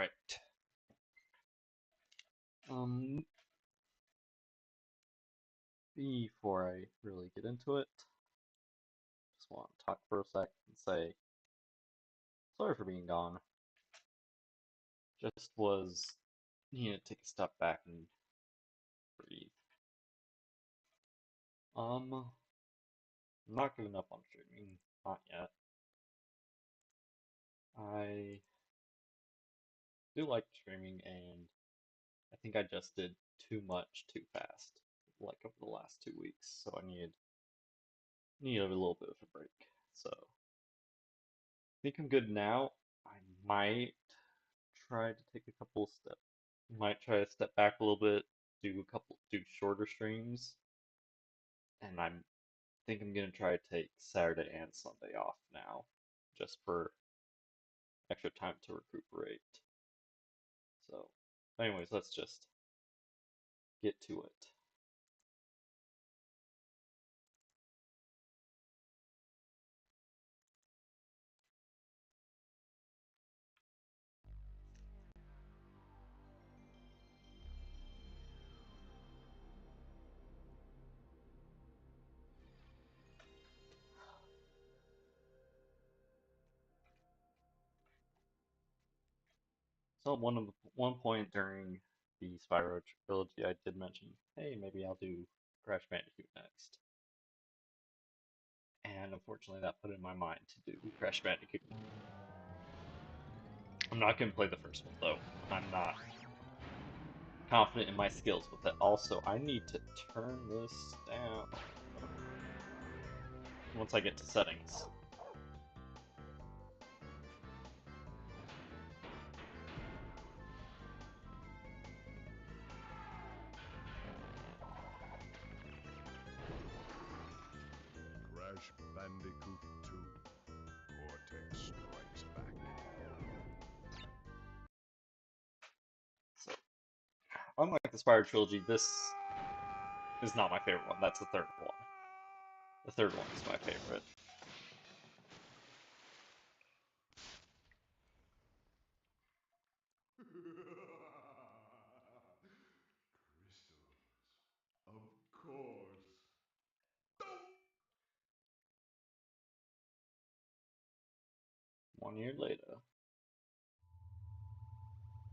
Right. Um, Before I really get into it, just want to talk for a sec and say sorry for being gone. Just was needing to take a step back and breathe. I'm not giving up on streaming, not yet. I do like streaming, and I think I just did too much too fast, like over the last 2 weeks. So I need a little bit of a break. So I think I'm good now. I might try to take a couple steps. Might try to step back a little bit, do shorter streams, and think I'm gonna try to take Saturday and Sunday off now, just for extra time to recuperate. So, anyways, let's just get to it. So one point during the Spyro trilogy, I did mention, hey, maybe I'll do Crash Bandicoot next. And unfortunately, that put in my mind to do Crash Bandicoot. I'm not gonna play the first one though. I'm not confident in my skills with it. Also, I need to turn this down once I get to settings. Crash Bandicoot 2. Cortex strikes back. So, unlike the Spyro trilogy, this is not my favorite one. That's the third one. The third one is my favorite. Crystals. Of course. 1 year later.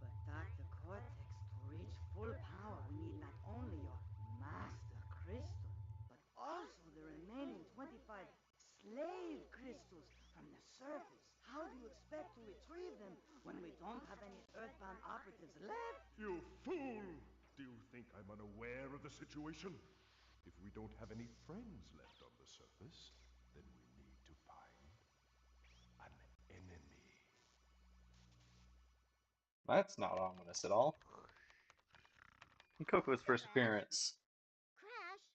But Dr. Cortex, to reach full power, we need not only your master crystal, but also the remaining 25 slave crystals from the surface. How do you expect to retrieve them when we don't have any Earthbound operatives left? You fool! Do you think I'm unaware of the situation? If we don't have any friends left on the surface, then we need to find an enemy. That's not ominous at all. In Coco's first appearance. Crash!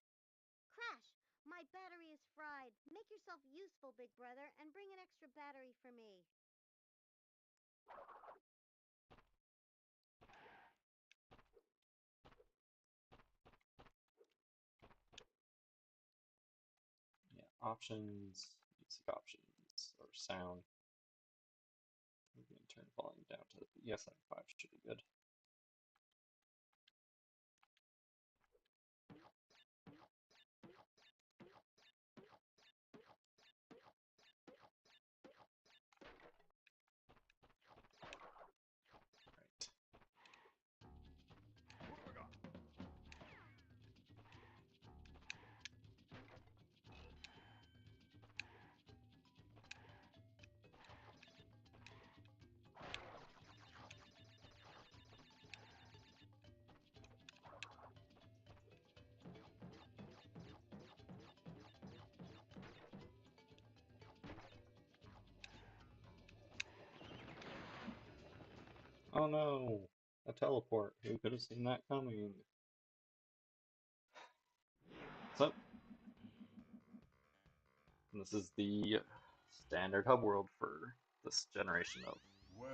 Crash! My battery is fried. Make yourself useful, big brother, and bring an extra battery for me. Yeah, options, music options, or sound. I'm going to turn volume down to yes, 5 should be good. Right. What have I got? Oh no! A teleport. Who could have seen that coming? So, this is the standard hub world for this generation of Well,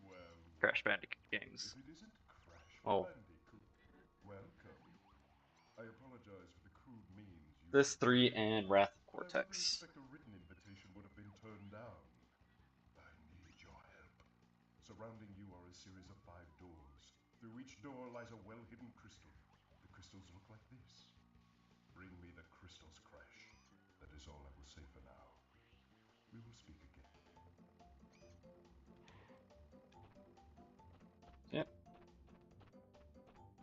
well, Crash well. Bandicoot games. If it isn't Crash Oh, Bandicoot, welcome. I apologize for the crude means this used. 3 and Wrath of I rather Cortex. expect a written invitation would have been turned down. I need your help. Surrounding you are a series of 5 doors. Through each door lies a well-hidden crystal. The crystals look like this. Bring me the crystals, Crash. That is all I will say for now. We will speak again. Yep.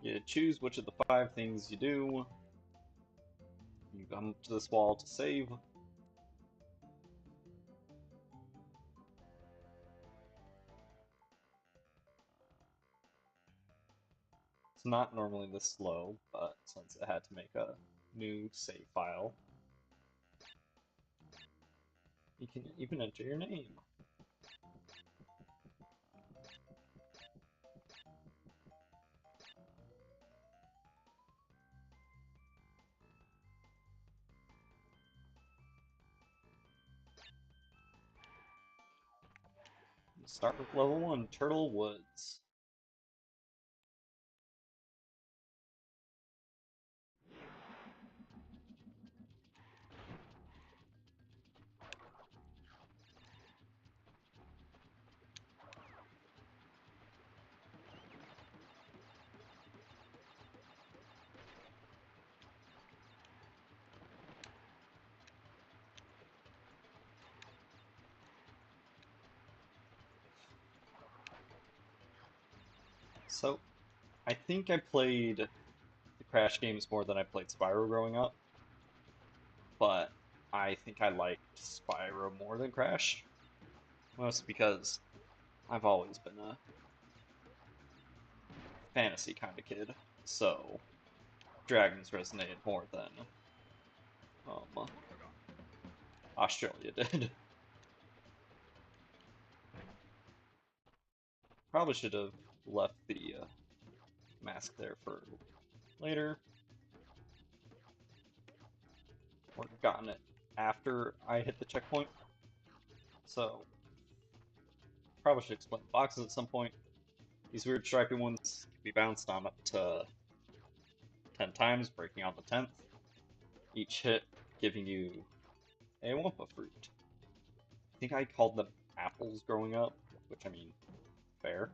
You choose which of the 5 things you do. You come to this wall to save. It's not normally this slow, but since it had to make a new save file, you can even enter your name. Start with level 1, Turtle Woods. So, I think I played the Crash games more than I played Spyro growing up, but I think I liked Spyro more than Crash, mostly because I've always been a fantasy kind of kid, so dragons resonated more than Australia did. Probably should have left the mask there for later, or gotten it after I hit the checkpoint. So, probably should explain the boxes at some point. These weird stripy ones can be bounced on up to 10 times, breaking on the 10th. Each hit giving you a Wumpa fruit. I think I called them apples growing up, which I mean, fair.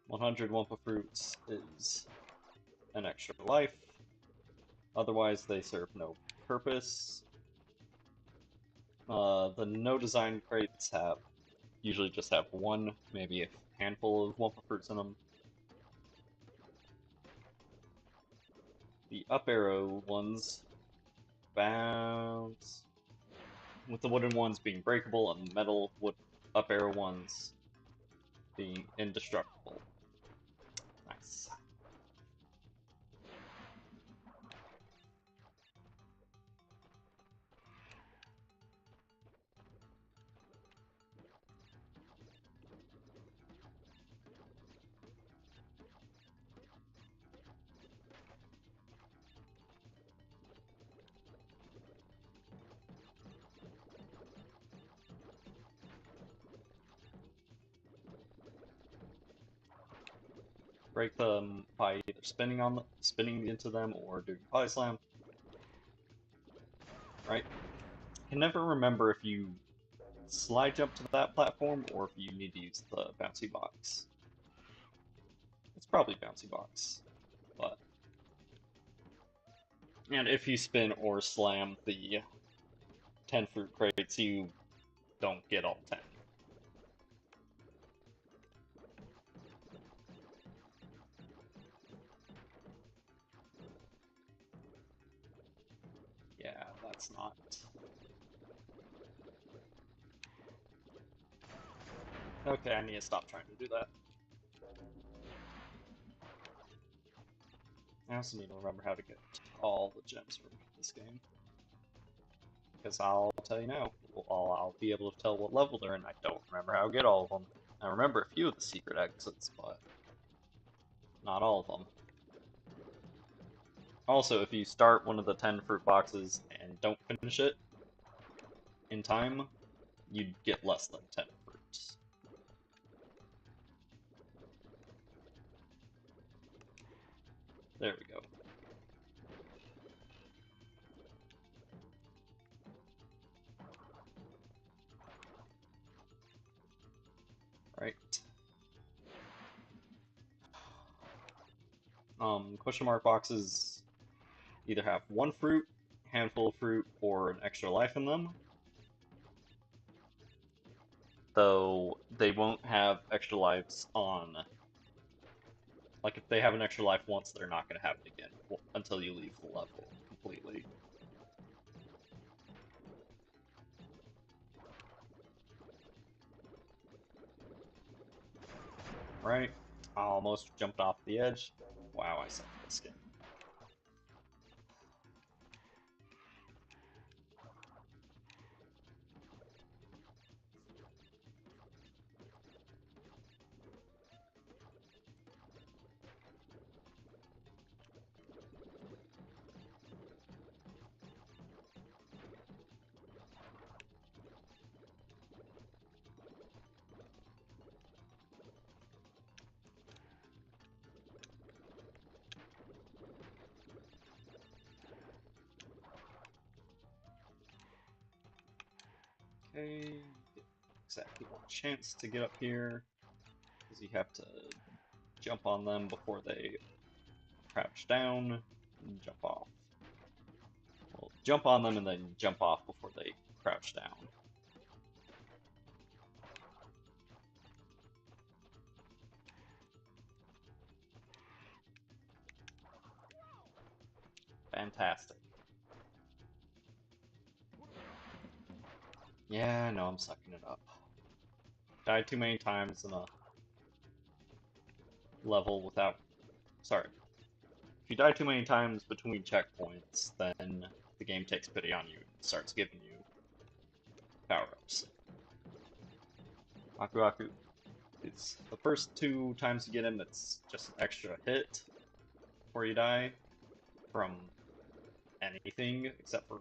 100 Wumpa fruits is an extra life. Otherwise, they serve no purpose. The no design crates usually just have one, maybe a handful of Wumpa fruits in them. The up arrow ones bounce, with the wooden ones being breakable and the metal wood up arrow ones being indestructible. Nice. Break them by either spinning into them or doing Body Slam. Right? I can never remember if you slide jump to that platform or if you need to use the bouncy box. It's probably bouncy box, but and if you spin or slam the 10 fruit crates, you don't get all 10. Yeah, that's not. Okay, I need to stop trying to do that. I also need to remember how to get all the gems from this game. Because I'll tell you now, I'll be able to tell what level they're in. I don't remember how to get all of them. I remember a few of the secret exits, but not all of them. Also, if you start one of the 10 fruit boxes and don't finish it in time, you'd get less than 10 fruits. There we go. Right. Question mark boxes either have one fruit, handful of fruit, or an extra life in them. Though they won't have extra lives on. Like, if they have an extra life once, they're not going to have it again until you leave the level completely. Right? I almost jumped off the edge. Wow, I suck at this game. Okay, get exactly one chance to get up here, because you have to jump on them before they crouch down and jump off. Well, jump on them and then jump off before they crouch down. Fantastic. Yeah, I know I'm sucking it up. Died too many times in a level without... Sorry. If you die too many times between checkpoints, then the game takes pity on you and starts giving you power-ups. Aku Aku is the first 2 times you get him, it's just an extra hit before you die from anything except for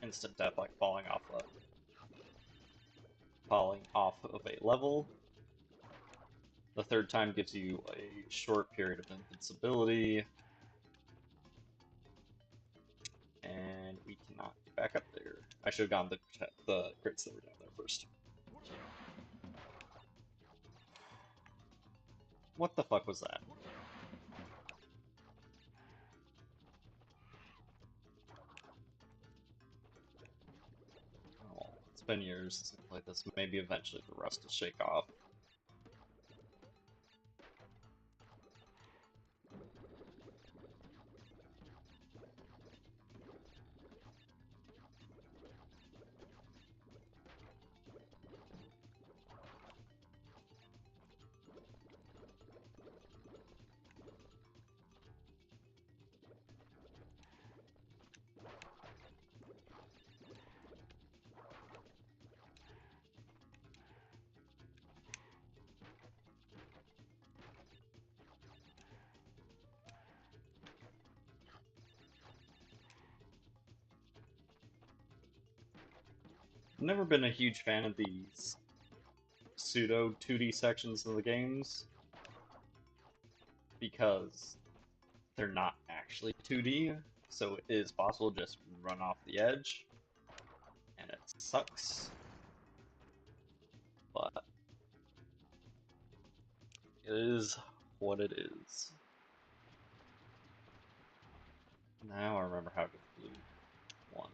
instant death, like falling off of a level. The 3rd time gives you a short period of invincibility, and we cannot get back up there. I should have gone the crits that were down there first. What the fuck was that? Oh, it's been years since I played this. Maybe eventually the rust will shake off. I've never been a huge fan of these pseudo 2D sections of the games because they're not actually 2D, so it is possible to just run off the edge, and it sucks. But it is what it is. Now I remember how to get the blue one.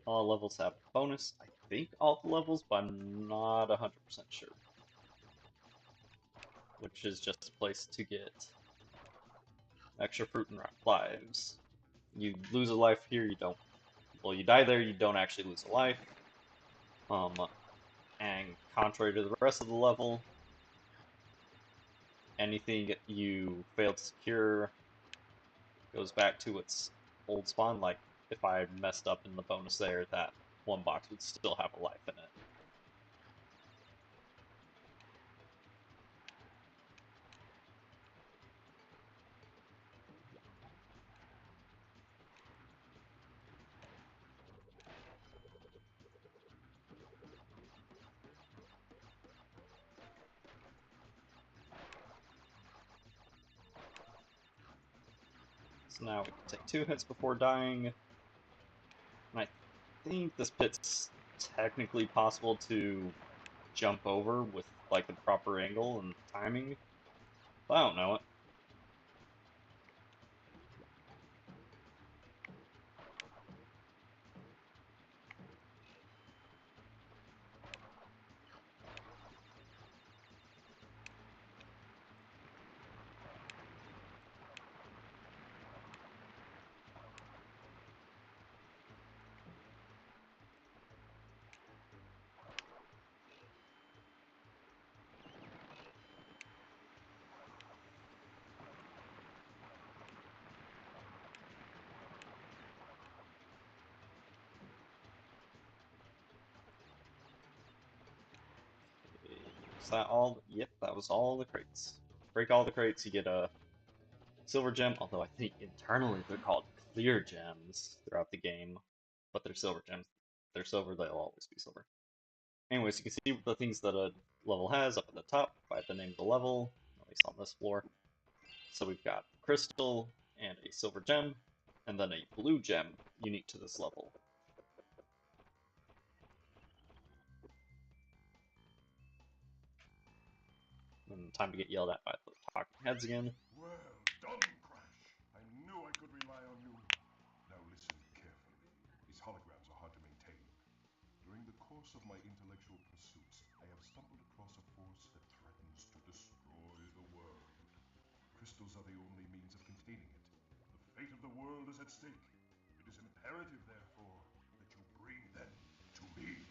All levels have bonus. I think all the levels, but I'm not 100% sure. Which is just a place to get extra fruit and lives. You lose a life here, you don't. Well, you die there, you don't actually lose a life. And contrary to the rest of the level, anything you fail to secure goes back to its old spawn. Like, if I messed up in the bonus there, that one box would still have a life in it. So now we can take 2 hits before dying. And I think this pit's technically possible to jump over with like the proper angle and timing. But I don't know it. Is that all? Yep, that was all the crates. Break all the crates, you get a silver gem, although I think internally they're called clear gems throughout the game, but they're silver gems. They're silver, they'll always be silver. Anyways, you can see the things that a level has up at the top by the name of the level, at least on this floor. So we've got crystal and a silver gem, and then a blue gem unique to this level. And time to get yelled at by the talking heads again. Well done, Crash. I knew I could rely on you. Now listen carefully. These holograms are hard to maintain. During the course of my intellectual pursuits, I have stumbled across a force that threatens to destroy the world. Crystals are the only means of containing it. The fate of the world is at stake. It is imperative, therefore, that you bring them to me.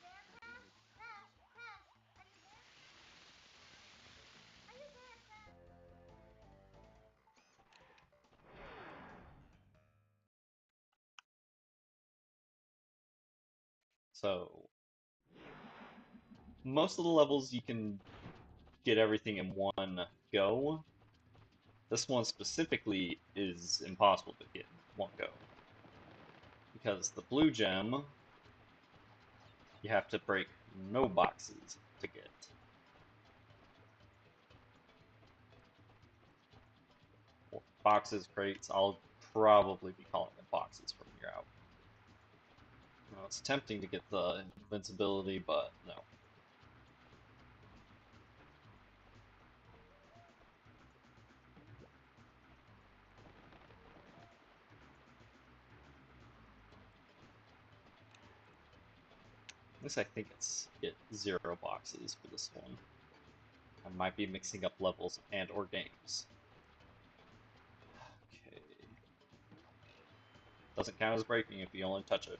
There, Crash? Crash! Crash! Are you there? Are you there, Crash? So most of the levels you can get everything in one go. This one specifically is impossible to get in one go. Because the blue gem, you have to break no boxes to get. Or boxes, crates, I'll probably be calling them boxes from here out. Well, it's tempting to get the invincibility, but no. At least I think it's get 0 boxes for this one. I might be mixing up levels and or games. Okay. Doesn't count as breaking if you only touch it.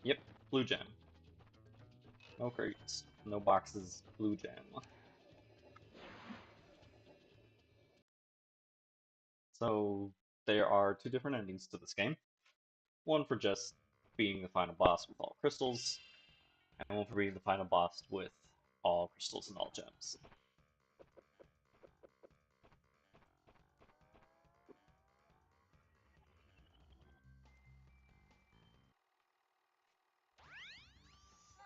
Yep, blue gem. No crates, no boxes, blue gem. So there are 2 different endings to this game. One for just being the final boss with all crystals, and one for being the final boss with all crystals and all gems. So,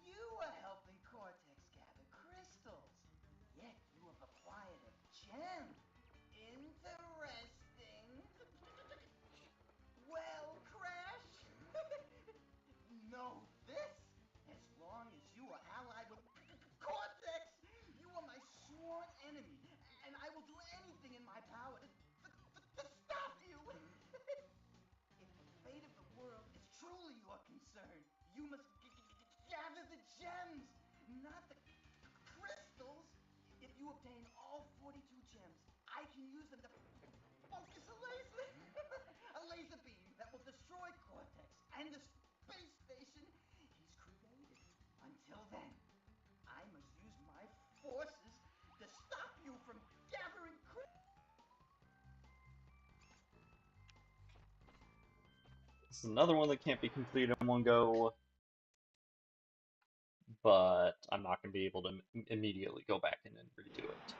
you were helping Cortex gather crystals, yet you have acquired a gem. Interesting. Well, Crash, know this. As long as you are allied with Cortex, you are my sworn enemy, and I will do anything in my power to stop you. If the fate of the world is truly your concern, you must gather the gems, not the crystals. If you obtain all 42 gems, I can use them to Focus a laser. A laser beam that will destroy Cortex and the space station he's created. Until then, I must use my forces to stop you from gathering This is another one that can't be completed in one go, but I'm not going to be able to immediately go back in and redo it.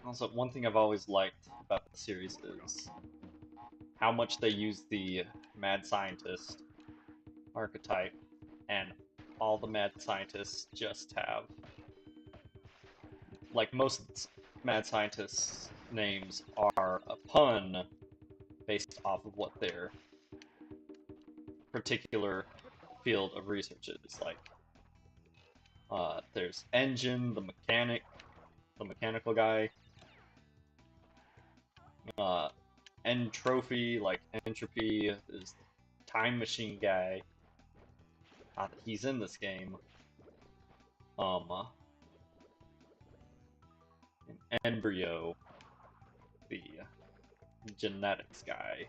Also, one thing I've always liked about the series is how much they use the mad scientist archetype, and all the mad scientists just have, like most mad scientists' names are a pun based off of what their particular field of research is. Like, there's Engine, the mechanic, the mechanical guy. Entropy, like Entropy, is the time machine guy. Not that he's in this game. And Embryo, the genetics guy,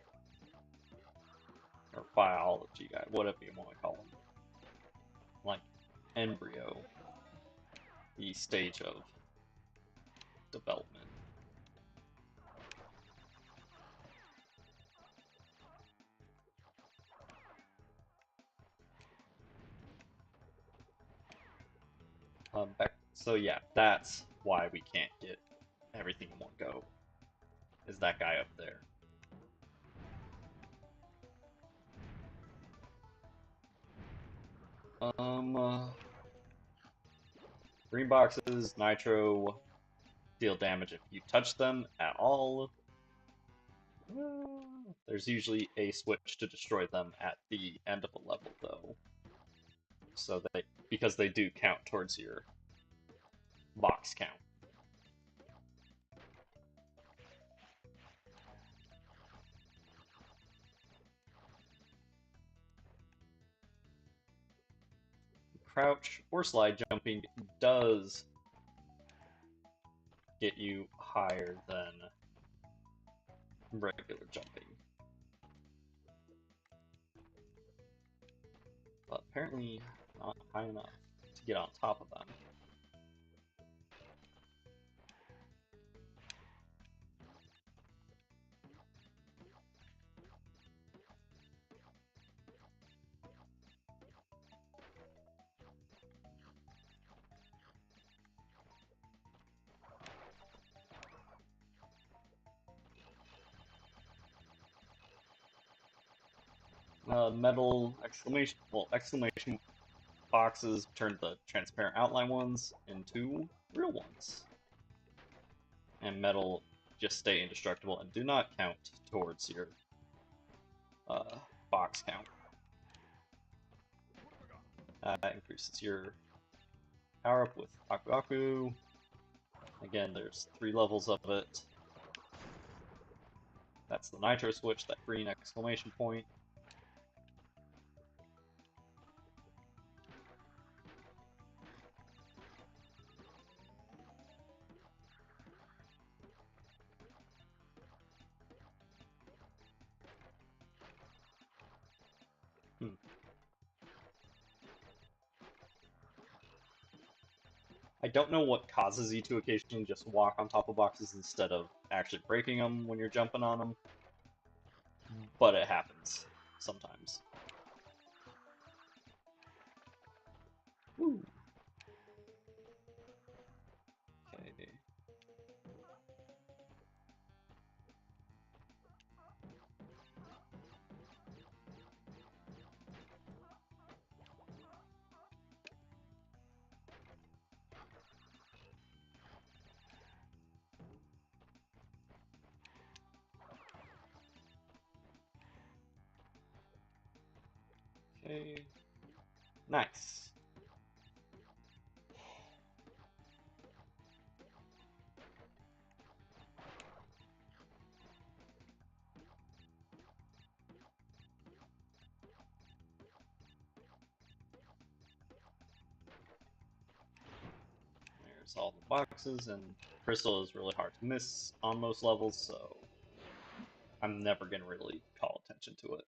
or biology guy, whatever you want to call him. Like Embryo, the stage of development. So yeah, that's why we can't get everything in one go. Is that guy up there? Green boxes, nitro, deal damage if you touch them at all. There's usually a switch to destroy them at the end of a level, though. So because they do count towards your box count. Crouch or slide jumping does get you higher than regular jumping. But apparently not high enough to get on top of them. Metal exclamation boxes turn the transparent outline ones into real ones. And metal just stay indestructible and do not count towards your box count. That increases your power up with Aku Aku. Again, there's 3 levels of it. That's the nitro switch, that green exclamation point. I don't know what causes you to occasionally just walk on top of boxes instead of actually breaking them when you're jumping on them, but it happens sometimes. Woo. Okay. Okay. Nice. there's all the boxes, and crystal is really hard to miss on most levels, so I'm never gonna really call attention to it.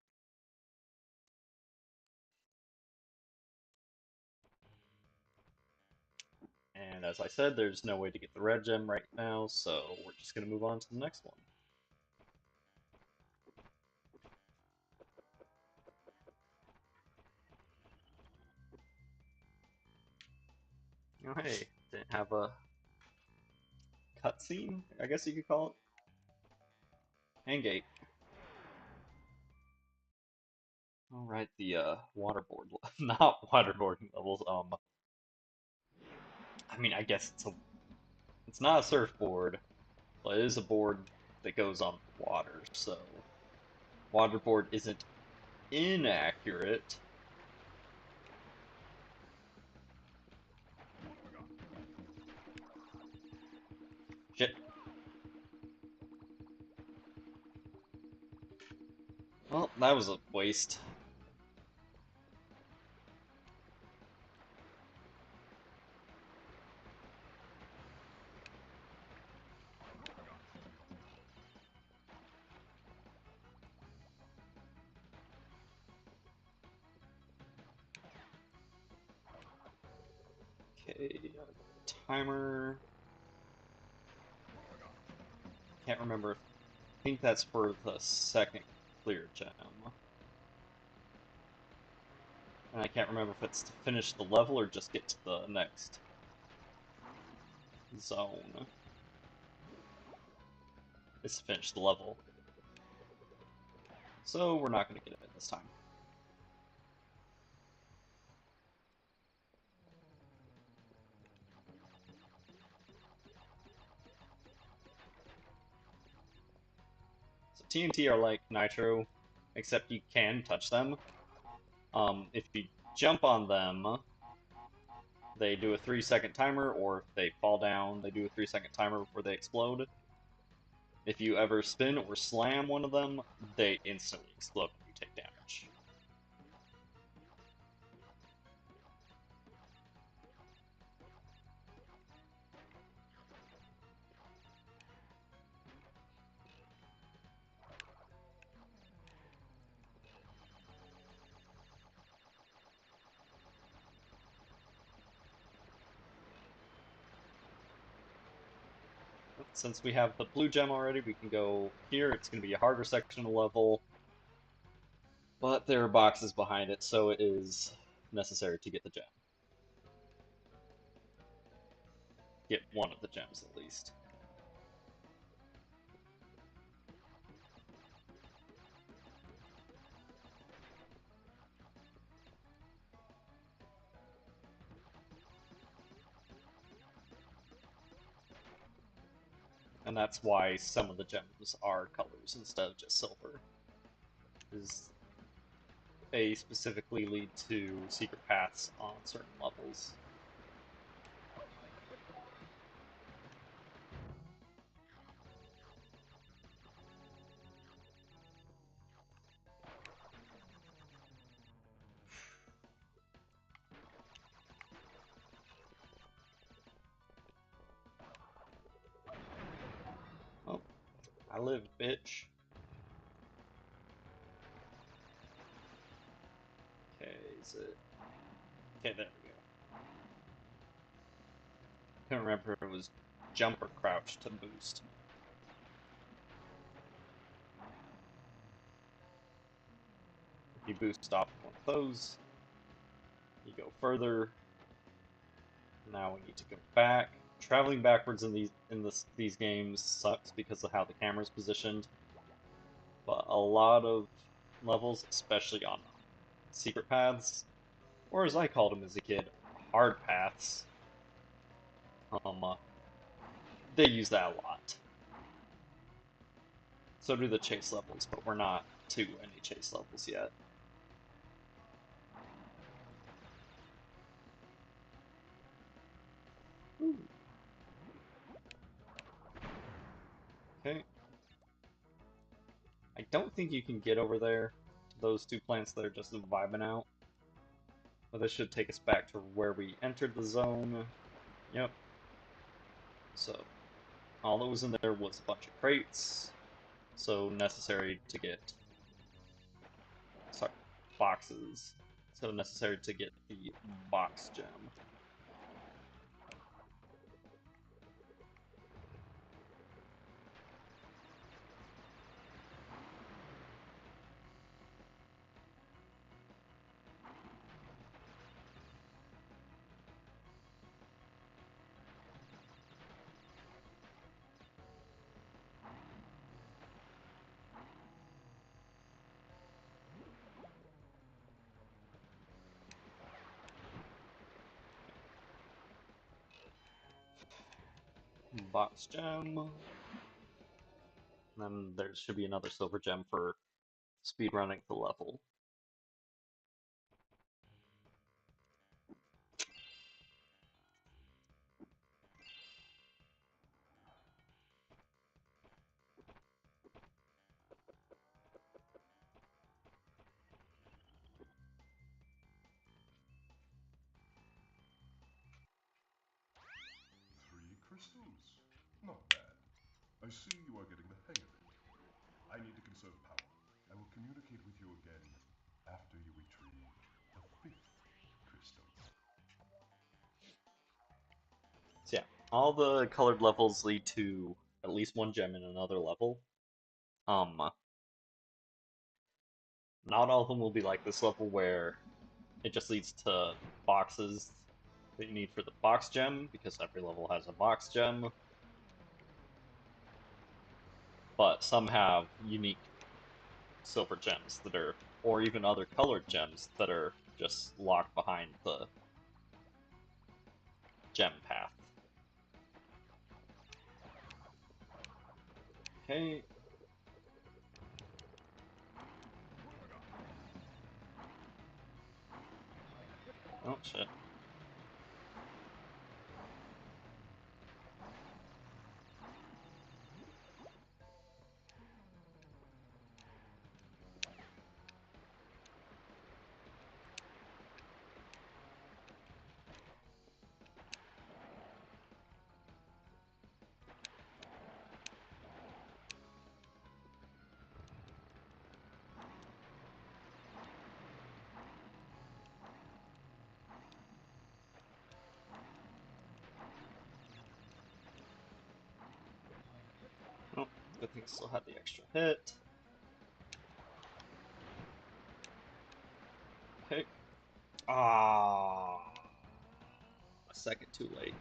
And as I said, there's no way to get the red gem right now, so we're just gonna move on to the next one. Oh hey, didn't have a cutscene, I guess you could call it. And gate. Alright, the waterboard, not waterboarding levels. I mean, I guess it's not a surfboard, but it is a board that goes on water. So waterboard isn't inaccurate. Shit. Well, that was a waste. Okay, timer. Can't remember. I think that's for the second clear gem. And I can't remember if it's to finish the level or just get to the next zone. It's to finish the level. So we're not going to get it this time. So TNT are like Nitro, except you can touch them. If you jump on them, they do a 3-second timer, or if they fall down, they do a 3-second timer before they explode. If you ever spin or slam one of them, they instantly explode when you take damage. Since we have the blue gem already, we can go here. It's going to be a harder section of level, but there are boxes behind it, so it is necessary to get the gem. Get one of the gems at least. And that's why some of the gems are colors instead of just silver. Is they specifically lead to secret paths on certain levels. Oh, I live, bitch. Okay, is it? Okay, there we go. Couldn't remember if it was jump or crouch to boost. If you boost off one of those, you go further. Now we need to go back. Traveling backwards in these games sucks because of how the camera's positioned. But a lot of levels, especially on secret paths, or as I called them as a kid, hard paths, they use that a lot. So do the chase levels, but we're not to any chase levels yet. Ooh. Okay. I don't think you can get over there to those two plants that are just vibing out. But this should take us back to where we entered the zone. Yep. So all that was in there was a bunch of crates, so necessary to get, sorry, boxes, so necessary to get the box gem. Box gem. Then there should be another silver gem for speedrunning the level. Three crystals. Not bad. I see you are getting the hang of it. I need to conserve power. I will communicate with you again after you retrieve the fifth crystal. So yeah, all the colored levels lead to at least one gem in another level. Not all of them will be like this level where it just leads to boxes that you need for the box gem, because every level has a box gem. But some have unique silver gems that are, or even other colored gems that are just locked behind the gem path. Okay. Oh shit. Oh, good thing I still had the extra hit. Okay. Ah, a second too late.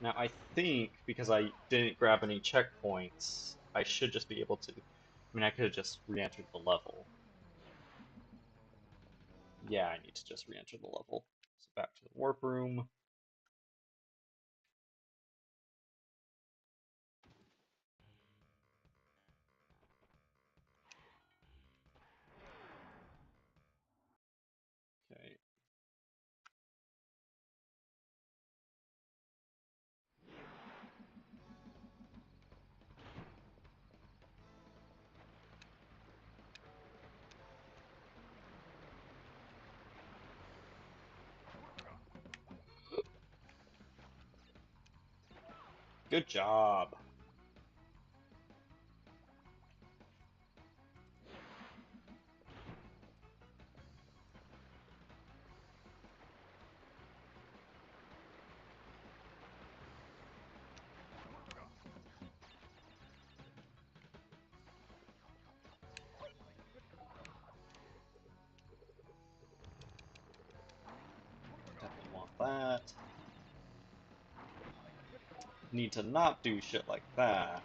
Now I think because I didn't grab any checkpoints, I should just be able to. I mean, I could have just re-entered the level. Yeah, I need to just re-enter the level. So back to the warp room. Okay. Good job. Definitely want that. Need to not do shit like that.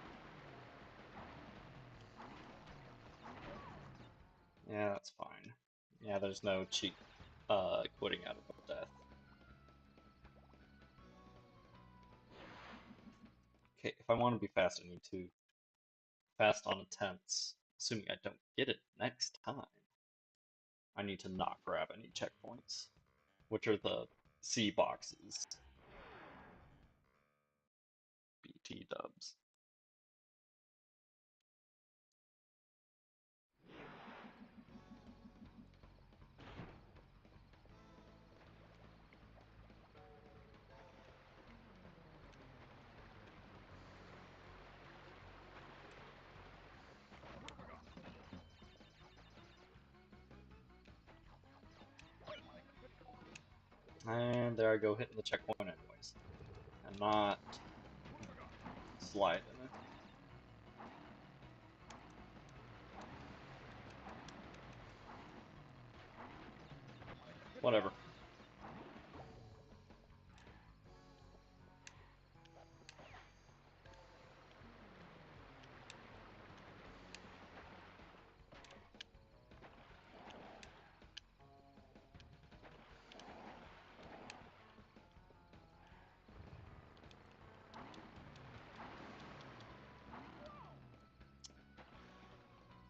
Yeah, that's fine. Yeah, there's no cheat quitting out of death. Okay, if I want to be fast, I need to fast on attempts, assuming I don't get it next time. I need to not grab any checkpoints, which are the C boxes. BT dubs. And there I go hitting the checkpoint anyways. I'm not sliding it. Whatever.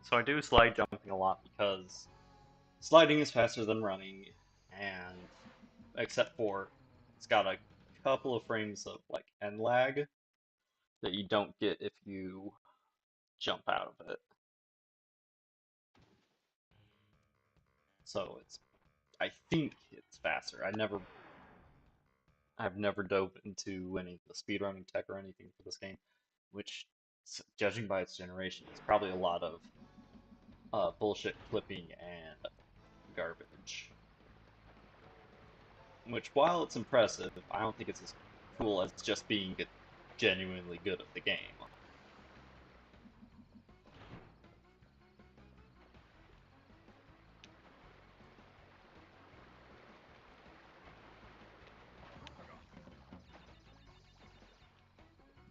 So I do slide jumping a lot because sliding is faster than running, and except for it's got a couple of frames of like end lag that you don't get if you jump out of it. So I think it's faster. I've never dove into any of the speedrunning tech or anything for this game, which, judging by its generation, is probably a lot of bullshit clipping and garbage. Which, while it's impressive, I don't think it's as cool as just being genuinely good at the game.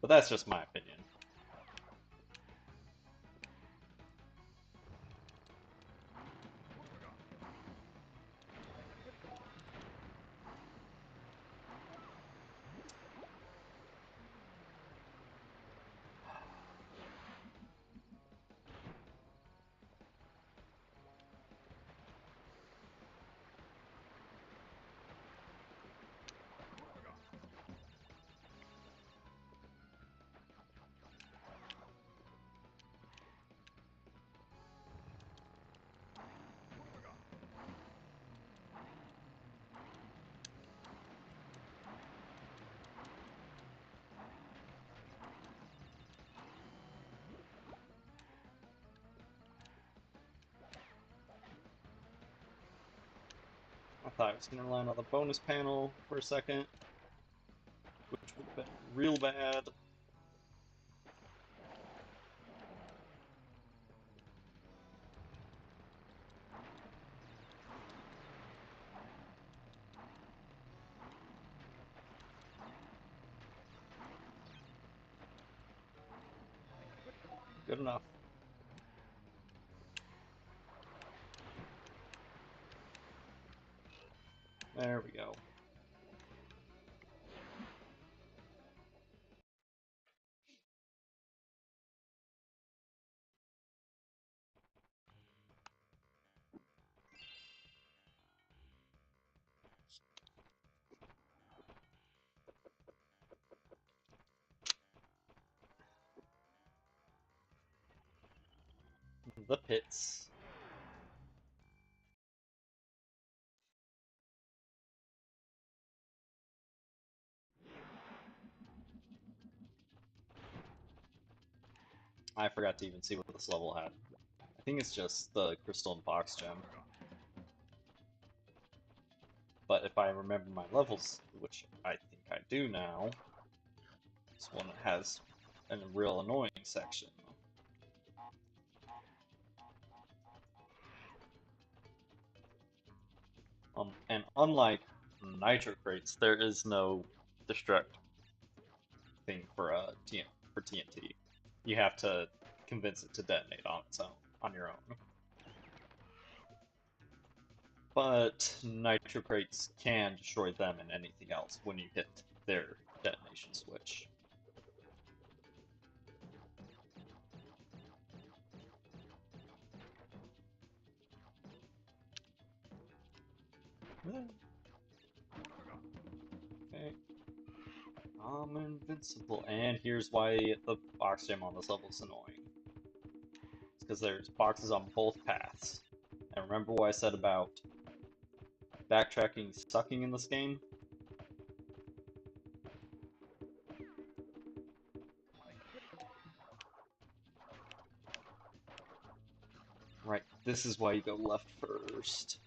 But that's just my opinion. I thought I was going to land on the bonus panel for a second, which would have been real bad. Good enough. There we go. The pits. I forgot to even see what this level had. I think it's just the crystal and box gem. But if I remember my levels, which I think I do now, this one has a real annoying section. And unlike nitro crates, there is no destruct thing for TNT. You have to convince it to detonate on its own, on your own. But nitro crates can destroy them and anything else when you hit their detonation switch. Okay. I'm invincible. And here's why the box gem on this level is annoying. It's because there's boxes on both paths. And remember what I said about backtracking sucking in this game? Right, this is why you go left first.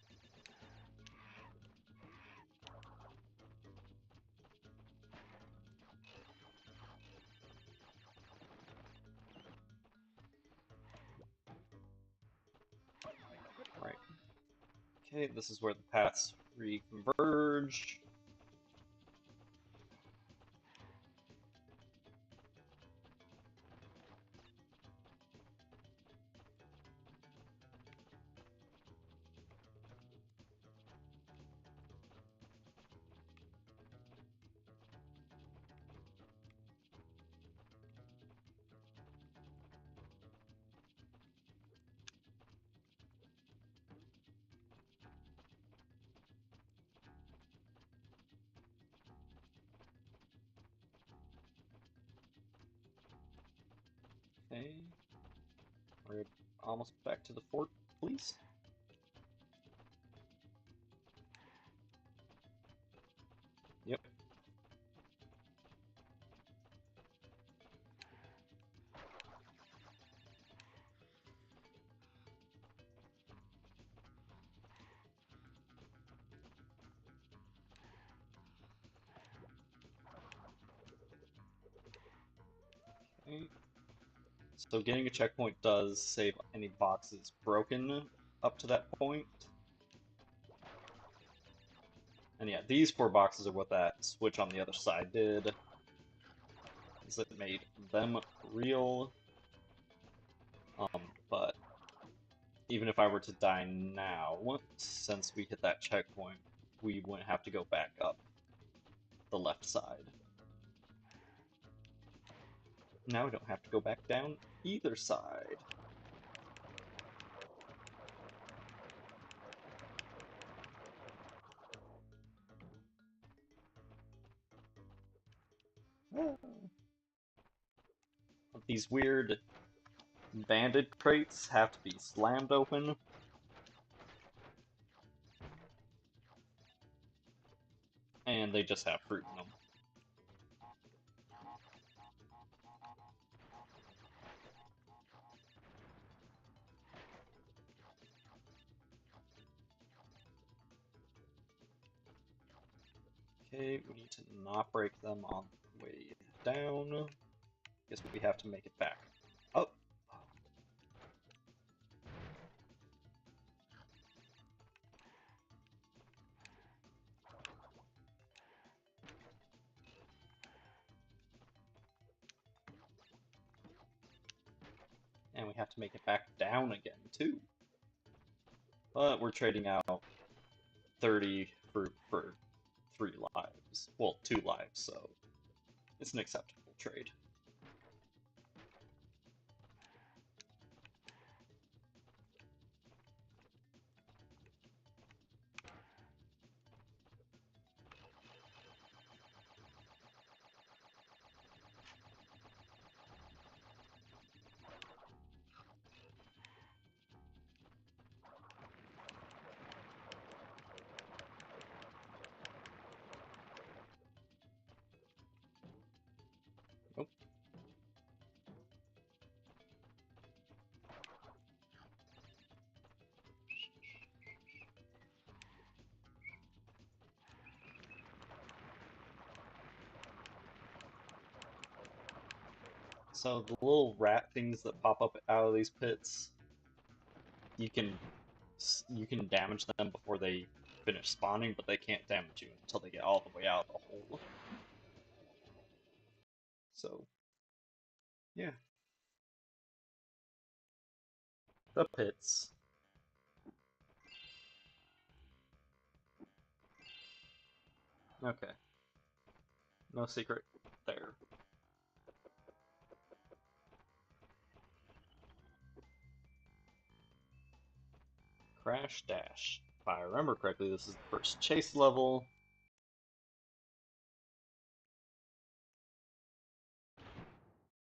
Okay, this is where the paths reconverge. Okay. We're almost back to the fort, please. Yep. Okay. So getting a checkpoint does save any boxes broken up to that point. And yeah, these 4 boxes are what that switch on the other side did. Is it made them real. But even if I were to die now, since we hit that checkpoint, we wouldn't have to go back up the left side. Now we don't have to go back down either side. These weird banded crates have to be slammed open. And they just have fruit in them. Okay, we need to not break them on the way down. Guess we have to make it back. Oh! And we have to make it back down again, too. But we're trading out 30 fruit for 3 lives. Well, 2 lives, so it's an acceptable trade. Nope. So the little rat things that pop up out of these pits, you can damage them before they finish spawning, but they can't damage you until they get all the way out of the hole. So, yeah. The pits. Okay. No secret there. Crash Dash. If I remember correctly, this is the first chase level.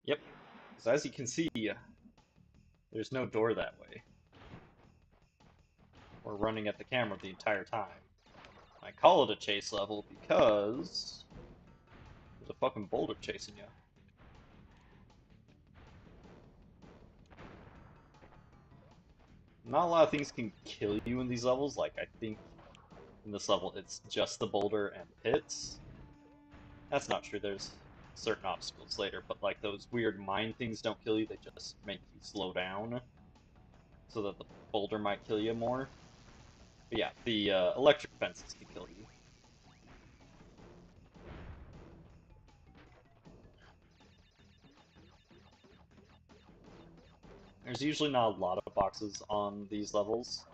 Yep. Because as you can see, there's no door that way. We're running at the camera the entire time. I call it a chase level because there's a fucking boulder chasing you. Not a lot of things can kill you in these levels. Like, I think in this level it's just the boulder and pits. That's not true. There's certain obstacles later, but like those weird mine things don't kill you. They just make you slow down so that the boulder might kill you more. But yeah, the electric fences can kill you. There's usually not a lot of boxes on these levels,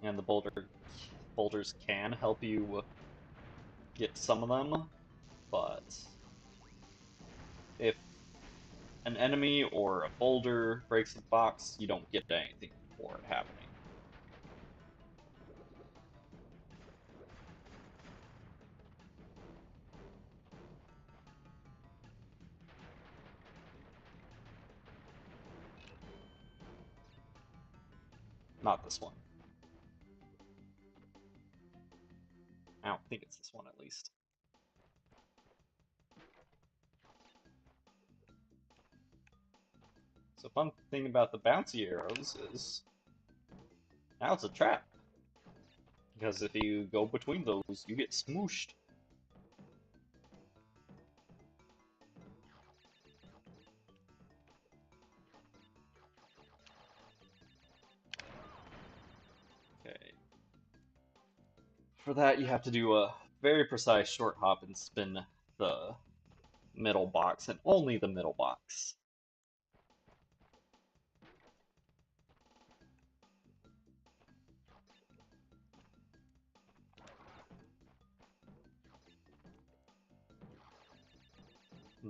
and the boulders can help you get some of them, but if an enemy or a boulder breaks a box, you don't get anything for it happening. Not this one. I don't think it's this one, at least. So fun thing about the bouncy arrows is now it's a trap. Because if you go between those, you get smooshed. Okay. For that, you have to do a very precise short hop and spin the middle box, and only the middle box.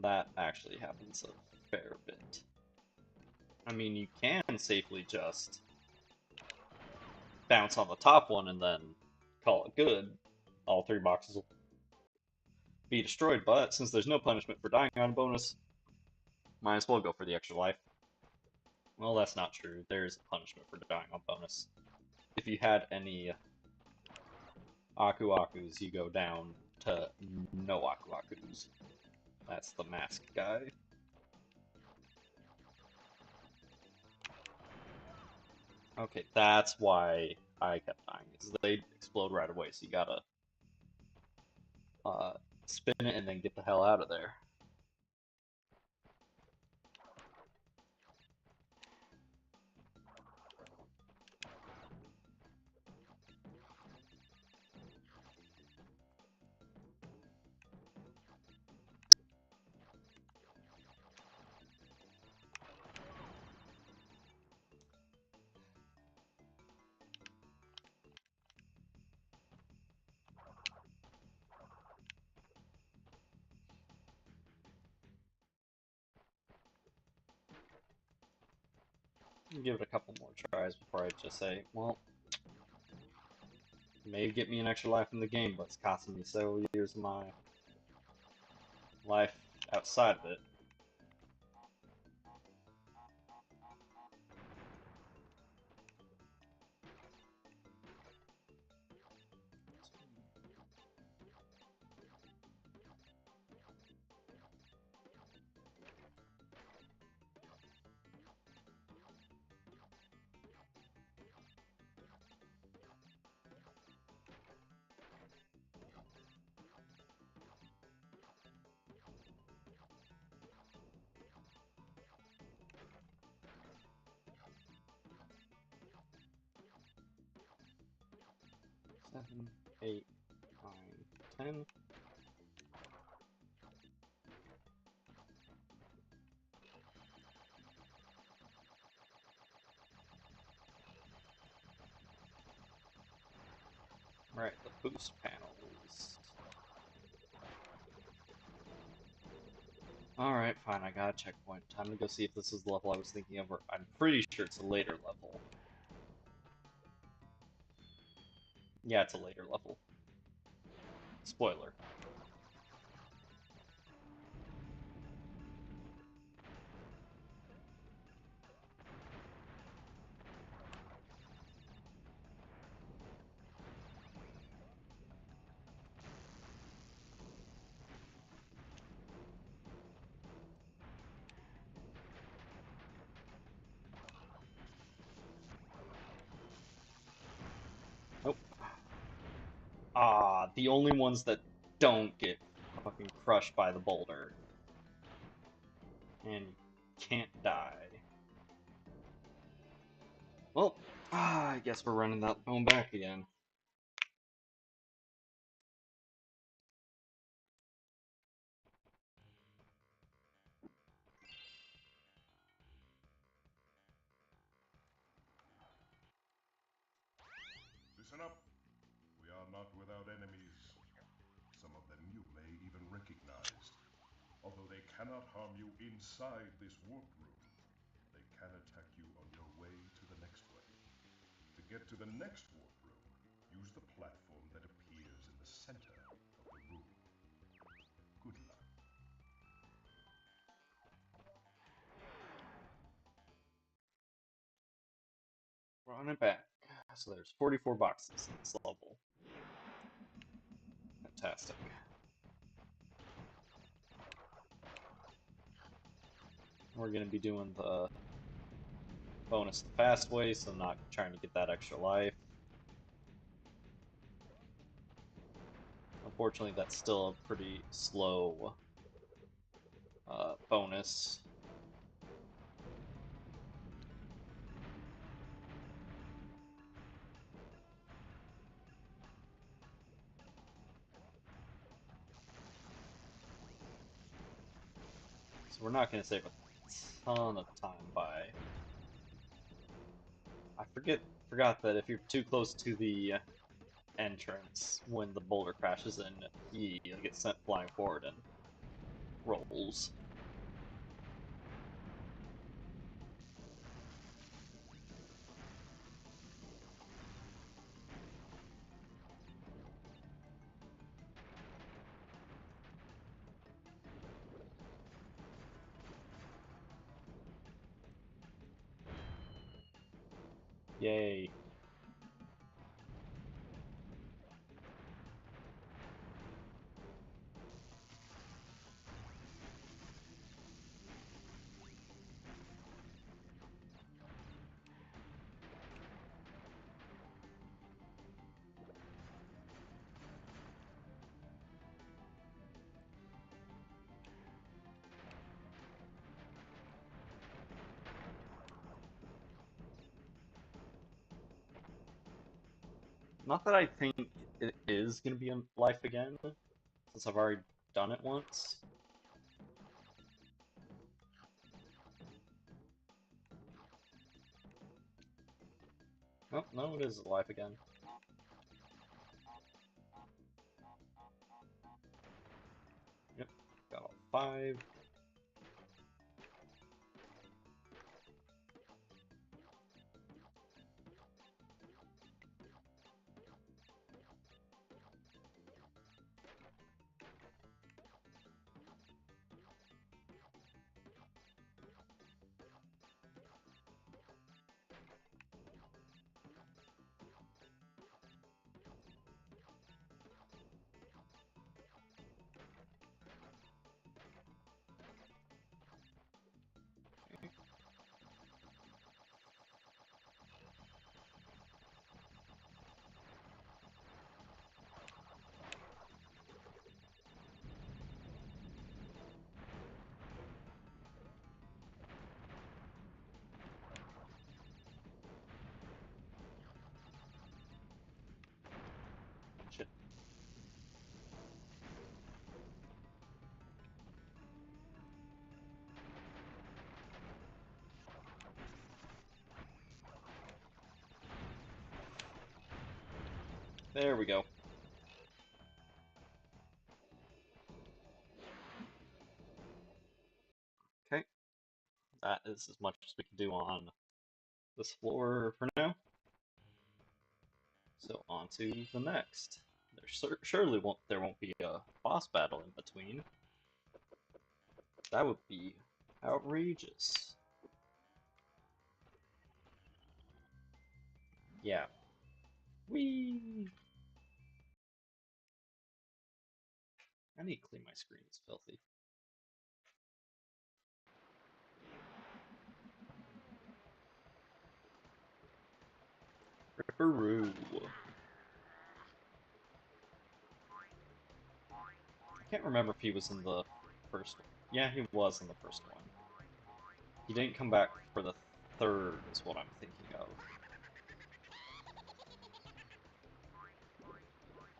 That actually happens a fair bit. I mean, you can safely just bounce on the top one and then call it good. All three boxes will be destroyed, but since there's no punishment for dying on a bonus, might as well go for the extra life. Well, that's not true. There's a punishment for dying on bonus. If you had any Aku Akus, you go down to no Aku Akus. That's the mask guy. Okay, that's why I kept dying, is they explode right away, so you gotta spin it and then get the hell out of there. Give it a couple more tries before I just say, well, may get me an extra life in the game, but it's costing me several years of my life outside of it. Seven, 8, 9, 10. Right, the boost panels. Alright, fine, I got a checkpoint. Time to go see if this is the level I was thinking of, or I'm pretty sure it's a later level. Yeah, it's a later level. Spoiler. Nope. Ah, the only ones that don't get fucking crushed by the boulder. And can't die. Well, I guess we're running that phone back again. Listen up. We are not without enemies. Some of them you may even recognize. Although they cannot harm you inside this warp room, they can attack you on your way to the next one. To get to the next warp room, use the platform that appears in the center of the room. Good luck. Running back. So there's 44 boxes in this level. Fantastic. We're going to be doing the bonus the fast way, so not trying to get that extra life. Unfortunately, that's still a pretty slow bonus. So we're not going to save a ton of time by... I forgot that if you're too close to the entrance when the boulder crashes in, you get sent flying forward and rolls. Yay. Not that I think it is going to be in life again, since I've already done it once. Oh, no, it is life again. Yep, got all 5. Shit. There we go. Okay, that is as much as we can do on this floor for now. So on to the next. Surely there won't be a boss battle in between. That would be outrageous. Yeah. Whee! I need to clean my screen, it's filthy. Ripperoo. I can't remember if he was in the first one. Yeah, he was in the first one. He didn't come back for the third, is what I'm thinking of.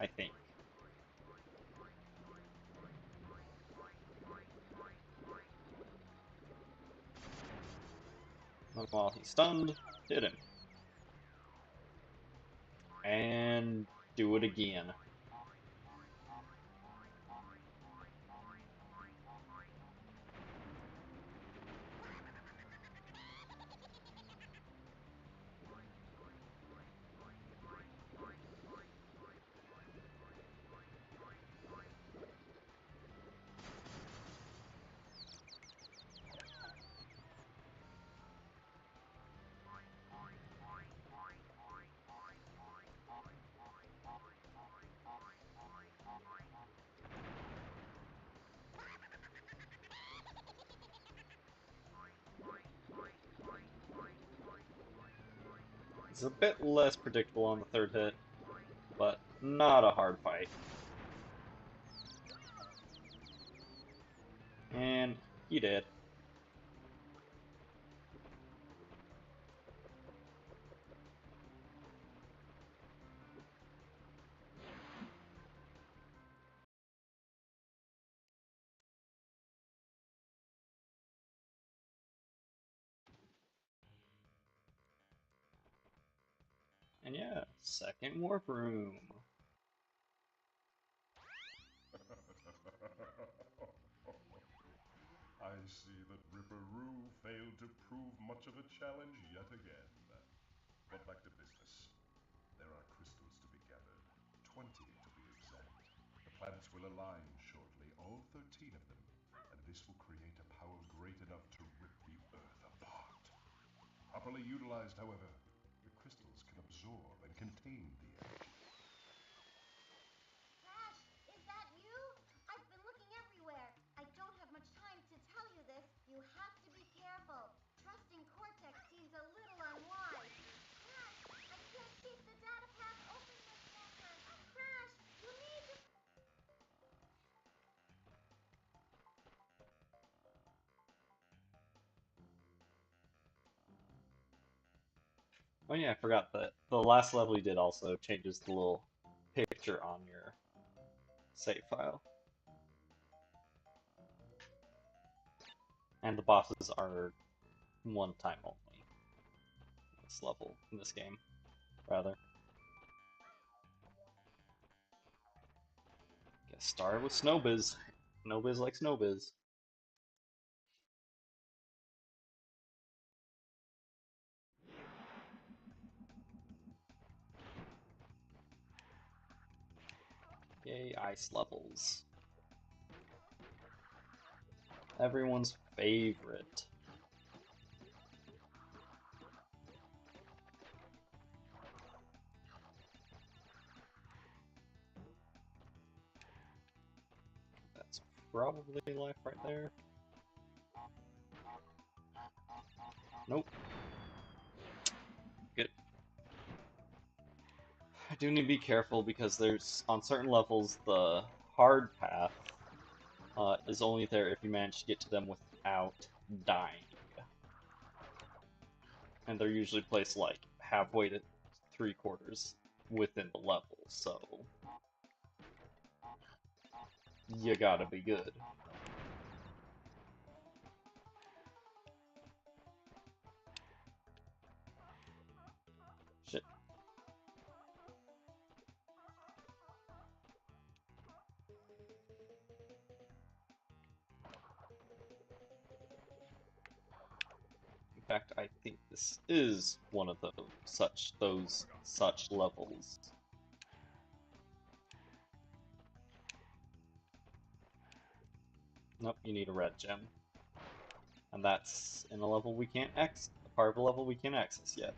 I think. And while he's stunned, hit him. And do it again. It's a bit less predictable on the third hit, but not a hard fight. And he did. And yeah, second warp room. I see that Ripperoo failed to prove much of a challenge yet again. But back to business. There are crystals to be gathered, 20 to be exact. The planets will align shortly, all 13 of them, and this will create a power great enough to rip the Earth apart. Properly utilized, however, the crystals can absorb and contain the energy. Crash, is that you? I've been looking everywhere. I don't have much time to tell you this. You have to be careful. Trusting Cortex seems a little unwise. Crash, I can't keep the data path open much longer. Crash, you need to... Oh yeah, I forgot that the last level you did also changes the little picture on your save file. And the bosses are one time only. This level, in this game, rather. Guess start with Snowbiz. Snowbiz like Snowbiz. Yay, ice levels. Everyone's favorite. That's probably life right there. Nope. Good. I do need to be careful because there's, on certain levels, the hard path is only there if you manage to get to them without dying. And they're usually placed like halfway to 3/4 within the level, so you gotta be good. Shit. In fact, I think this is one of those such levels. Nope, you need a red gem. And that's in a level we can't access, a part of a level we can't access yet.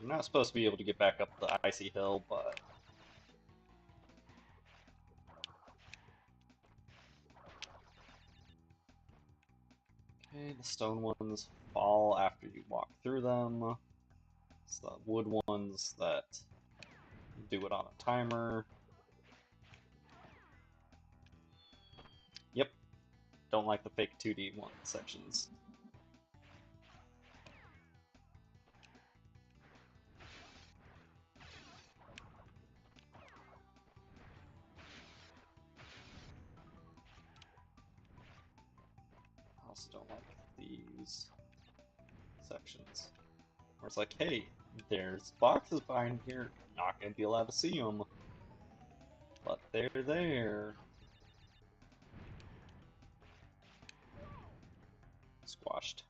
You're not supposed to be able to get back up the icy hill, but okay, the stone ones fall after you walk through them. It's the wood ones that do it on a timer. Yep, don't like the fake 2D one sections. also don't like these sections where it's like, hey, there's boxes behind here, not gonna be allowed to see them, but they're there. Squashed.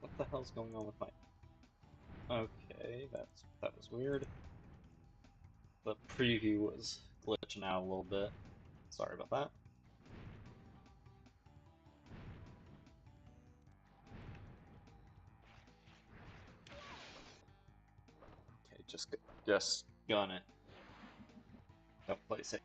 What the hell's going on with my... Okay, that was weird. The preview was glitching out a little bit. Sorry about that. Okay, just gun it. Don't play safe.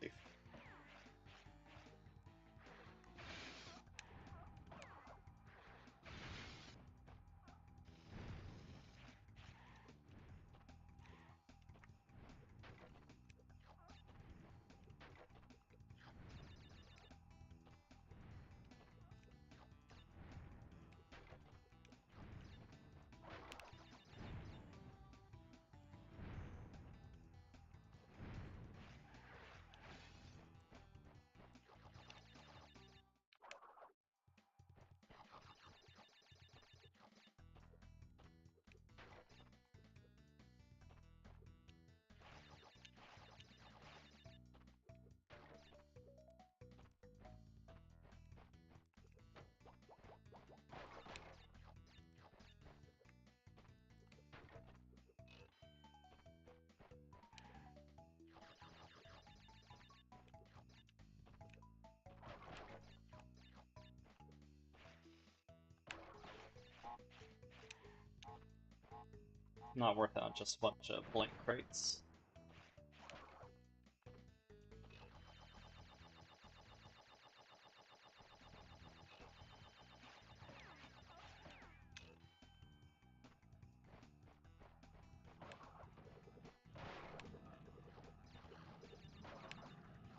Not worth it on just a bunch of blank crates.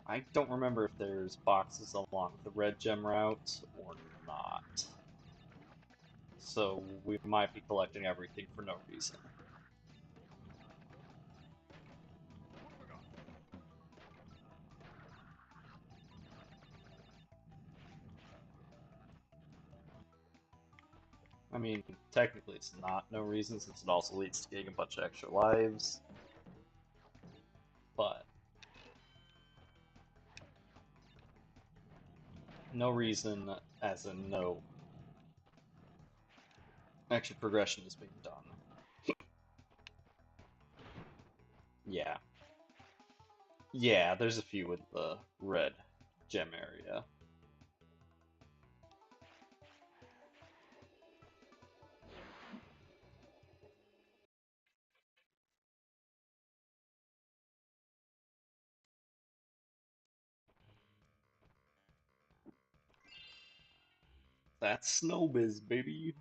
I don't remember if there's boxes along the red gem route or not. So we might be collecting everything for no reason. I mean, technically it's not no reason since it also leads to getting a bunch of extra lives. But no reason as in no extra progression is being done. Yeah. Yeah, there's a few in the red gem area. That's Snowbiz, baby.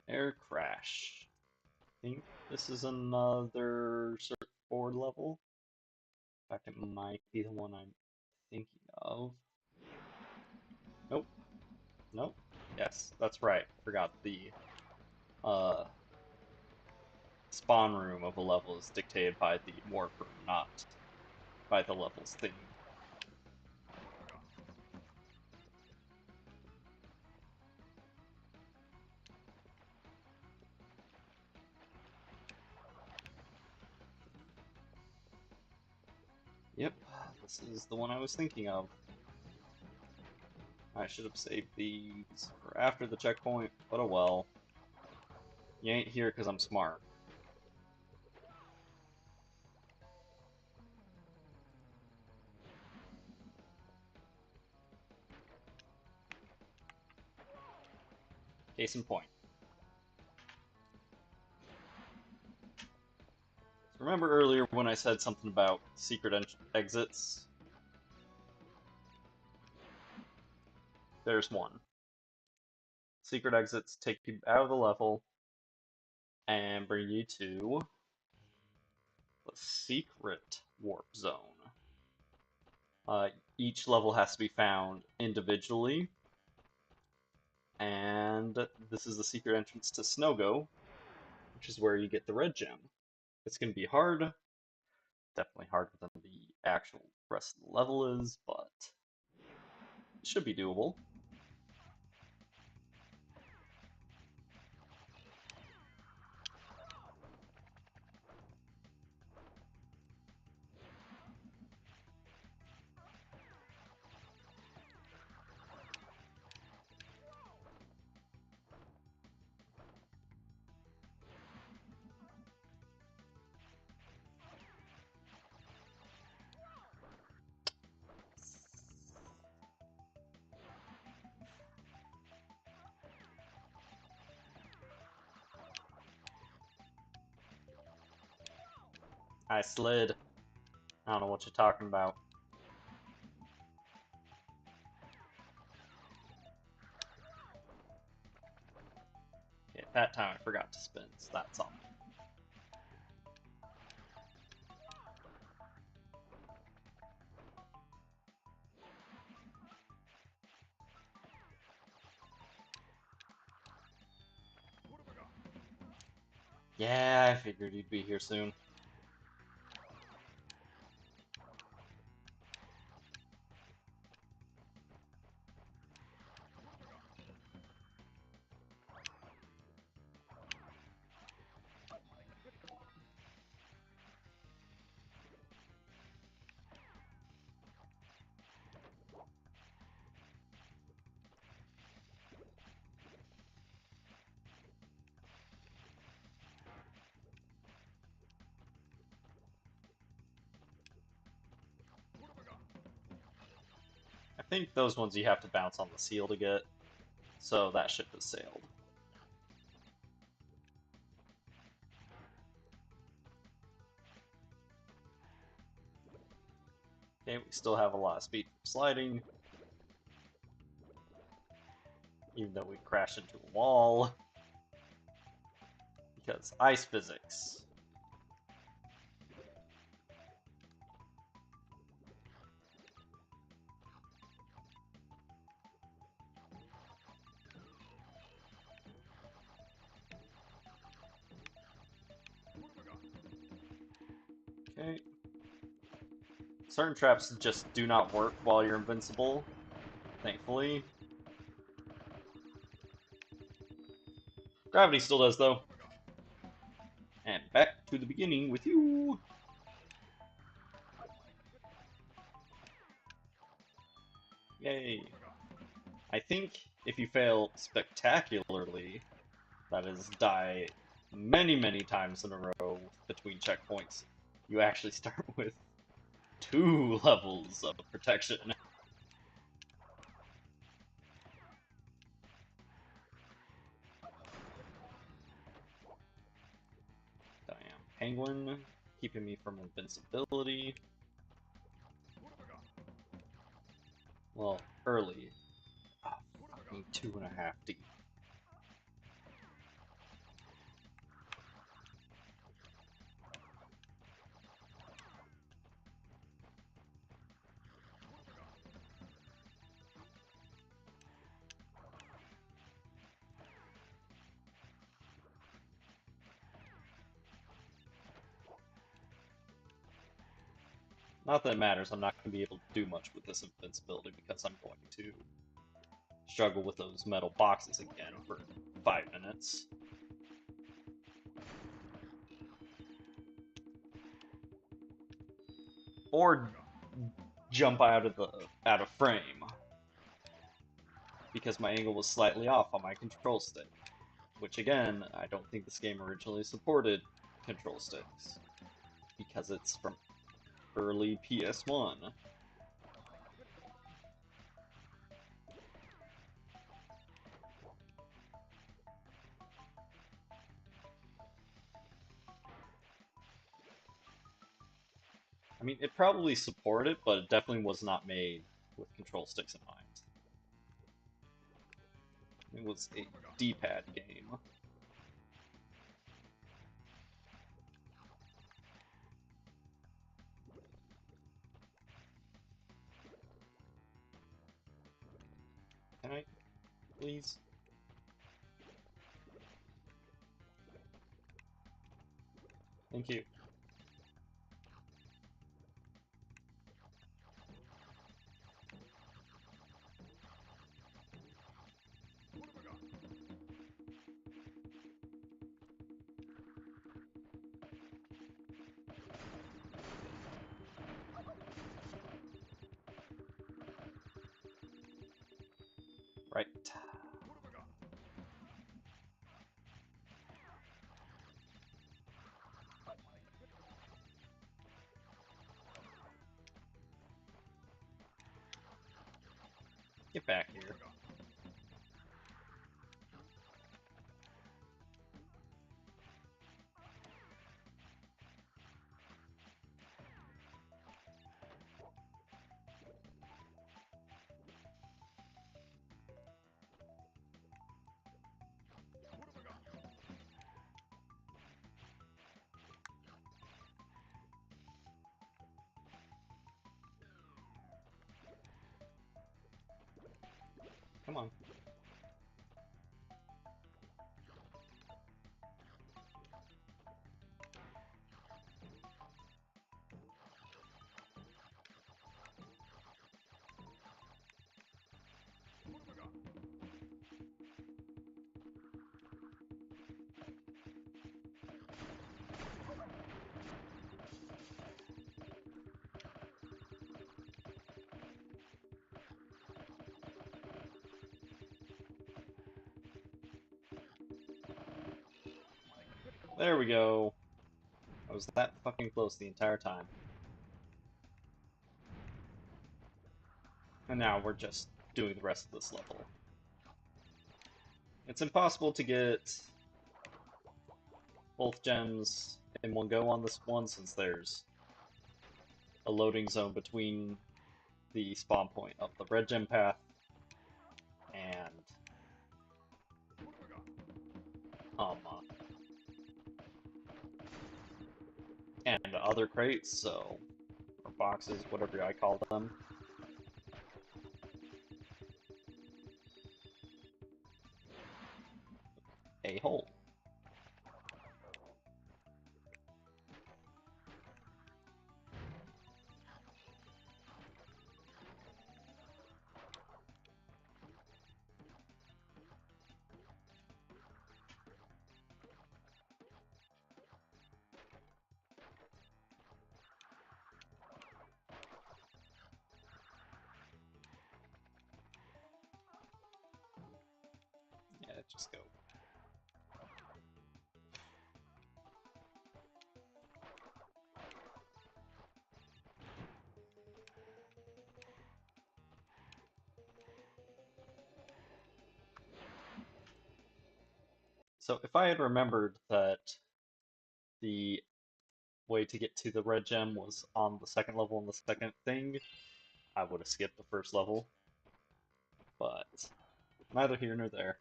Air crash. I think this is another Circuit 4 level. In fact, it might be the one I'm thinking of. Nope. Nope. Yes, that's right. Forgot the uh, spawn room of a level is dictated by the warp room, not by the level's theme. Yep, this is the one I was thinking of. I should have saved these for after the checkpoint, but oh well. You ain't here because I'm smart. Case in point. Remember earlier when I said something about secret exits? there's one. Secret exits take you out of the level and bring you to the secret warp zone. Each level has to be found individually, and this is the secret entrance to Snowgo, which is where you get the red gem. It's going to be hard, definitely harder than the actual rest of the level is, but it should be doable. I slid. I don't know what you're talking about. Okay, that time I forgot to spin, so that's on me. Yeah, I figured you'd be here soon. I think those ones you have to bounce on the seal to get, so that ship has sailed. Okay, we still have a lot of speed for sliding, even though we crashed into a wall, because ice physics. Okay. Certain traps just do not work while you're invincible, thankfully. Gravity still does, though. And back to the beginning with you! Yay. I think if you fail spectacularly, that is, die many, many times in a row between checkpoints, you actually start with 2 levels of protection. Damn. Penguin, keeping me from invincibility. Well, early. Oh, fucking 2.5 deep. Not that it matters, I'm not going to be able to do much with this invincibility because I'm going to struggle with those metal boxes again for 5 minutes. Or jump out of frame because my angle was slightly off on my control stick, which again, I don't think this game originally supported control sticks because it's from early PS1. I mean, it probably supported it, but it definitely was not made with control sticks in mind. It was a D-pad game. Can I, please? Thank you. Right. Get back here. Come on. There we go. I was that fucking close the entire time. And now we're just doing the rest of this level. It's impossible to get both gems in one go on this one since there's a loading zone between the spawn point of the red gem path and um uh, and other crates, so or boxes, whatever I call them. A hole. Yeah, just go. So if I had remembered that the way to get to the red gem was on the second level and the second thing, I would have skipped the first level. But neither here nor there.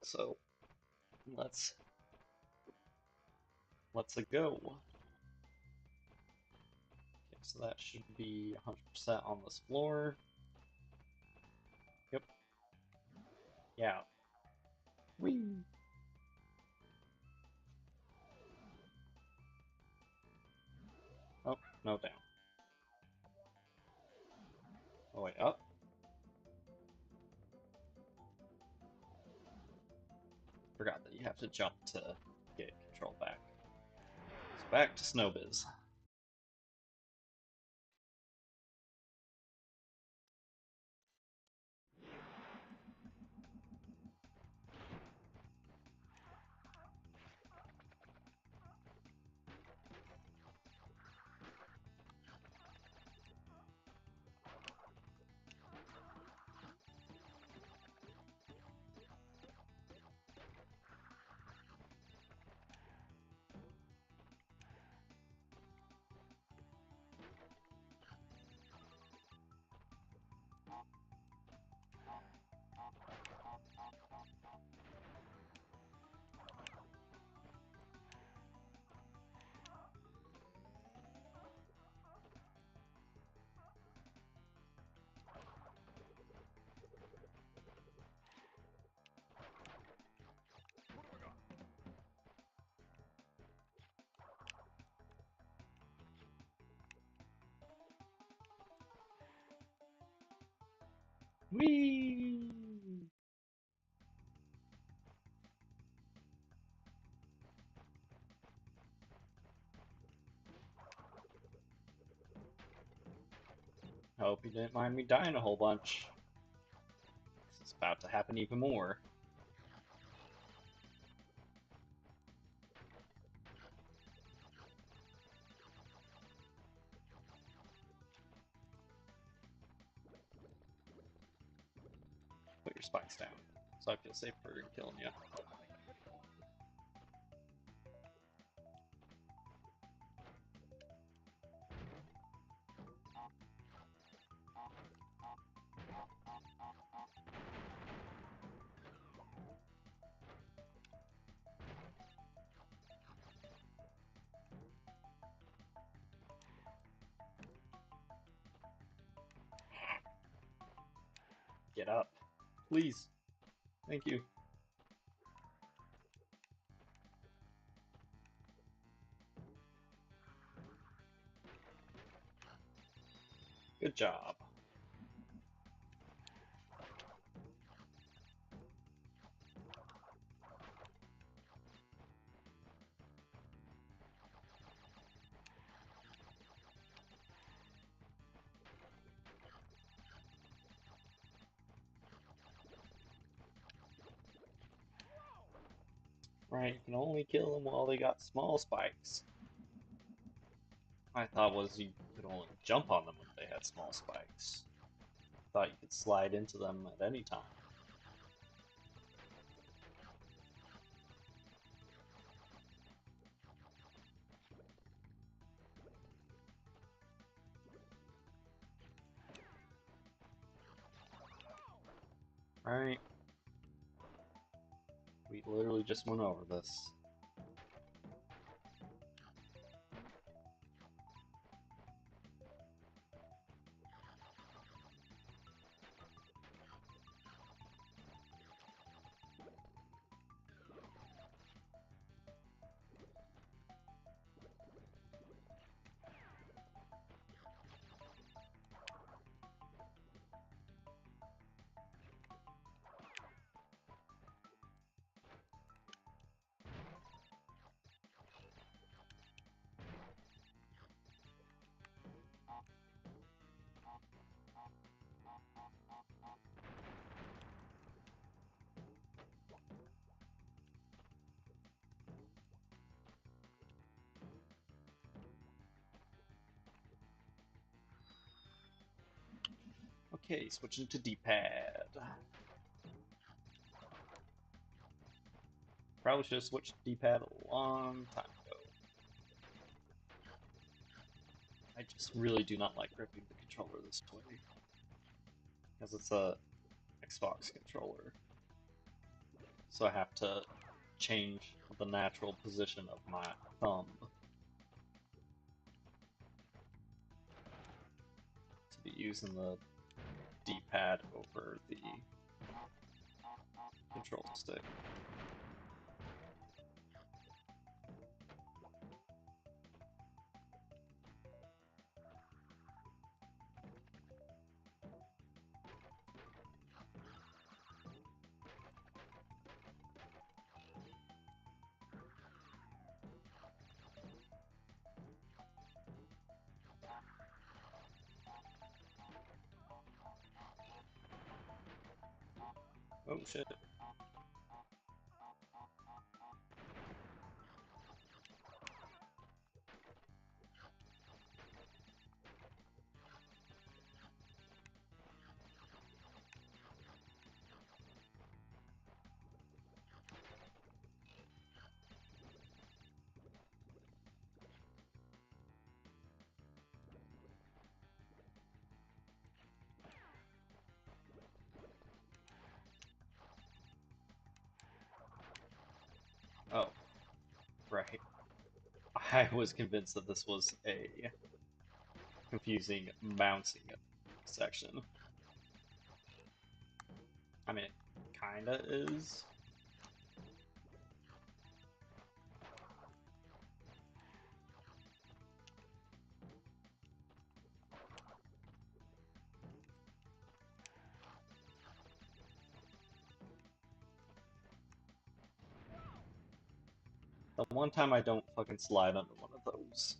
So let's go. Okay, so that should be 100% on this floor. Yep. Yeah. Whee! Oh, no, down. Oh, wait, up. Forgot that you have to jump to get control back. So back to Snowbiz. Whee! I hope you didn't mind me dying a whole bunch. It's about to happen even more. Put your spikes down, so I feel safer in killing you. Get up. Please. Thank you. Good job. Right, you can only kill them while they got small spikes. My thought was you could only jump on them when they had small spikes. Thought you could slide into them at any time. Right. We literally just went over this. Okay, switching to D-pad. Probably should have switched to D-pad a long time ago. I just really do not like gripping the controller this way. Because it's a Xbox controller. So I have to change the natural position of my thumb to be using the D-pad over the control stick. Oh shit. Oh, right. I was convinced that this was a confusing bouncing section. I mean, it kinda is. The one time I don't fucking slide under one of those.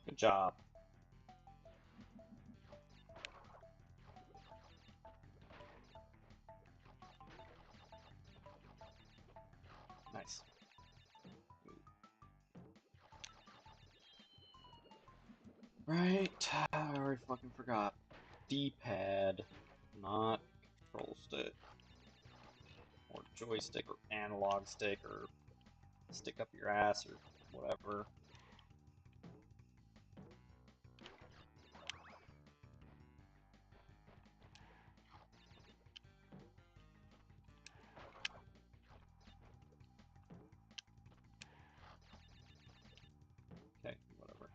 Good job. Nice. Right, I already fucking forgot. D-pad, not control stick. Or joystick, or analog stick, or stick up your ass, or whatever. Okay, whatever.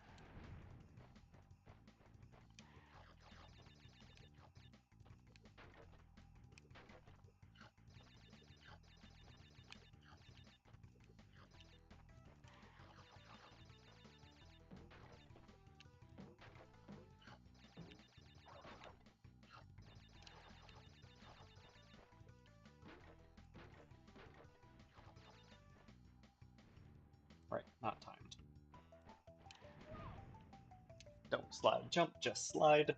Right, not timed. Don't slide, jump, just slide.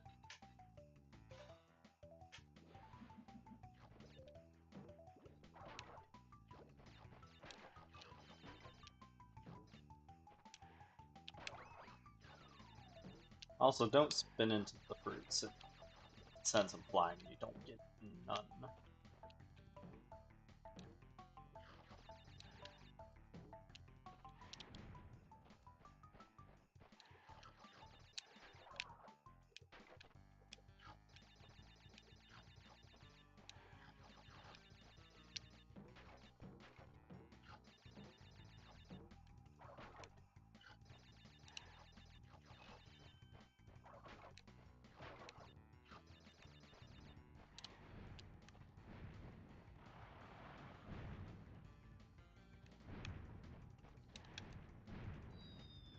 Also, don't spin into the fruits. It sends them flying and you don't get none.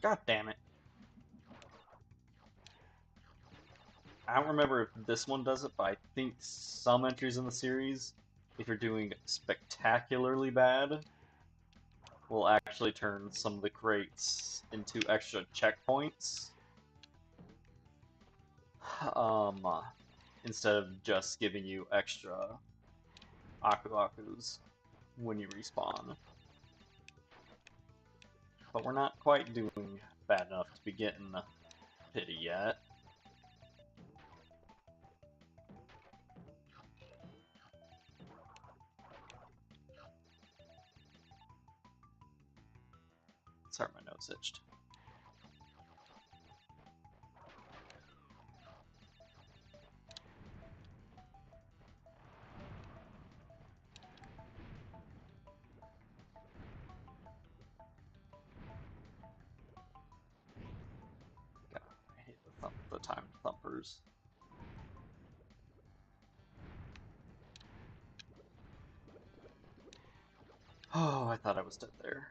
God damn it. I don't remember if this one does it, but I think some entries in the series, if you're doing spectacularly bad, will actually turn some of the crates into extra checkpoints. Um, instead of just giving you extra Aku-Akus when you respawn. But we're not quite doing bad enough to be getting pity yet. Sorry, my nose itched. God, I hate the timed thumpers. Oh, I thought I was dead there.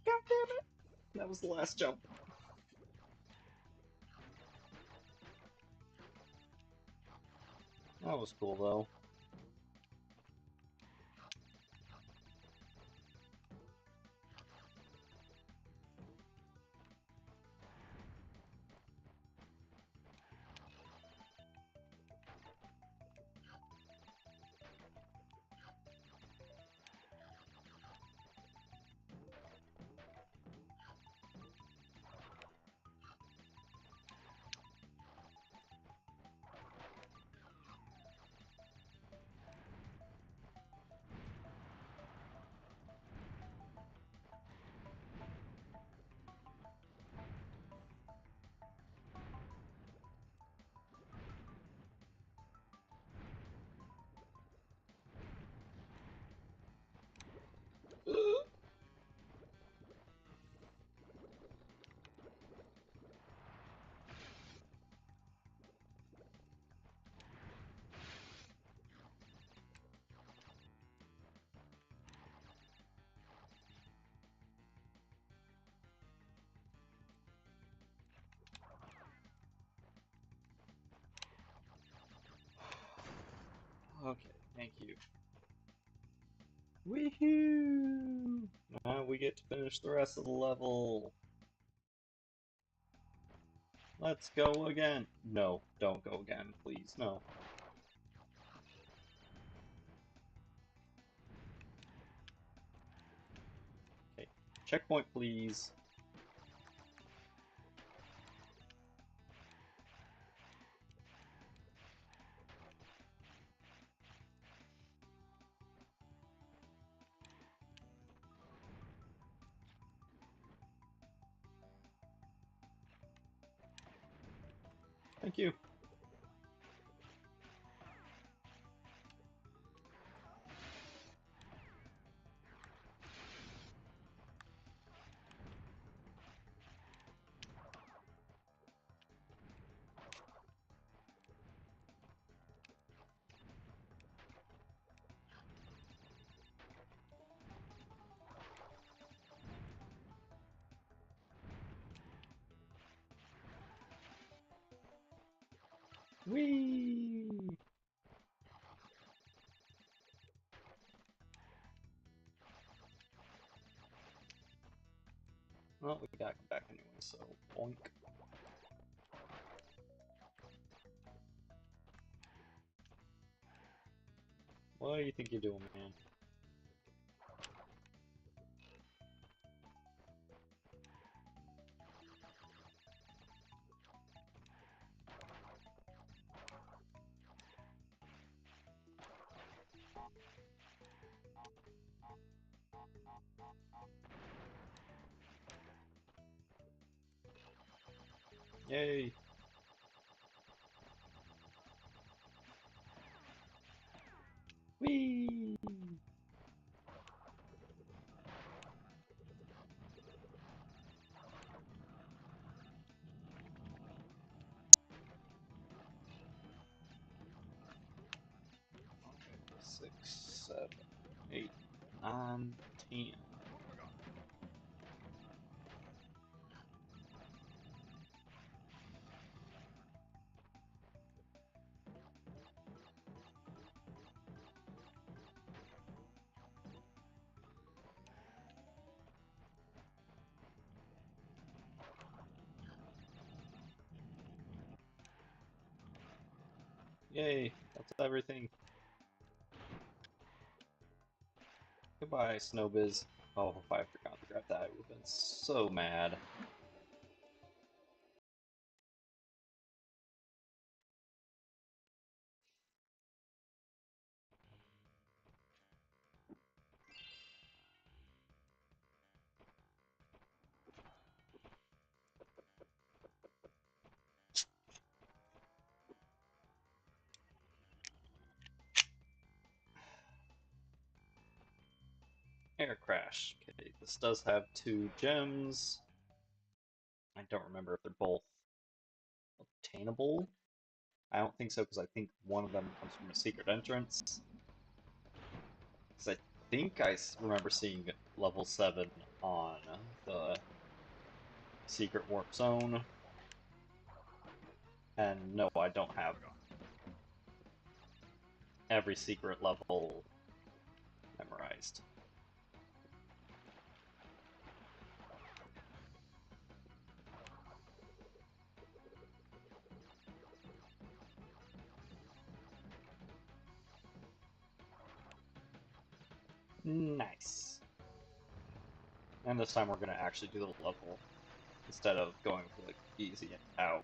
God damn it! That was the last jump. That was cool though. Thank you. Woohoo! Now we get to finish the rest of the level. Let's go again. No, don't go again, please. No. Okay. Checkpoint, please. Thank you. Whee! Well, we gotta come back anyway, so boink. What do you think you're doing, man? Yay! Whee! Six, 7, 8, 9, 10. Yay! That's everything. Goodbye, Snowbiz. Oh, if I forgot to grab that, I would have been so mad. Air crash. Okay, this does have 2 gems. I don't remember if they're both obtainable. I don't think so, because I think one of them comes from a secret entrance. Because I think I remember seeing level 7 on the secret warp zone. And no, I don't have every secret level memorized. Nice. And this time we're going to actually do the level instead of going for like easy out.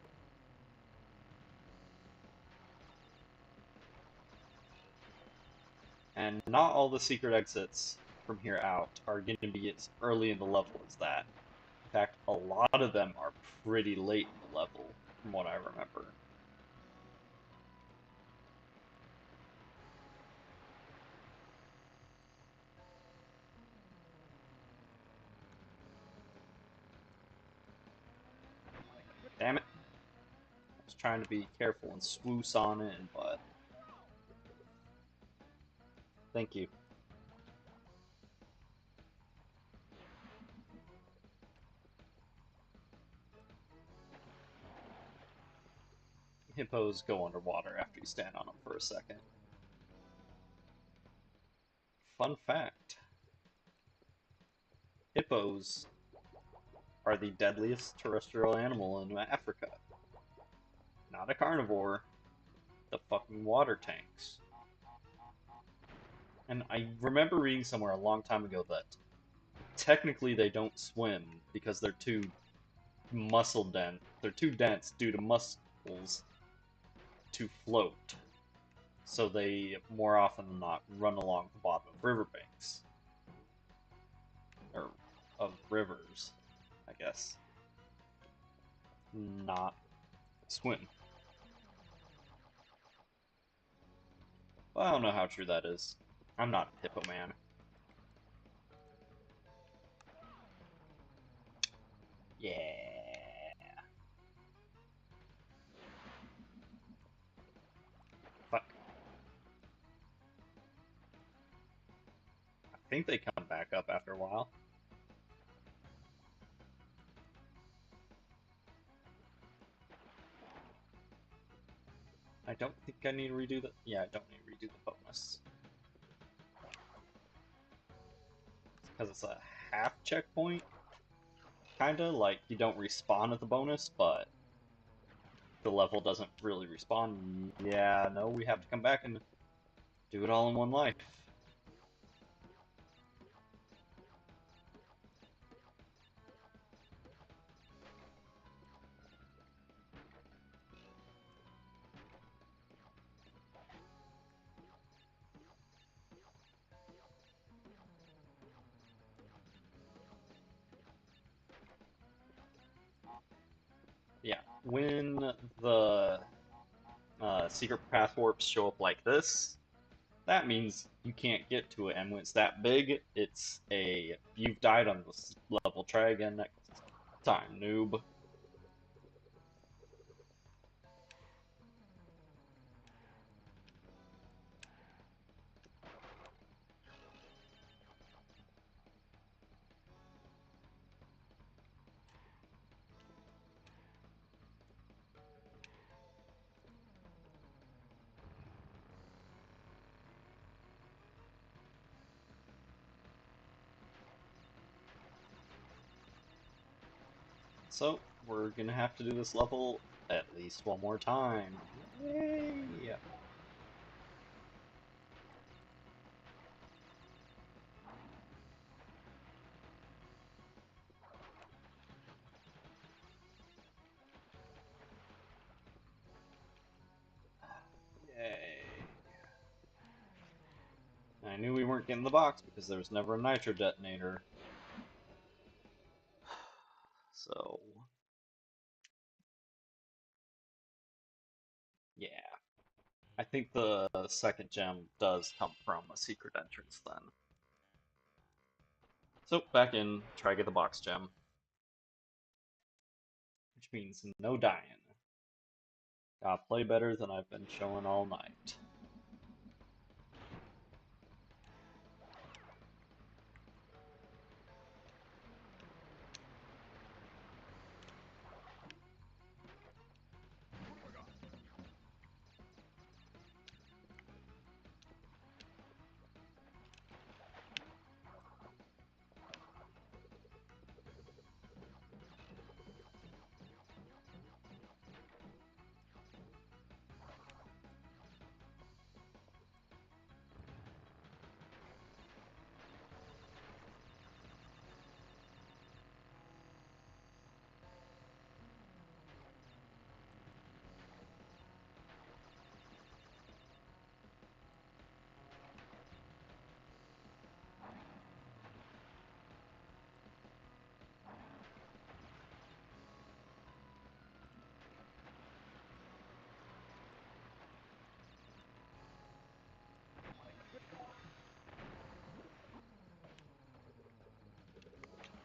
And not all the secret exits from here out are going to be as early in the level as that. In fact, a lot of them are pretty late in the level, from what I remember. Damn it. I was trying to be careful and swoosh on in, but... Thank you. Hippos go underwater after you stand on them for a second. Fun fact, hippos are the deadliest terrestrial animal in Africa. Not a carnivore, the fucking water tanks. And I remember reading somewhere a long time ago that technically they don't swim because they're too muscle dense. They're too dense due to muscles to float. So they more often than not run along the bottom of riverbanks. Or of rivers, I guess. Not swim. Well, I don't know how true that is. I'm not a hippo man. Yeah. Fuck. I think they come back up after a while. I don't think I need to redo the... Yeah, I don't need to redo the bonus. Because it's a half checkpoint. Kinda, like, you don't respawn at the bonus, but the level doesn't really respawn. Yeah, no, we have to come back and do it all in one life. Yeah, when the secret path warps show up like this, that means you can't get to it, and when it's that big, it's a you've died on this level. Try again next time, noob. So we're gonna have to do this level at least one more time. Yay! Yay! I knew we weren't getting the box because there was never a nitro detonator. So, yeah. I think the second gem does come from a secret entrance then. So, back in, try to get the box gem. Which means no dying. Gotta play better than I've been showing all night.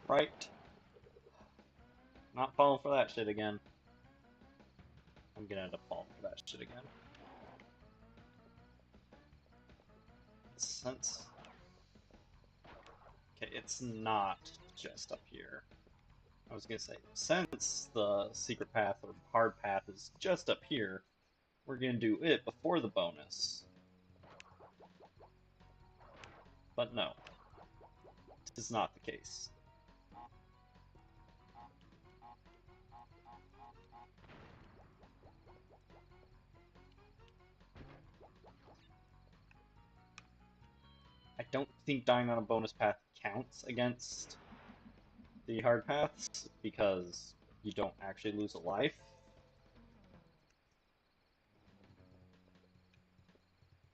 Right? Not falling for that shit again. I'm gonna end up falling for that shit again. Since... Okay, it's not just up here. I was gonna say, since the secret path or hard path is just up here, we're gonna do it before the bonus. But no, this is not the case. I don't think dying on a bonus path counts against the hard paths because you don't actually lose a life.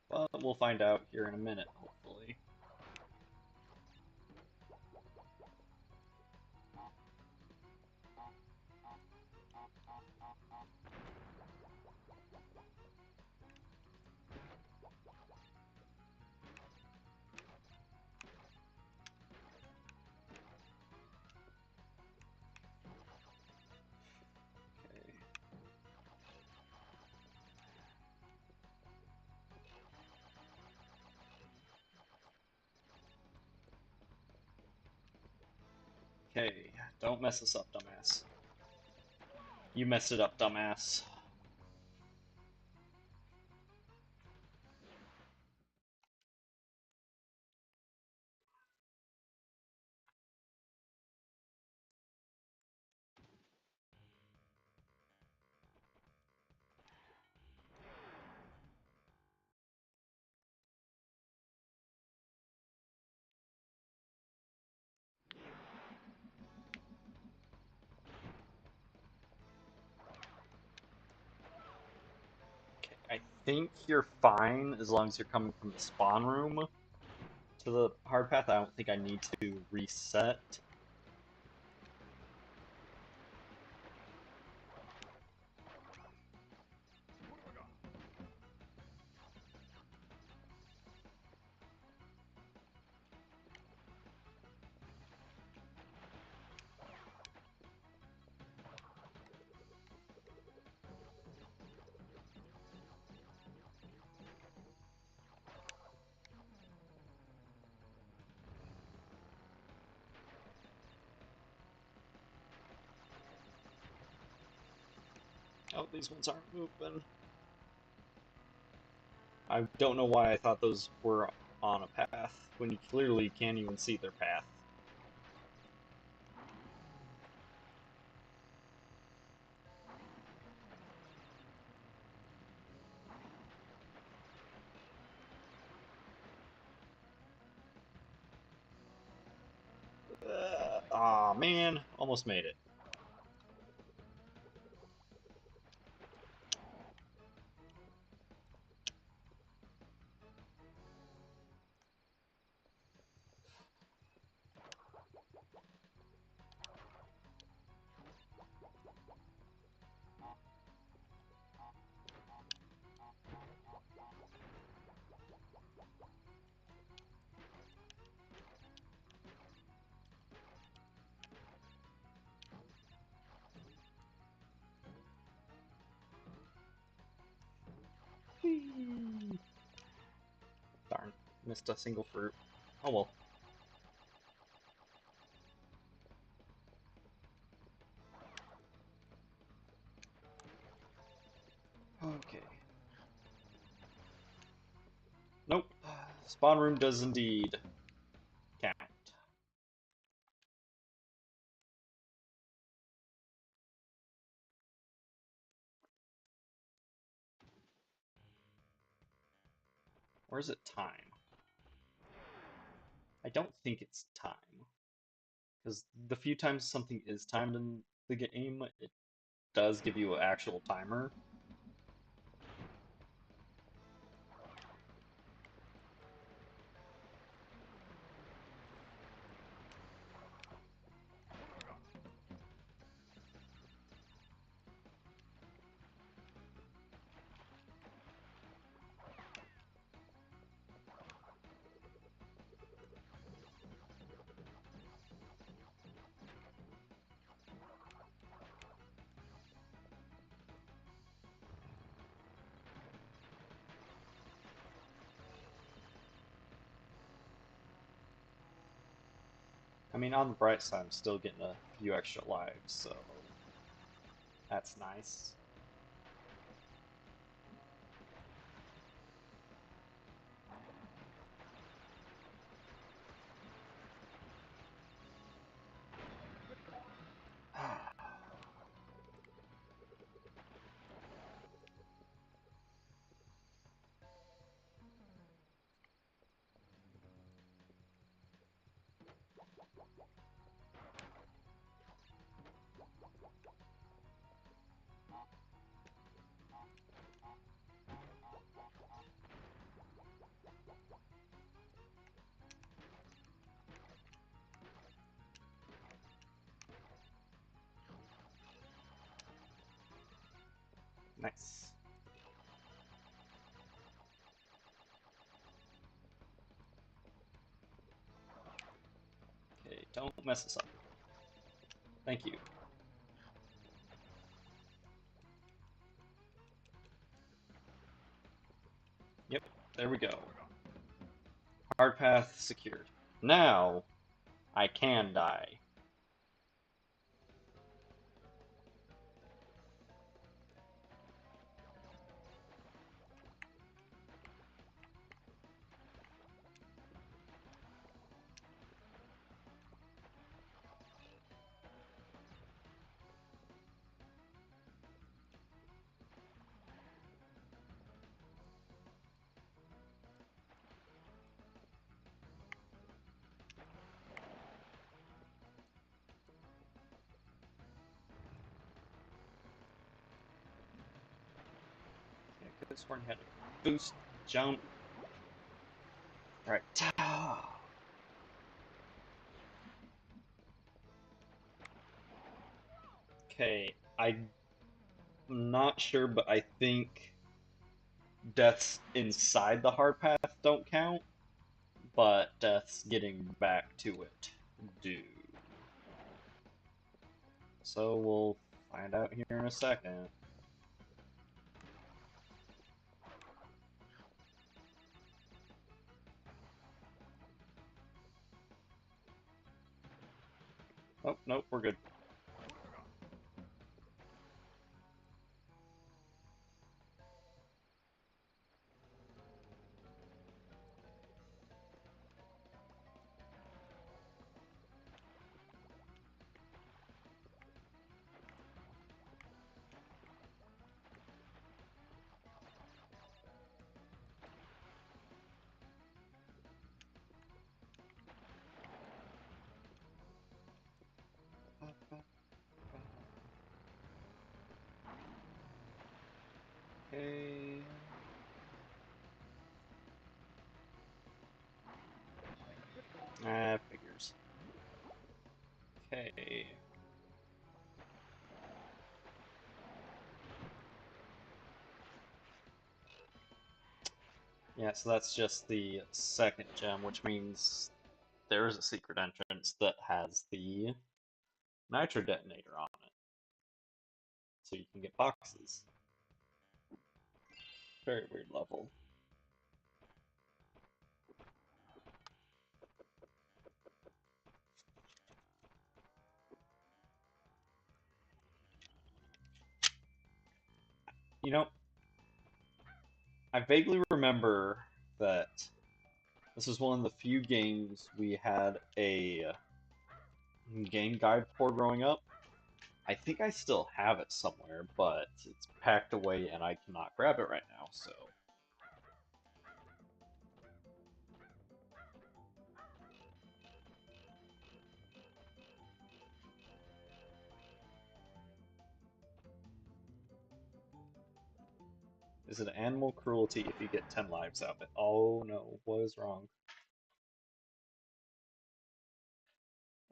But we'll find out here in a minute, hopefully. Okay. Okay, don't mess this up, dumbass. You messed it up, dumbass. Okay, I think you're fine as long as you're coming from the spawn room to the hard path. I don't think I need to reset. Oh, these ones aren't moving. I don't know why I thought those were on a path, when you clearly can't even see their path. Aw, man, almost made it. Whee! Darn, missed a single fruit. Oh well. Okay. Nope. Spawn room does indeed count. Or is it time? I don't think it's time. Because the few times something is timed in the game, it does give you an actual timer. I mean, on the bright side, I'm still getting a few extra lives, so that's nice. Nice. Okay, don't mess this up. Thank you. Yep, there we go. Hard path secured. Now, I can die. Yeah, I could have sworn I had a boost jump. Alright. Okay, I'm not sure, but I think deaths inside the hard path don't count, but deaths getting back to it do. So we'll find out here in a second. Oh, nope, we're good. Okay. Ah, figures. Okay. Yeah, so that's just the second gem, which means there is a secret entrance that has the nitro detonator on it. So you can get boxes. Very weird level. You know, I vaguely remember that this was one of the few games we had a game guide for growing up. I think I still have it somewhere, but it's packed away and I cannot grab it right now, so. Is it animal cruelty if you get 10 lives out of it? Oh no, what is wrong?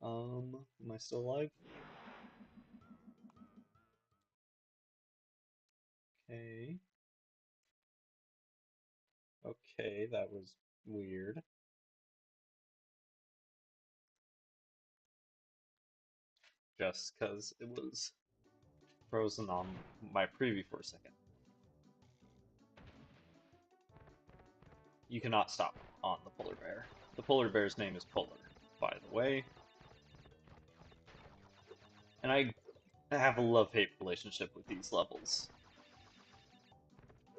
Am I still alive? Okay. Okay, that was weird. Just because it was frozen on my preview for a second. You cannot stop on the polar bear. The polar bear's name is Polar, by the way. And I have a love-hate relationship with these levels.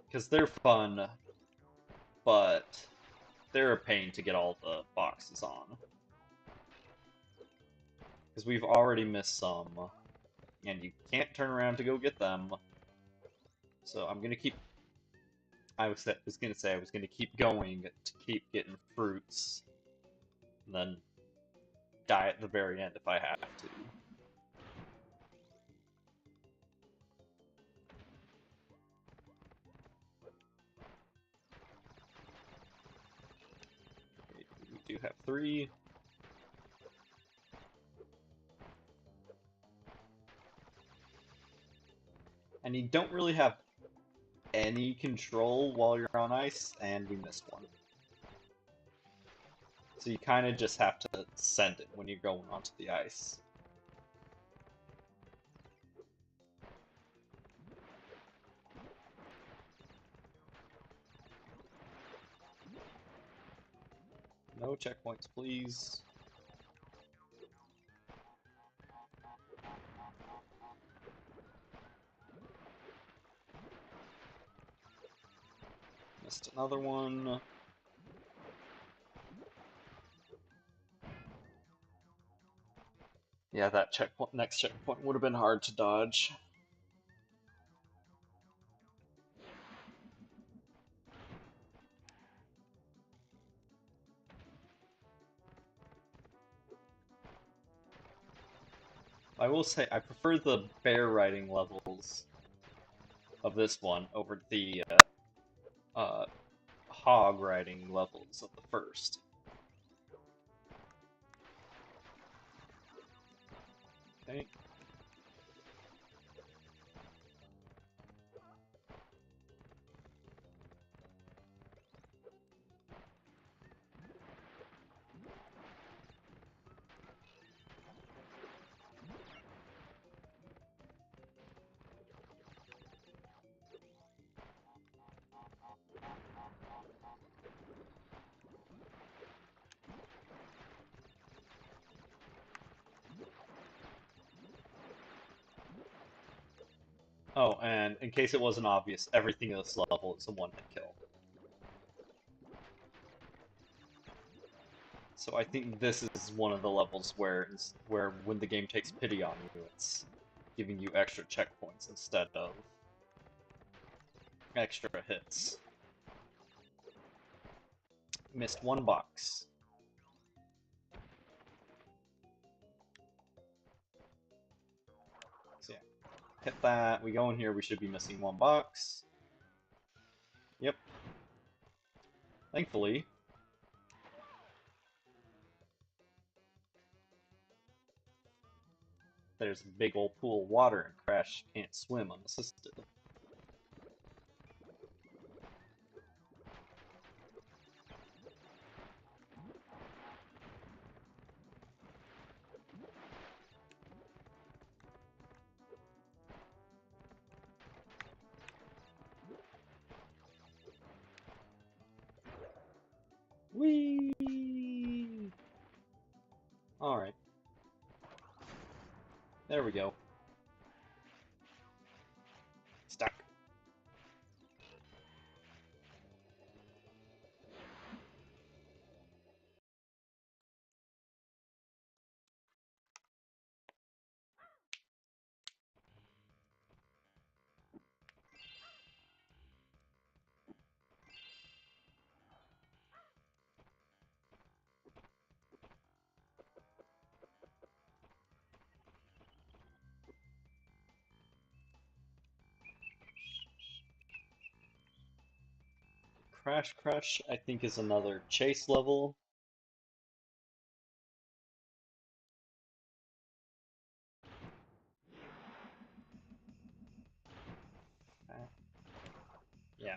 Because they're fun, but they're a pain to get all the boxes on. Because we've already missed some, and you can't turn around to go get them. So I'm gonna keep. I was gonna say I was gonna keep going to keep getting fruits, and then die at the very end if I have to. Okay, we do have 3. And you don't really have any control while you're on ice, and we missed one. So you kind of just have to send it when you're going onto the ice. No checkpoints, please. Missed another one. Yeah, that checkpoint, next checkpoint would have been hard to dodge. I will say I prefer the bear riding levels of this one over the hog riding levels of the first. Okay. Oh, and in case it wasn't obvious, everything in this level is a one-hit kill. So I think this is one of the levels where when the game takes pity on you, it's giving you extra checkpoints instead of extra hits. Missed one box. So yeah, hit that. We go in here, we should be missing one box. Yep. Thankfully. There's a big old pool of water and Crash can't swim unassisted. Whee! Alright. There we go. Stuck. Crash Crush, I think, is another chase level. Yeah.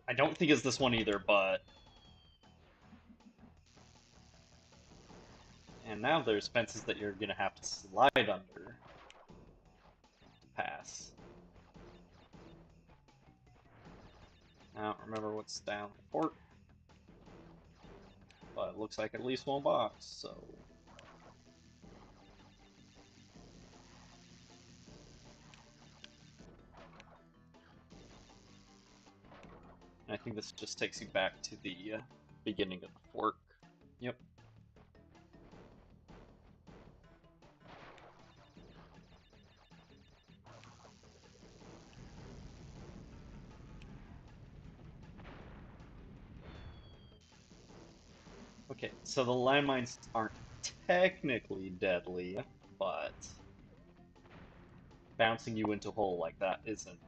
I don't think it's this one either, but... And now there's fences that you're gonna have to slide under. Pass. I don't remember what's down the port. But it looks like at least one box, so... And I think this just takes you back to the beginning of the fork. Yep. Okay, so the landmines aren't technically deadly, but bouncing you into a hole like that isn't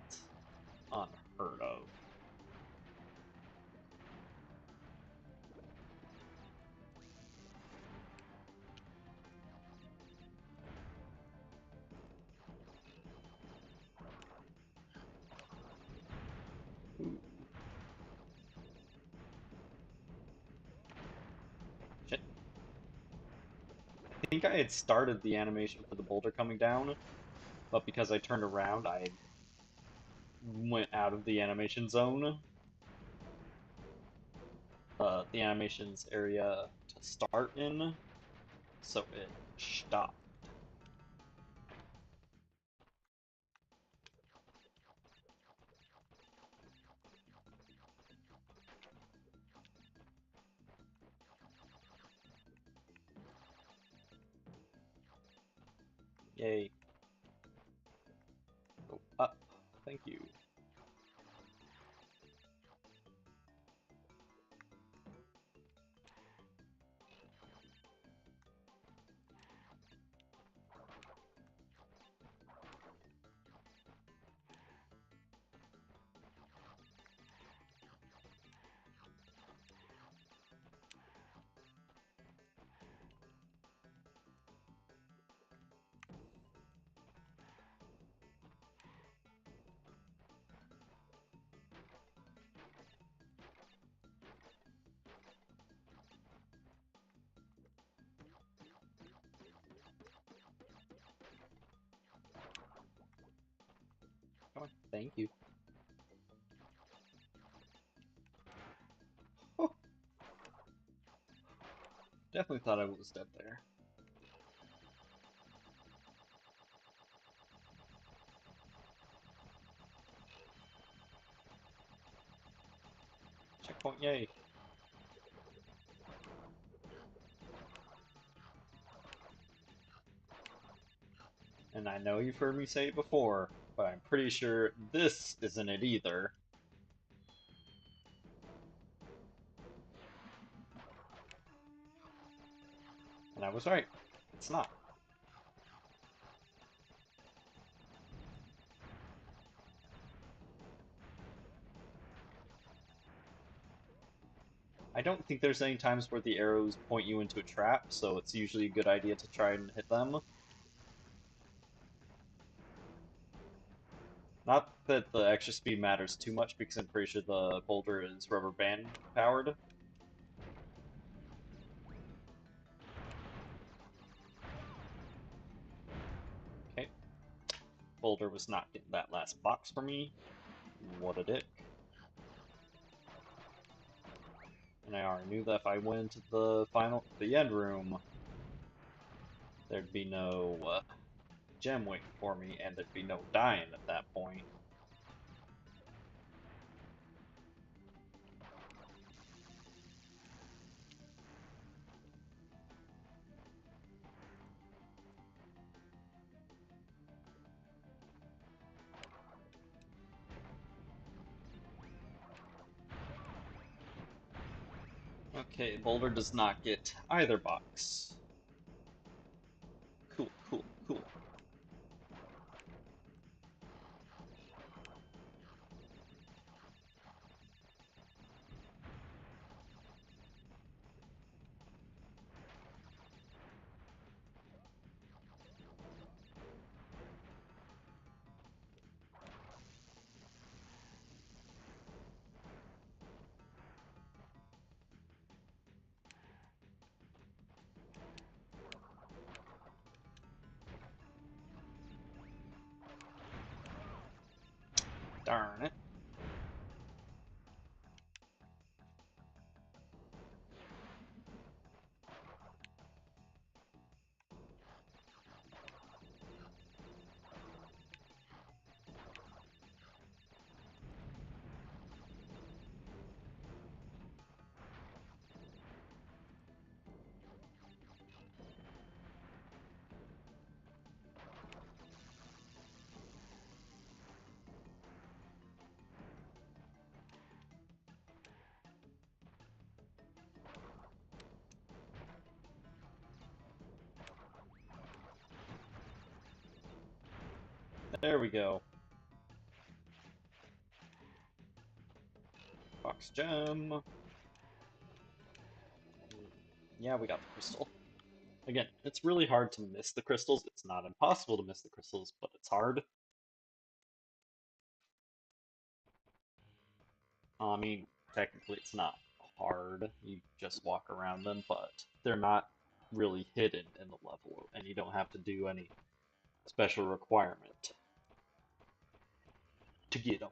unheard of. Ooh. Shit. I think I had started the animation for the boulder coming down, but because I turned around, I went out of the animation zone. The animations area to start in, so it stopped. Yay. Go up. Thank you. Oh, thank you. Oh, definitely thought I was dead there. Checkpoint, yay. And I know you've heard me say it before, but I'm pretty sure this isn't it either. And I was right. It's not. I don't think there's any times where the arrows point you into a trap, so it's usually a good idea to try and hit them. Not that the extra speed matters too much, because I'm pretty sure the boulder is rubber band powered. Okay. Boulder was not getting that last box for me. What a dick. And I already knew that if I went into the end room, there'd be no gem waiting for me, and there'd be no dying at that point. Okay, Boulder does not get either box. Cool, cool, cool. Darn it. There we go. Box gem. Yeah, we got the crystal. Again, it's really hard to miss the crystals. It's not impossible to miss the crystals, but it's hard. I mean, technically it's not hard. You just walk around them, but they're not really hidden in the level, and you don't have to do any special requirement to get them.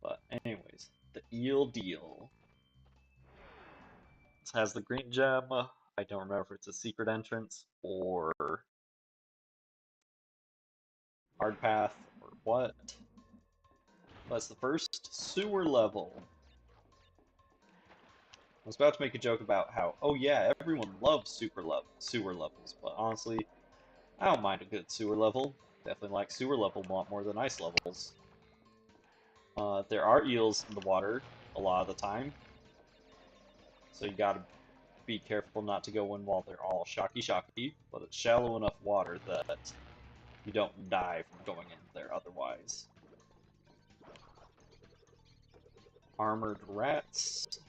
But anyways, the eel deal. This has the green gem. I don't remember if it's a secret entrance or hard path or what. But it's the first sewer level. I was about to make a joke about how, oh yeah, everyone loves sewer levels, but honestly, I don't mind a good sewer level. Definitely like sewer level a lot more than ice levels. There are eels in the water a lot of the time, so you gotta be careful not to go in while they're all shocky, but it's shallow enough water that you don't die from going in there otherwise. Armored rats.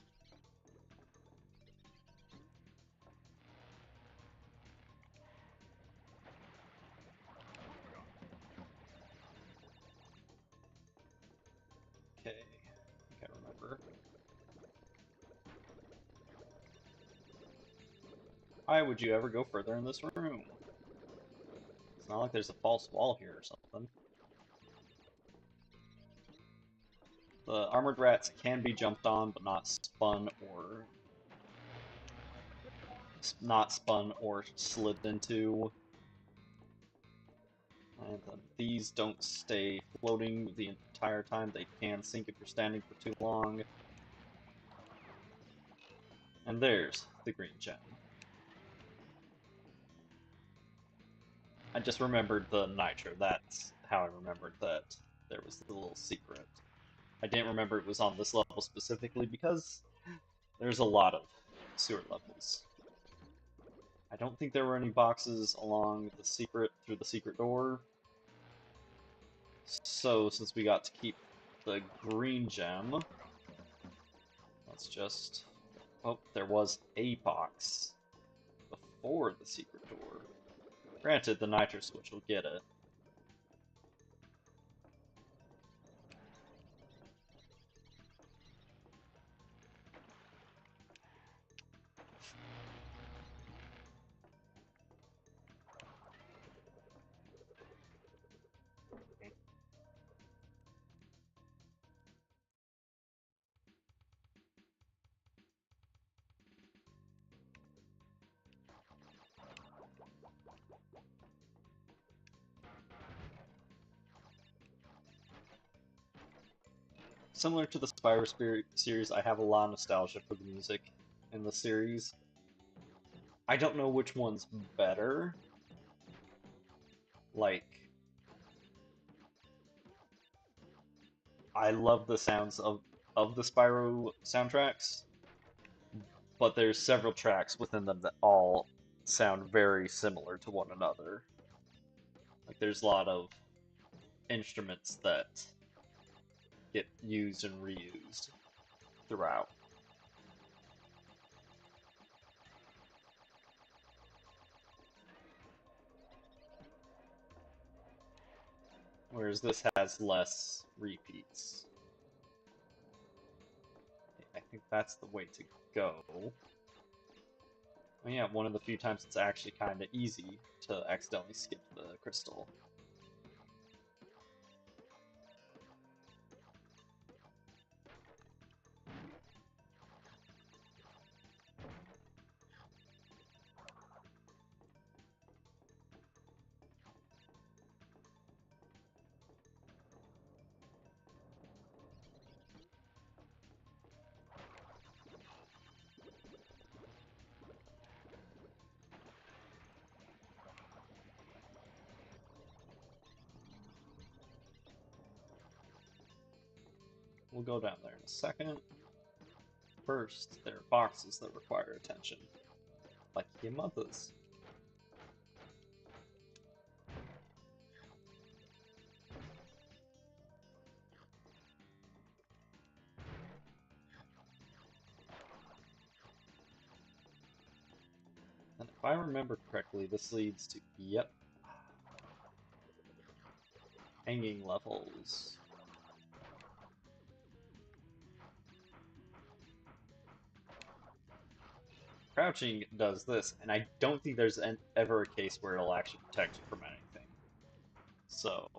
Okay, I can't remember. Why would you ever go further in this room? It's not like there's a false wall here or something. The armored rats can be jumped on, but not spun or slid into. And these don't stay floating the entire time. They can sink if you're standing for too long. And there's the green gem. I just remembered the nitro. That's how I remembered that there was the little secret. I didn't remember it was on this level specifically because there's a lot of sewer levels. I don't think there were any boxes along through the secret door. So, since we got to keep the green gem, let's just... Oh, there was a box before the secret door. Granted, the nitro switch will get it. Similar to the Spyro series, I have a lot of nostalgia for the music in the series. I don't know which one's better. Like, I love the sounds of the Spyro soundtracks, but there's several tracks within them that all sound very similar to one another. Like, there's a lot of instruments that get used and reused throughout. Whereas this has less repeats. I think that's the way to go. Oh yeah, one of the few times it's actually kind of easy to accidentally skip the crystal. We'll go down there in a second. First, there are boxes that require attention, like your mother's. If I remember correctly, this leads to, yep, hanging levels. Crouching does this, and I don't think there's ever a case where it'll actually protect you from anything. So,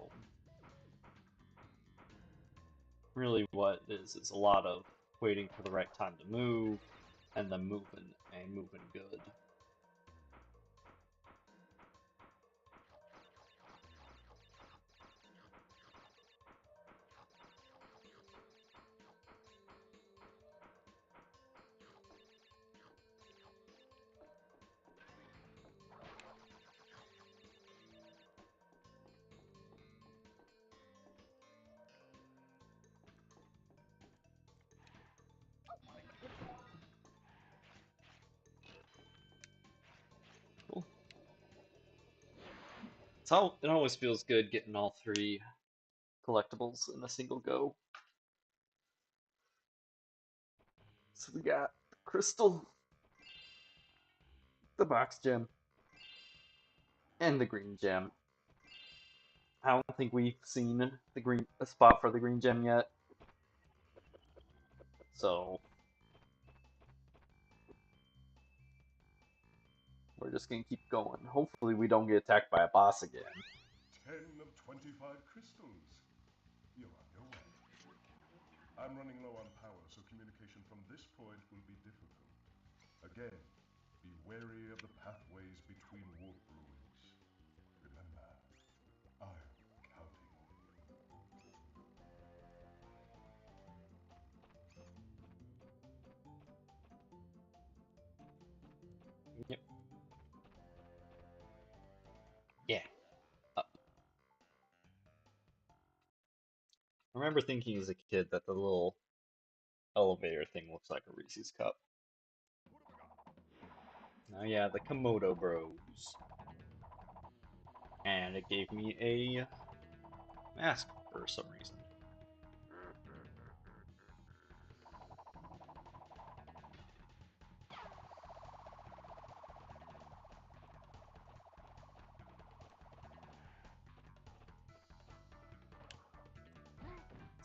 really what it is a lot of waiting for the right time to move, and then moving good. Cool. It always feels good getting all three collectibles in a single go. So we got the crystal, the box gem, and the green gem. I don't think we've seen a spot for the green gem yet. So we're just gonna keep going. Hopefully we don't get attacked by a boss again. 10 of 25 crystals. You're on your way. I'm running low on power, so communication from this point will be difficult. Again, be wary of the pathways between warp ruins. Remember, I'm counting on you. Yep. Yeah. Up. I remember thinking as a kid that the little elevator thing looks like a Reese's cup. Oh yeah, the Komodo Bros. And it gave me a mask for some reason.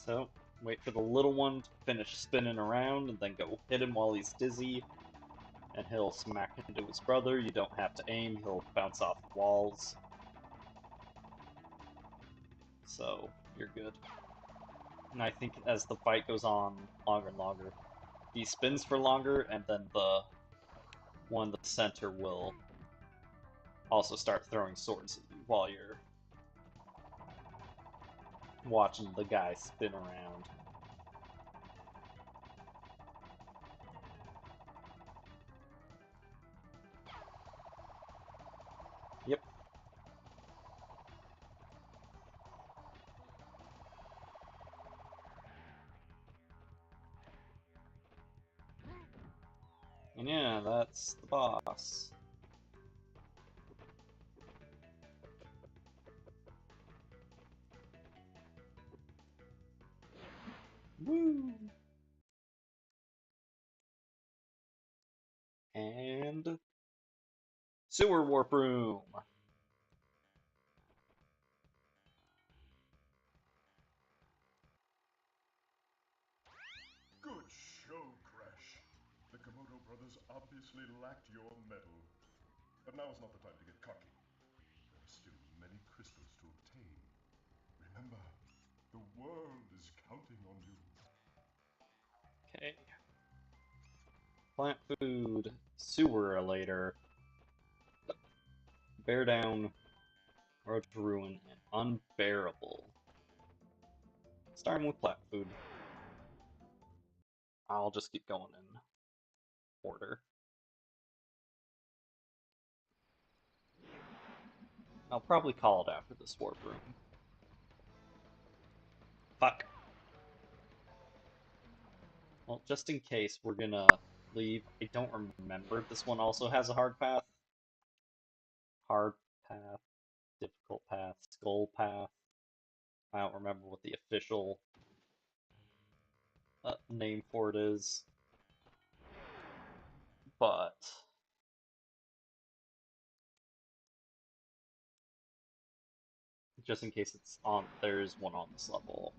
So, wait for the little one to finish spinning around and then go hit him while he's dizzy. And he'll smack into his brother. You don't have to aim, he'll bounce off walls. So, you're good. And I think as the fight goes on longer and longer, he spins for longer, and then the one in the center will also start throwing swords at you while you're watching the guy spin around. Yep. And yeah, that's the boss. Woo! And sewer warp room. Good show, Crash. The Komodo brothers obviously lacked your mettle. But now is not the time to get cocky. There are still many crystals to obtain. Remember, the world is counting on you. Okay. Plant food, sewer-relator, bear down, road to ruin, and unbearable. Starting with plant food. I'll just keep going in order. I'll probably call it after this warp room. Fuck. Well, just in case, we're gonna leave. I don't remember if this one also has a hard path. Hard path, difficult path, skull path. I don't remember what the official name for it is. But just in case there's one on this level.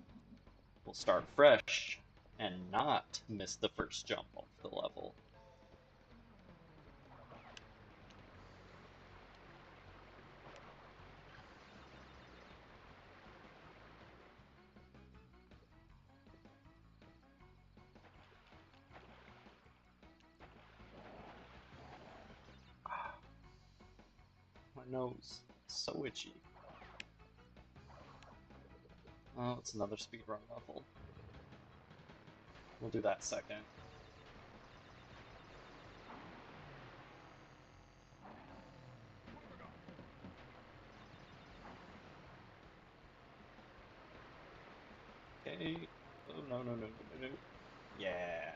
We'll start fresh and not miss the first jump off the level. My nose, so itchy. Oh, it's another speedrun level. We'll do that second. Okay. Oh, no, no, no, no, no, no. Yeah.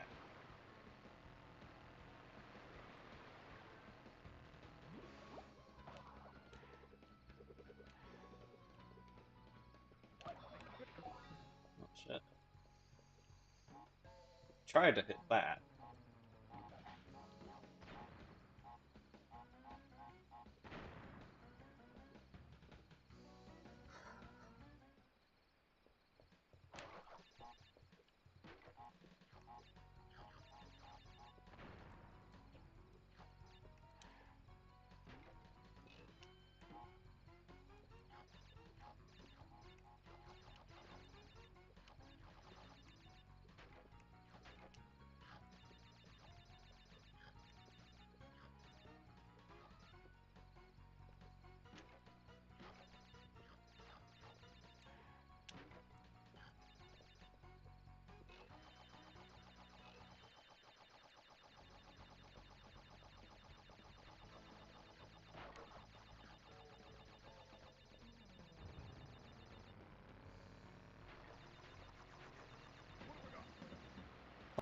Oh, shit. Tried to hit that.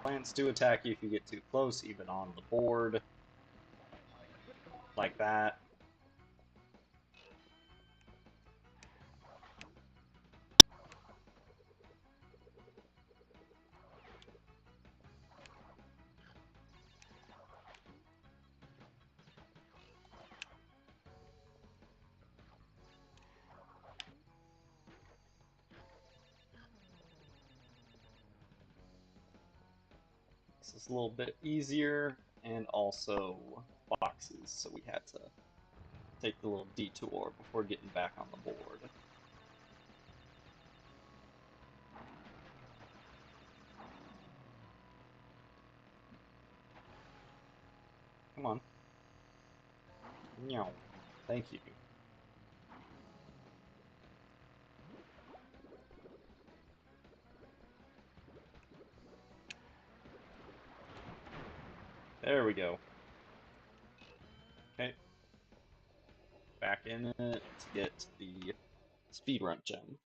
Plants do attack you if you get too close, even on the board. Like that. This is a little bit easier, and also boxes, so we had to take the little detour before getting back on the board. Come on. No. Thank you. There we go. Okay. Back in it to get the speedrun gem.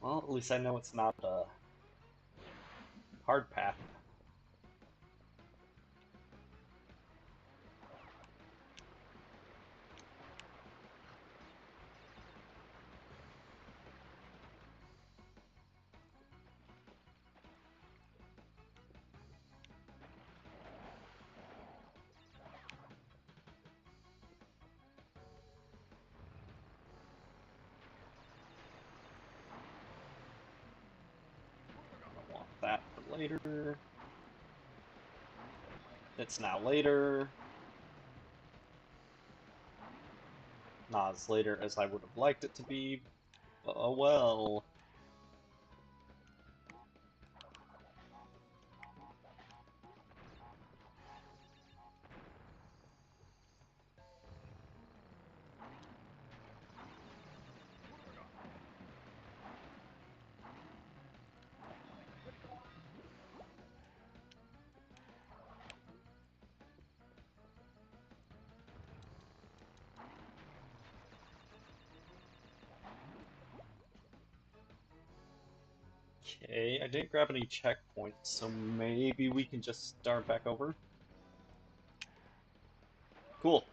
Well, at least I know it's not a hard path. I want that for later. It's now later. Not as later as I would have liked it to be, but oh well. Okay, I didn't grab any checkpoints, so maybe we can just start back over. Cool.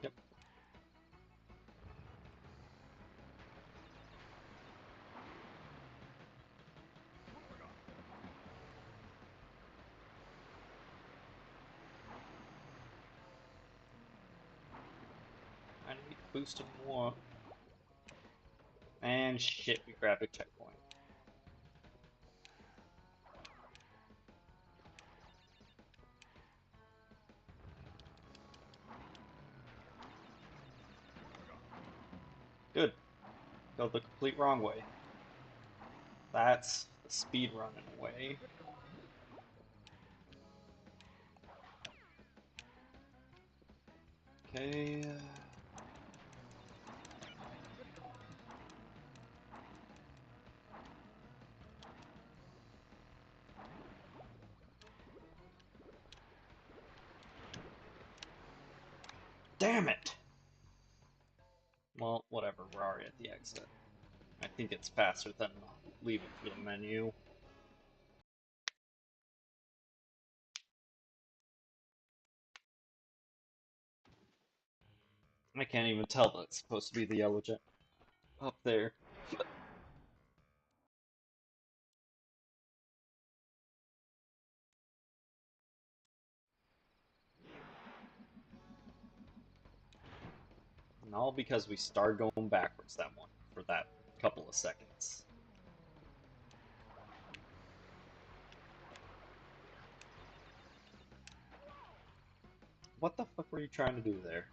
Yep. I need to boost it more. And shit, we grabbed a checkpoint. Good. Go the complete wrong way. That's the speed running way. Okay. Damn it! Well, whatever, we're already at the exit. I think it's faster than leaving through the menu. I can't even tell that it's supposed to be the yellow jet up there. And all because we started going backwards that one for that couple of seconds. What the fuck were you trying to do there?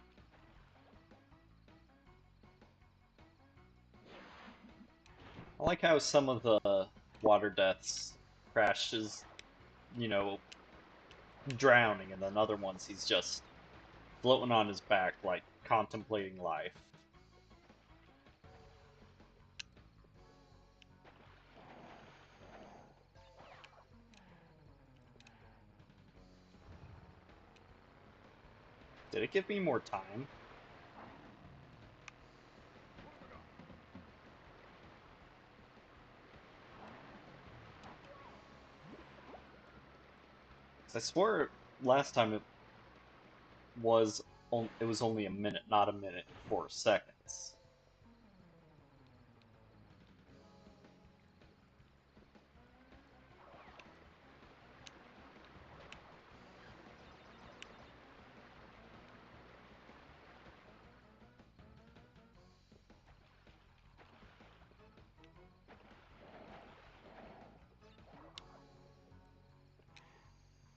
I like how some of the water deaths crashes, you know, drowning, and then other ones he's just floating on his back, like contemplating life. Did it give me more time? 'Cause I swear last time was it was only a minute, not a minute and 4 seconds.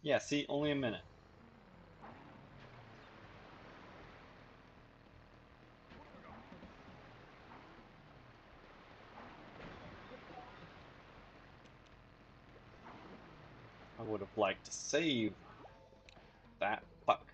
Yeah, see, only a minute. I would have liked to save that. Fuck.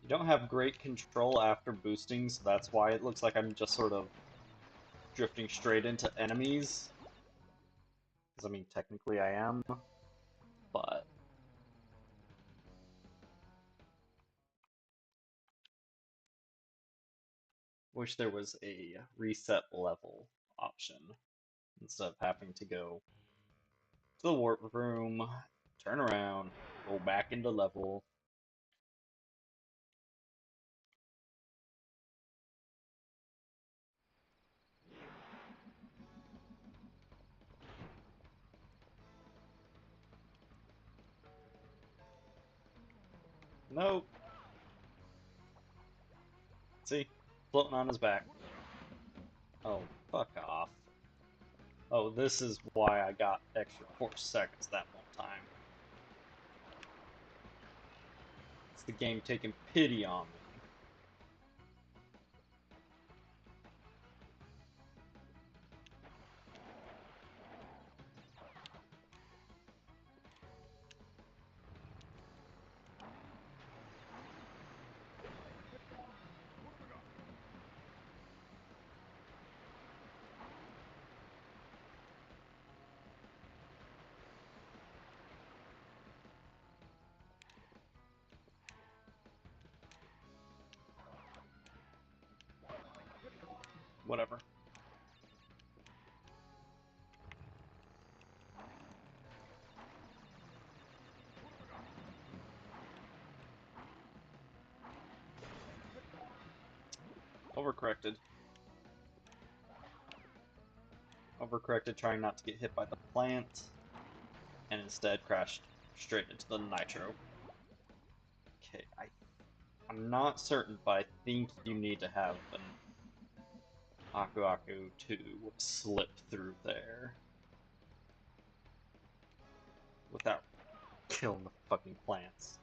You don't have great control after boosting, so that's why it looks like I'm just sort of drifting straight into enemies. Because, I mean, technically I am, but wish there was a reset level option instead of having to go to the warp room, turn around, go back into level. Nope. See? Floating on his back. Oh, fuck off. Oh, this is why I got extra 4 seconds that one time. It's the game taking pity on me. Whatever. Overcorrected. Overcorrected, trying not to get hit by the plant, and instead crashed straight into the nitro. Okay, I'm not certain, but I think you need to have an Aku Aku to slip through there without killing the fucking plants.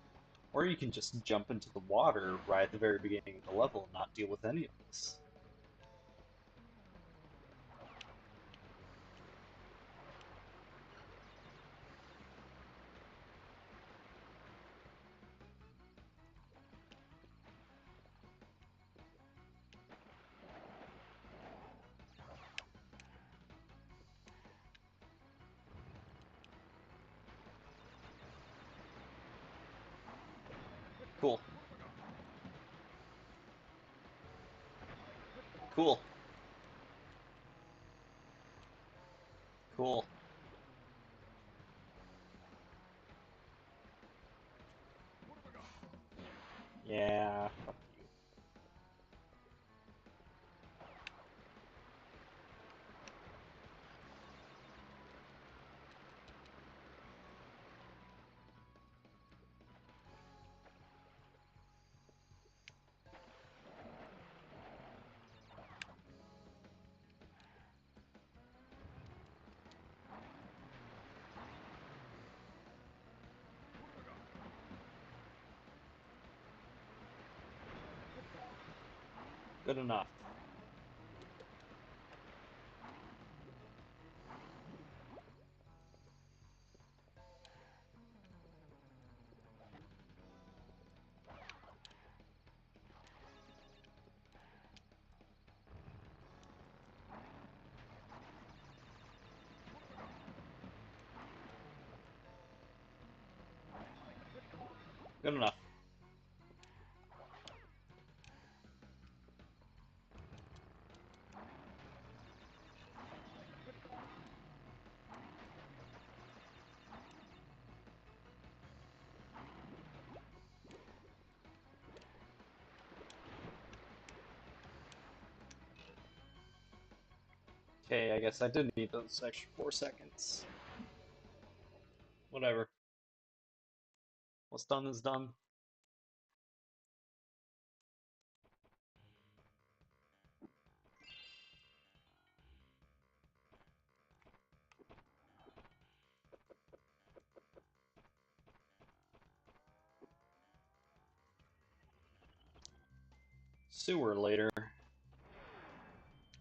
Or you can just jump into the water right at the very beginning of the level and not deal with any of this. Cool. Cool. Cool. Yeah, fuck you. Good enough. Good enough. Okay, I guess I did need those extra 4 seconds. Whatever. What's done is done. Sewer later.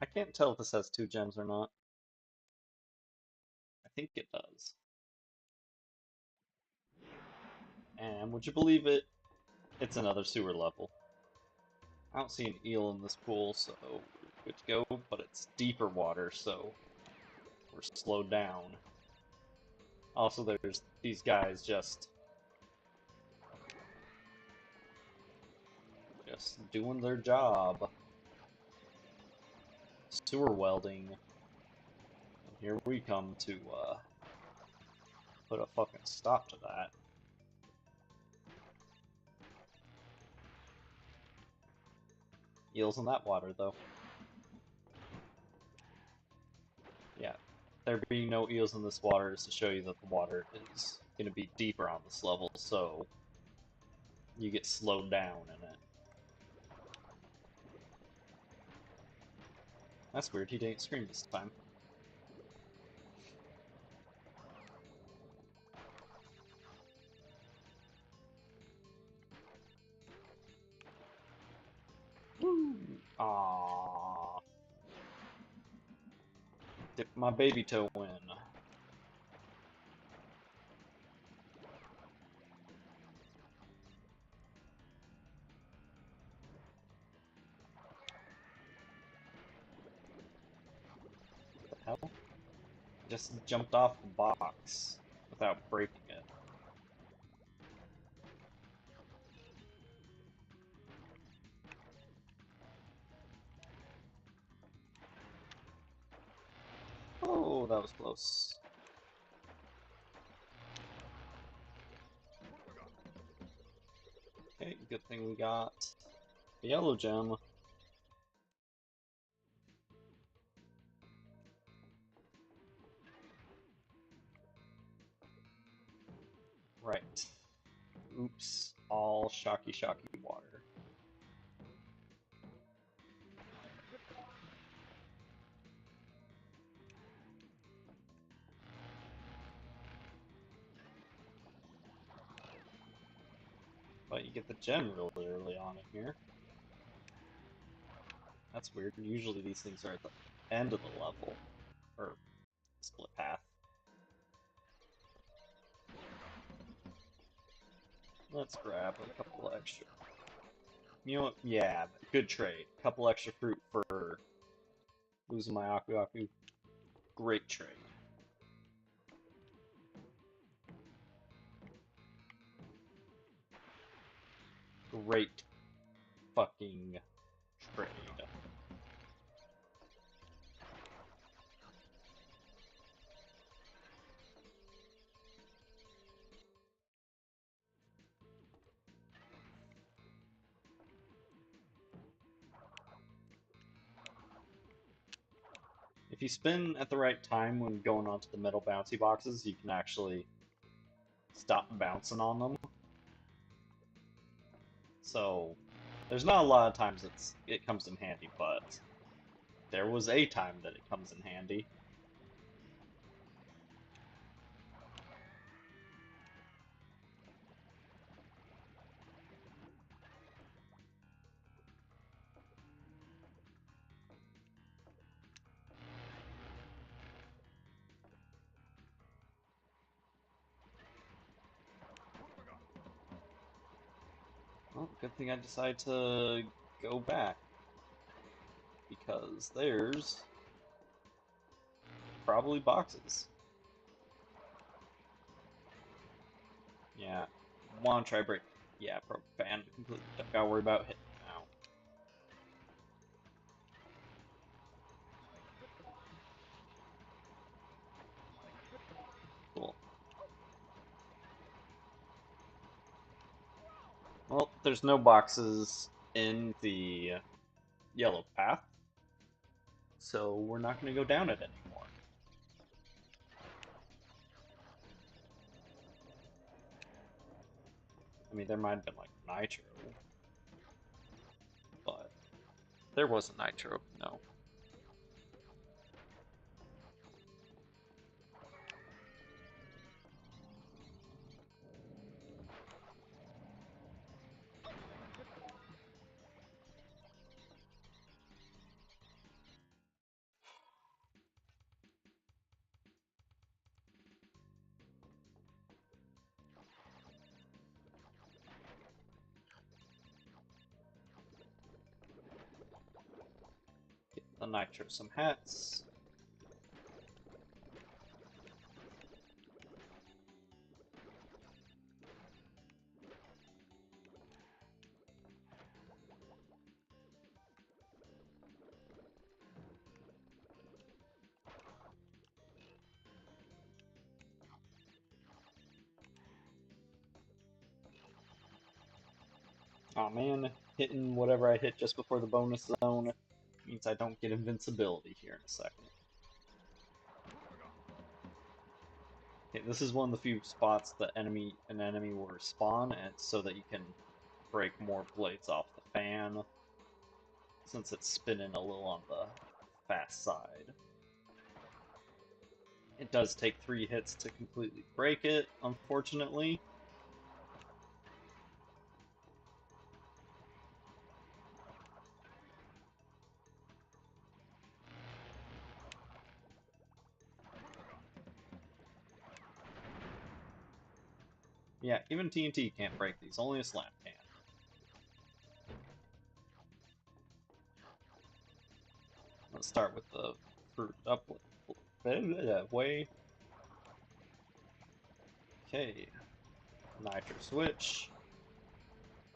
I can't tell if this has 2 gems or not. I think it does. And would you believe it? It's another sewer level. I don't see an eel in this pool, so we're good to go, but it's deeper water, so we're slowed down. Also, there's these guys just doing their job. Sewer welding. And here we come to put a fucking stop to that. Eels in that water, though. Yeah, there being no eels in this water is to show you that the water is going to be deeper on this level, so you get slowed down in it. That's weird, he didn't scream this time. Woo! Aww. Dip my baby toe in. What the hell? Just jumped off the box without breaking it. Oh, that was close. Okay, good thing we got the yellow gem. Right. Oops. All shocky water. But you get the gem really early on in here. That's weird. Usually these things are at the end of the level. Or split path. Let's grab a couple extra. You know what? Yeah, good trade. Couple extra fruit for losing my Aku Aku. Great trade. Great fucking trade. If you spin at the right time when going onto the metal bouncy boxes, you can actually stop bouncing on them. So there's not a lot of times it comes in handy, but there was a time that it comes in handy. Well, good thing I decided to go back, because there's probably boxes. Yeah, want to try break. Yeah, banned completely. Don't gotta worry about hitting now. Cool. Well, there's no boxes in the yellow path, so we're not going to go down it anymore. I mean, there might have been like nitro, but there wasn't nitro, no. Get the nitro some hats. Aw man, hitting whatever I hit just before the bonus zone means I don't get invincibility here in a second. Okay, this is one of the few spots that an enemy will respawn, and it's so that you can break more blades off the fan, since it's spinning a little on the fast side. It does take 3 hits to completely break it, unfortunately. Yeah, even TNT can't break these, only a slam can. Let's start with the fruit up way. Okay. Nitro switch.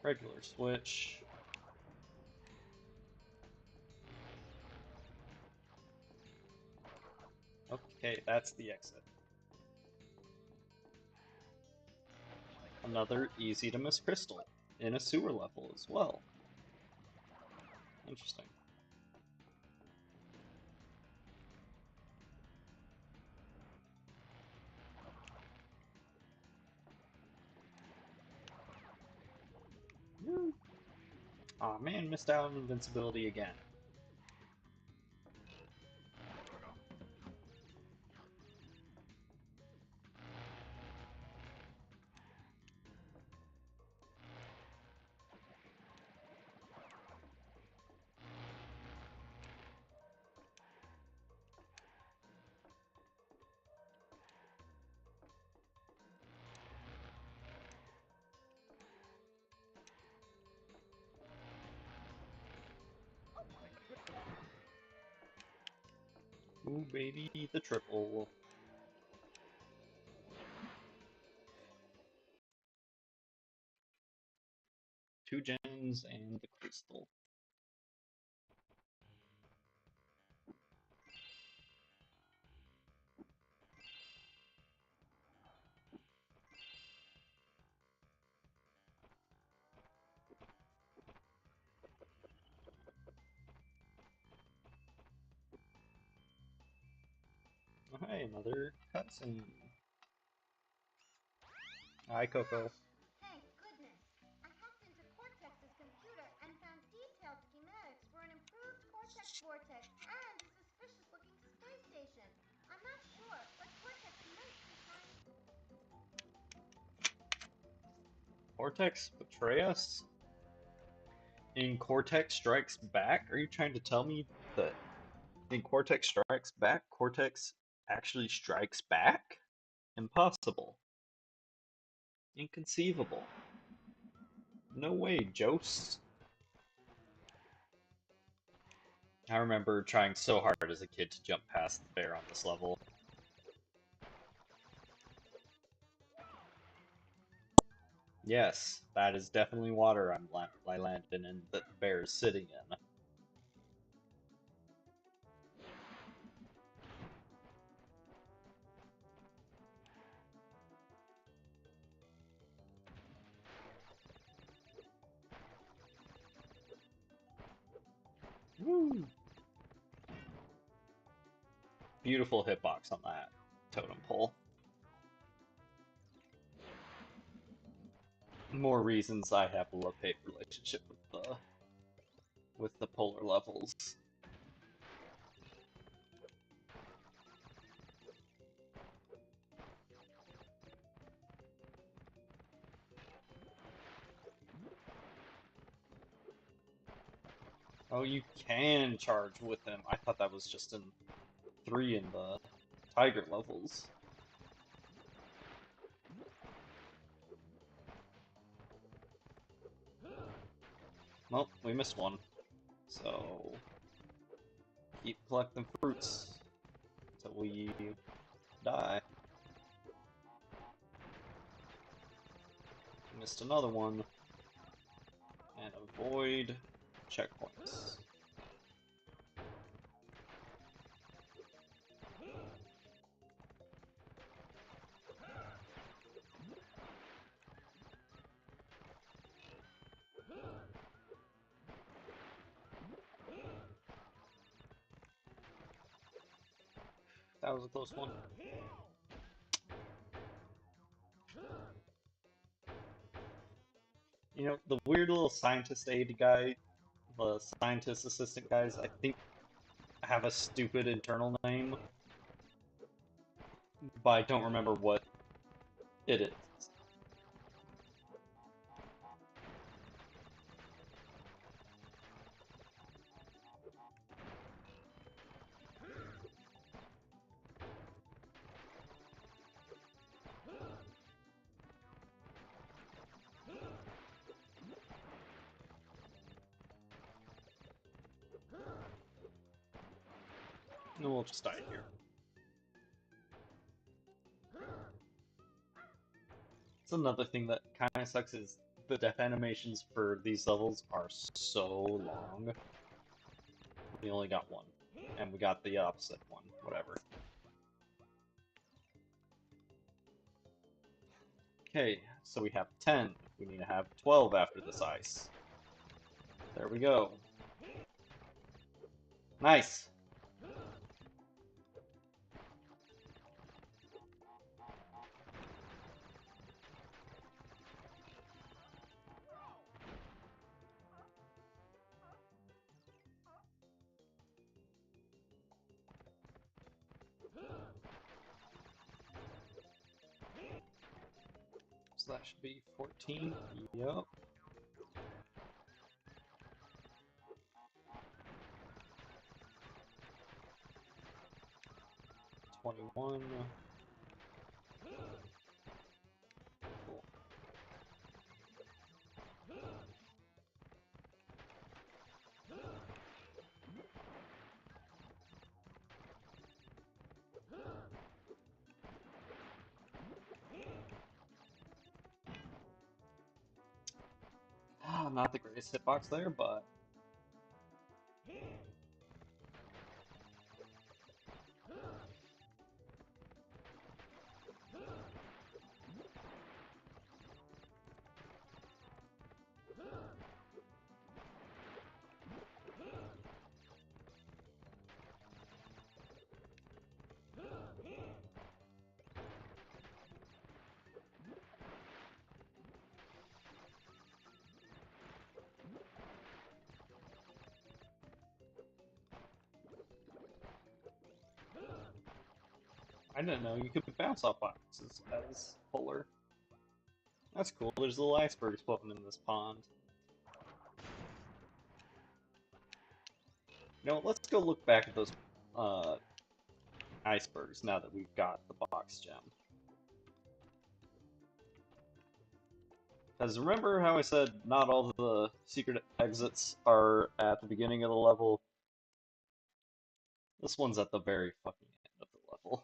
Regular switch. Okay, that's the exit. Another easy to miss crystal in a sewer level as well. Interesting. Aw, man, missed out on invincibility again. Ooh, baby, the triple. Two gems and the crystal. Oh, hey, another cutscene. Hi, Coco. Thank goodness. I hacked into Cortex's computer and found detailed schematics for an improved Cortex Vortex and a suspicious-looking space station. I'm not sure, but Cortex might be trying... Cortex betray us? In Cortex Strikes Back? Are you trying to tell me that in Cortex Strikes Back, Cortex actually strikes back? Impossible. Inconceivable. No way, Jose. I remember trying so hard as a kid to jump past the bear on this level. Yes, that is definitely water I landed in that the bear is sitting in. Woo! Beautiful hitbox on that totem pole. More reasons I have a love-hate relationship with the polar levels. Oh, you can charge with them. I thought that was just in 3 in the tiger levels. Well, we missed one. So, keep collecting fruits till we die. Missed another one. And avoid checkpoints. That was a close one. You know, the weird little scientist aide guy, the scientist assistant guys, I think have a stupid internal name, but I don't remember what it is. And we'll just die here. It's another thing that kind of sucks is the death animations for these levels are so long. We only got one, and we got the opposite one, whatever. Okay, so we have 10. We need to have 12 after this ice. There we go. Nice! So that should be 14. Yup. 21. Cool. Not the greatest hitbox there, but I didn't know you could bounce off boxes as Polar. That's cool. There's little icebergs floating in this pond. You know, let's go look back at those icebergs now that we've got the box gem. Because remember how I said not all the secret exits are at the beginning of the level? This one's at the very fucking end of the level.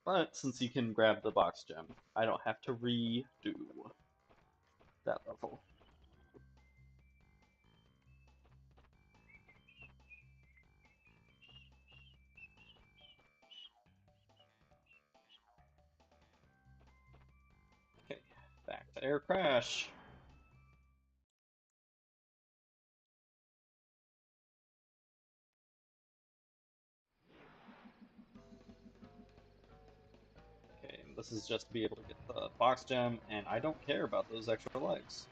But since you can grab the box gem, I don't have to redo that level. Okay, back to Air Crash. Okay, and this is just to be able to get the box gem, and I don't care about those extra legs.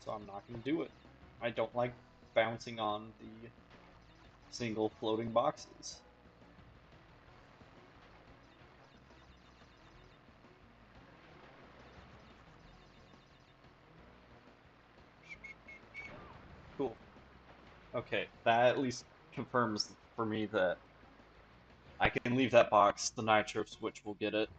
So I'm not going to do it. I don't like bouncing on the single floating boxes. Cool. Okay, that at least confirms for me that I can leave that box, the nitro switch will get it.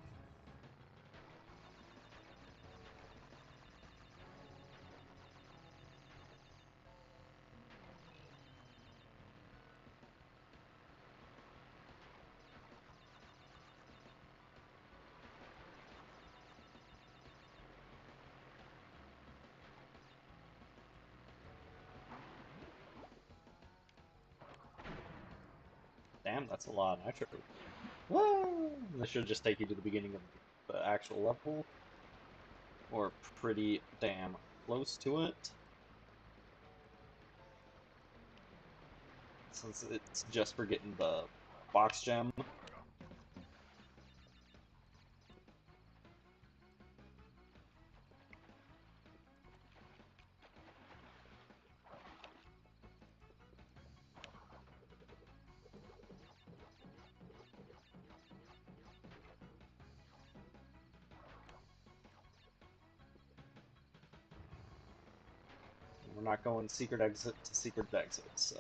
Damn, that's a lot of nitro. Whoa! This should just take you to the beginning of the actual level. Or pretty damn close to it. Since it's just for getting the box gem. we're not going secret exit to secret exit, so...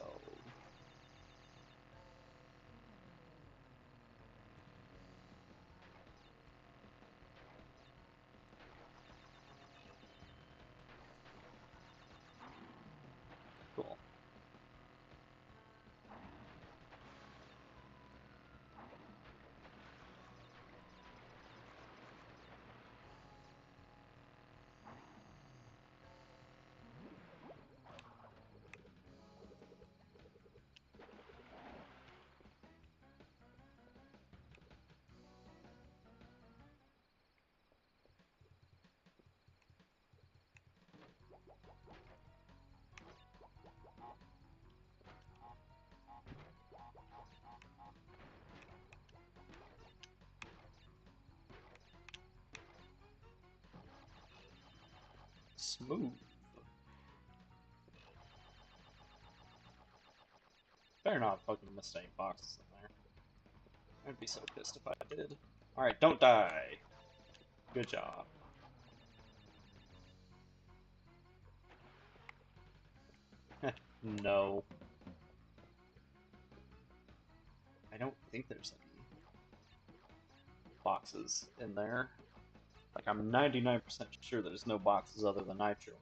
Cool. Smooth. Better not fucking miss any boxes in there. I'd be so pissed if I did. Alright, don't die. Good job. No. I don't think there's any boxes in there. Like, I'm 99% sure there's no boxes other than Nitro in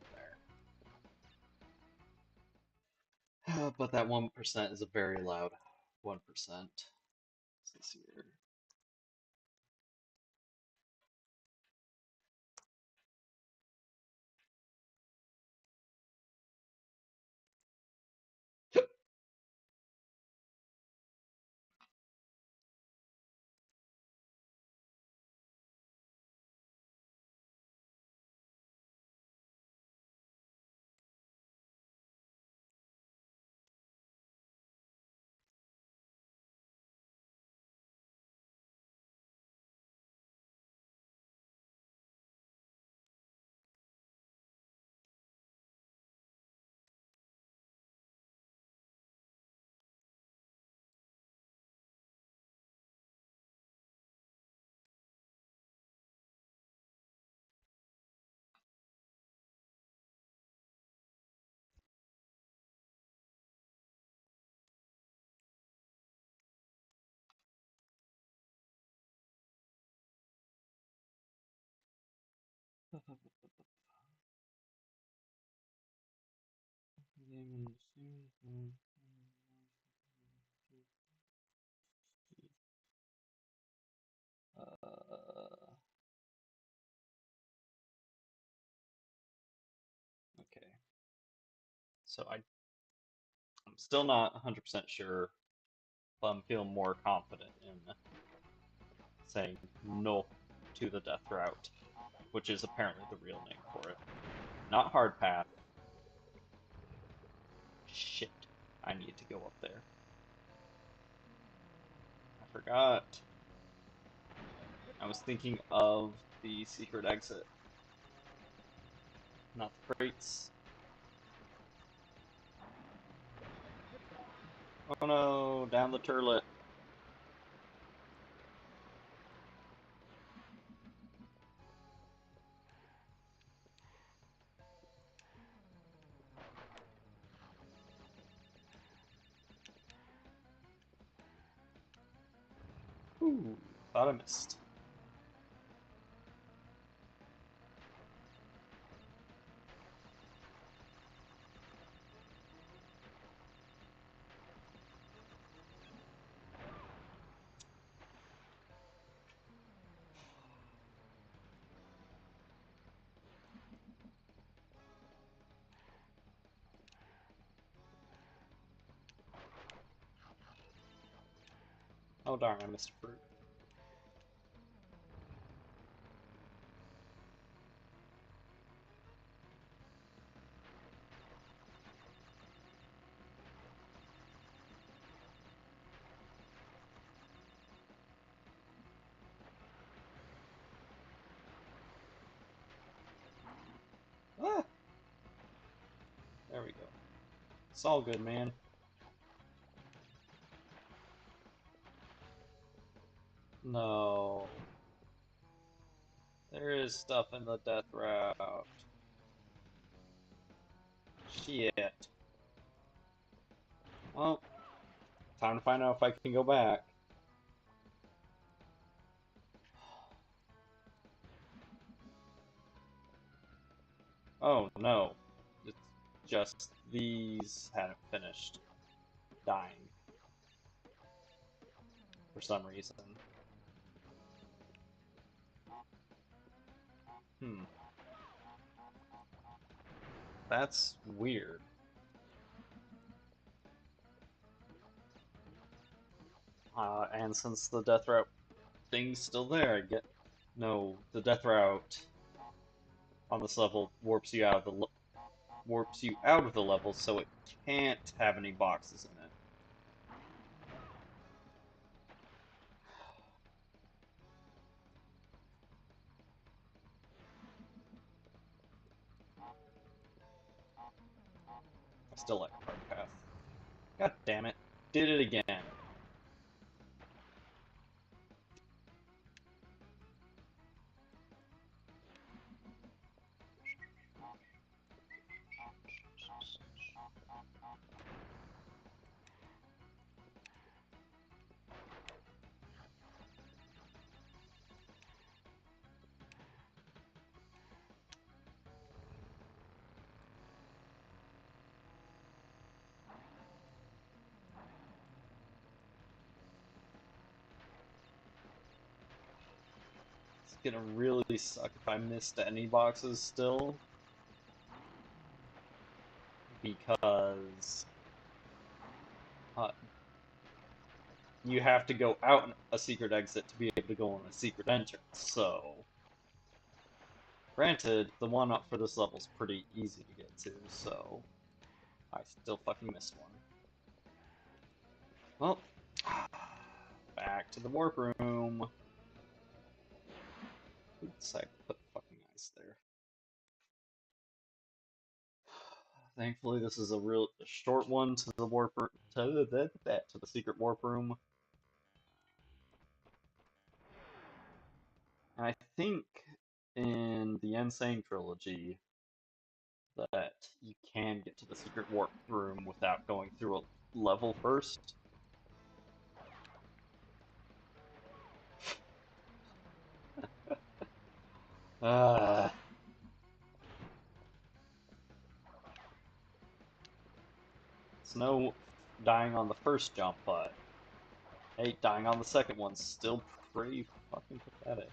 there. But that 1% is a very loud 1%. Let's see here. Okay. So I'm still not 100% sure, but I'm feeling more confident in saying no to the death route, which is apparently the real name for it. Not hard path. Shit. I need to go up there. I forgot. I was thinking of the secret exit, not the crates. Oh no, down the turlet. Ooh, thought I missed. Oh darn, I missed a fruit. Ah! There we go. It's all good, man. No. There is stuff in the death route. Shit. Well, time to find out if I can go back. Oh no. It's just these hadn't finished dying for some reason. Hmm. That's weird. And since the death route thing's still there, I get no. The death route on this level warps you out of the level, so it can't have any boxes in it. I still like Card Path. God damn it! Did it again. It's gonna really suck if I missed any boxes still, because uh, you have to go out a secret exit to be able to go on a secret entrance. So, granted, the one up for this level is pretty easy to get to, so I still fucking missed one. Well, back to the warp room. Who decided to put fucking ice there? Thankfully, this is a real short one to the warp to the secret warp room. And I think in the Insane trilogy that you can get to the secret warp room without going through a level first. Uh, it's no dying on the first jump, but hey, dying on the second one's still pretty fucking pathetic.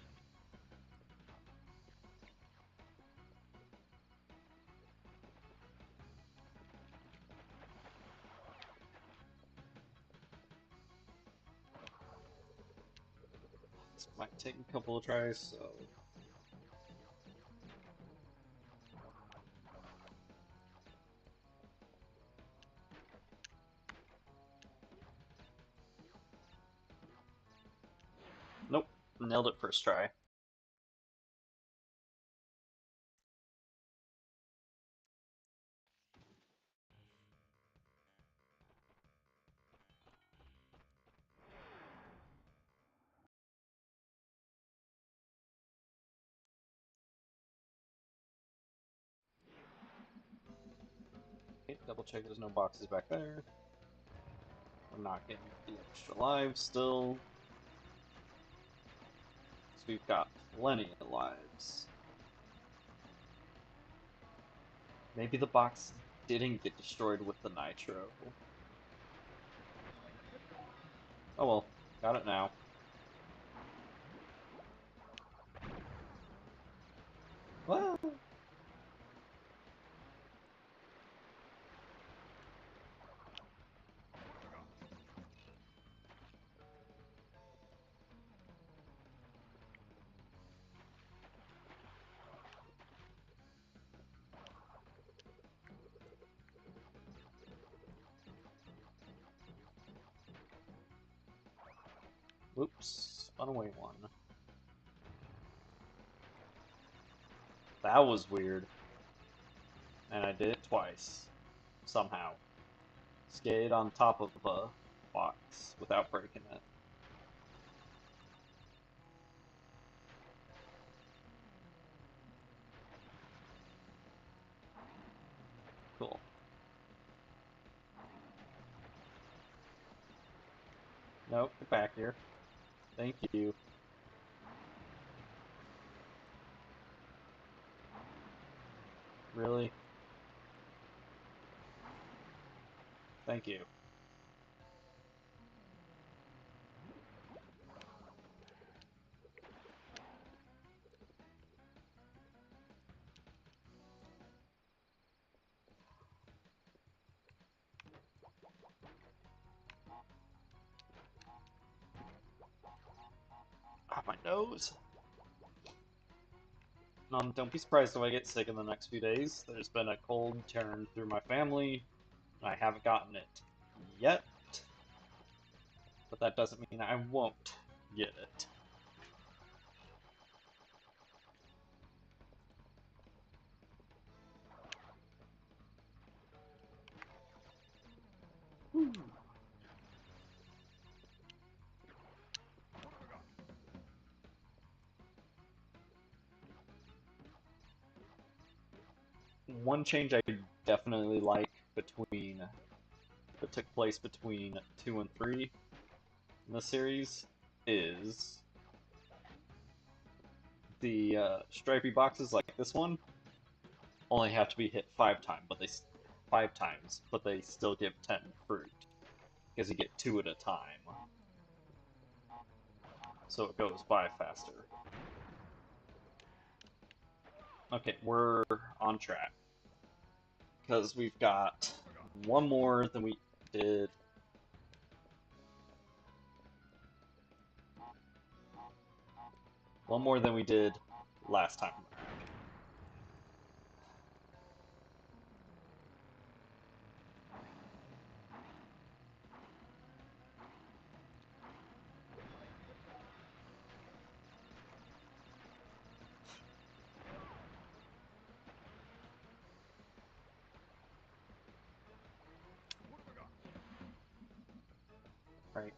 This might take a couple of tries, so. Nope, nailed it first try. Okay, double check there's no boxes back there. We're not getting the extra lives still. So we've got plenty of lives. Maybe the box didn't get destroyed with the nitro. Oh well, got it now. Well, whoops, spun away one. That was weird. And I did it twice. Somehow. Skate on top of a box without breaking it. Cool. Nope, get back here. Thank you. Really? Thank you. Ah, my nose. Don't be surprised if I get sick in the next few days. There's been a cold turn through my family, and I haven't gotten it yet. But that doesn't mean I won't get it. One change I definitely like between that took place between 2 and 3 in the series is the stripy boxes like this one only have to be hit 5 times, but they still give 10 fruit because you get 2 at a time, so it goes by faster. Okay, we're on track because we've got one more than we did. One more than we did last time around. Right.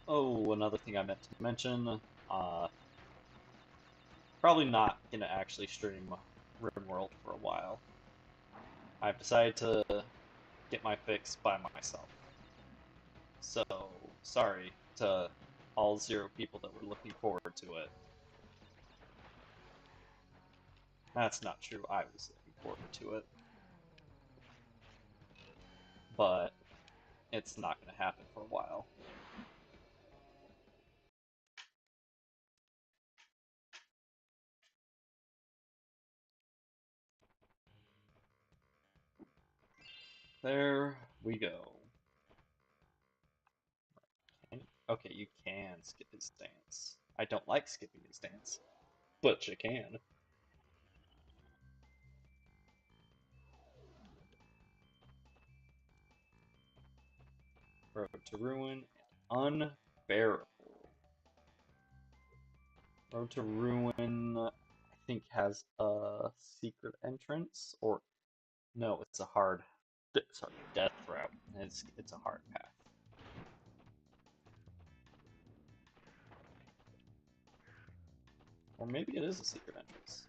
Oh, another thing I meant to mention, probably not gonna actually stream RimWorld for a while. I've decided to get my fix by myself. So, sorry to all 0 people that were looking forward to it. That's not true, I was looking forward to it. But it's not gonna happen for a while. There we go. Okay, you can skip his stance. I don't like skipping his stance, but you can. Road to Ruin and Unbearable. Road to Ruin, I think, has a secret entrance, or no, it's a hard, sorry, death route. It's a hard path. Or maybe it is a secret entrance.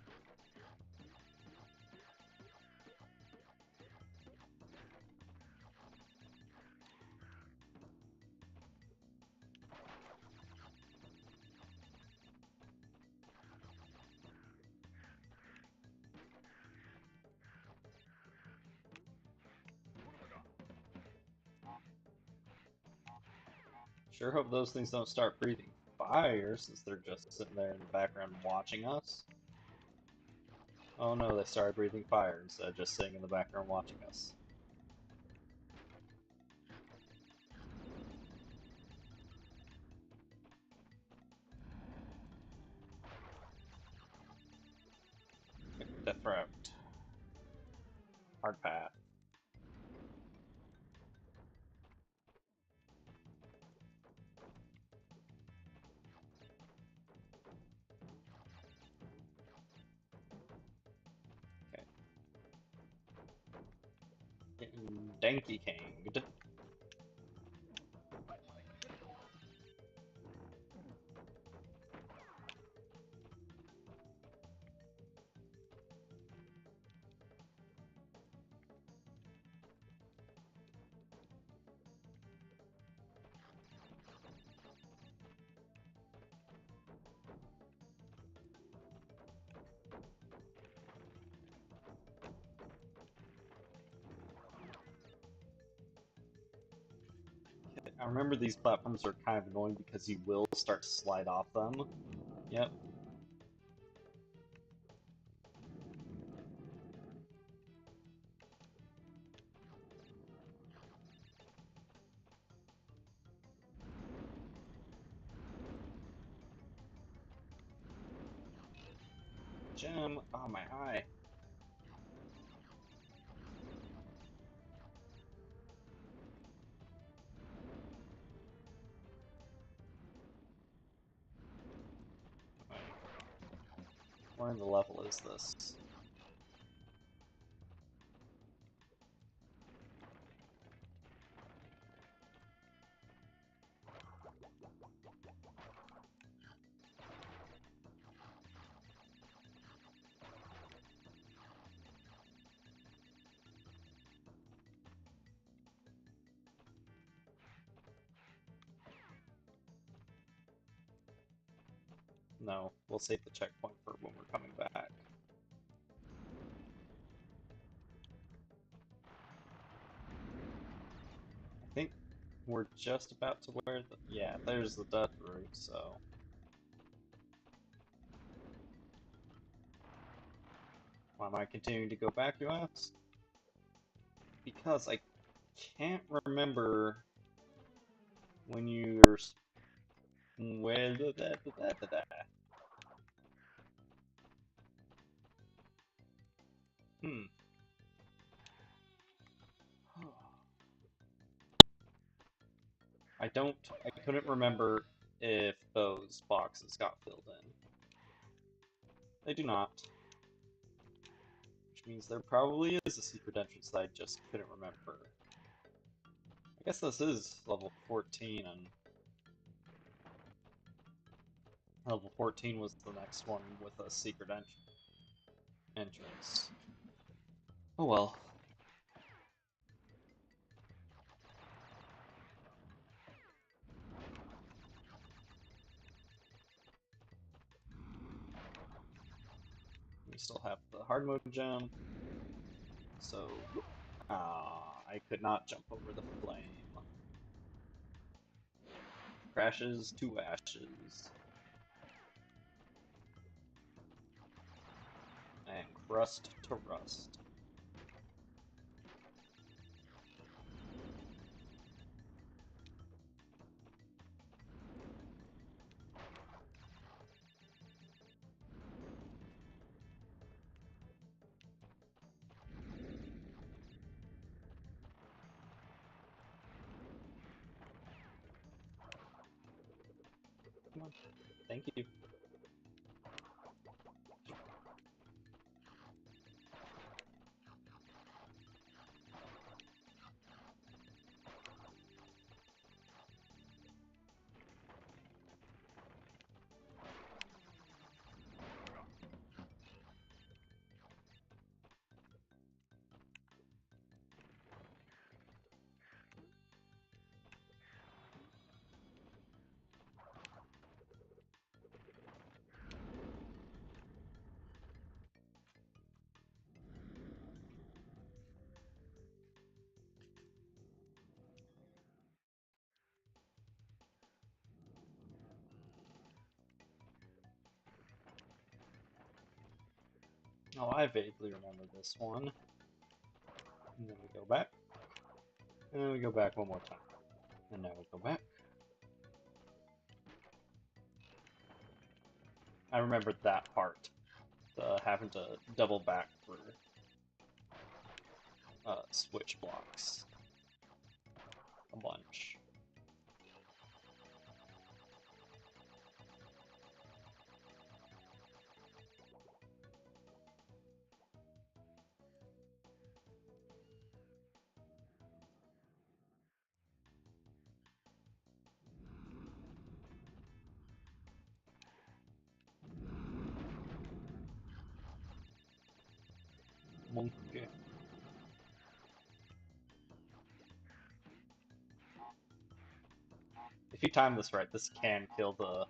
Sure hope those things don't start breathing fire since they're just sitting there in the background watching us. Oh no, they started breathing fire instead of just sitting in the background watching us. Death route. Hard path. Danky Kanged. I remember these platforms are kind of annoying because you will start to slide off them. Yep. Gem, oh my eye. Where in the level is this? No, we'll save the checkpoint for when we're coming back. I think we're just about to where the... Yeah, there's the death route, so... Why am I continuing to go back, you ask? Because I can't remember when you're... Where the... Hmm. I couldn't remember if those boxes got filled in. They do not. Which means there probably is a secret entrance that I just couldn't remember. I guess this is level 14, and level 14 was the next one with a secret entrance. Oh well. We still have the hard mode gem, so I could not jump over the flame. Crashes to ashes. And crust to rust. Come on. Thank you. Oh, I vaguely remember this one. And then we go back. And then we go back one more time. And now we go back. I remembered that part. Having to double back for switch blocks. A bunch. If you time this right, this can kill the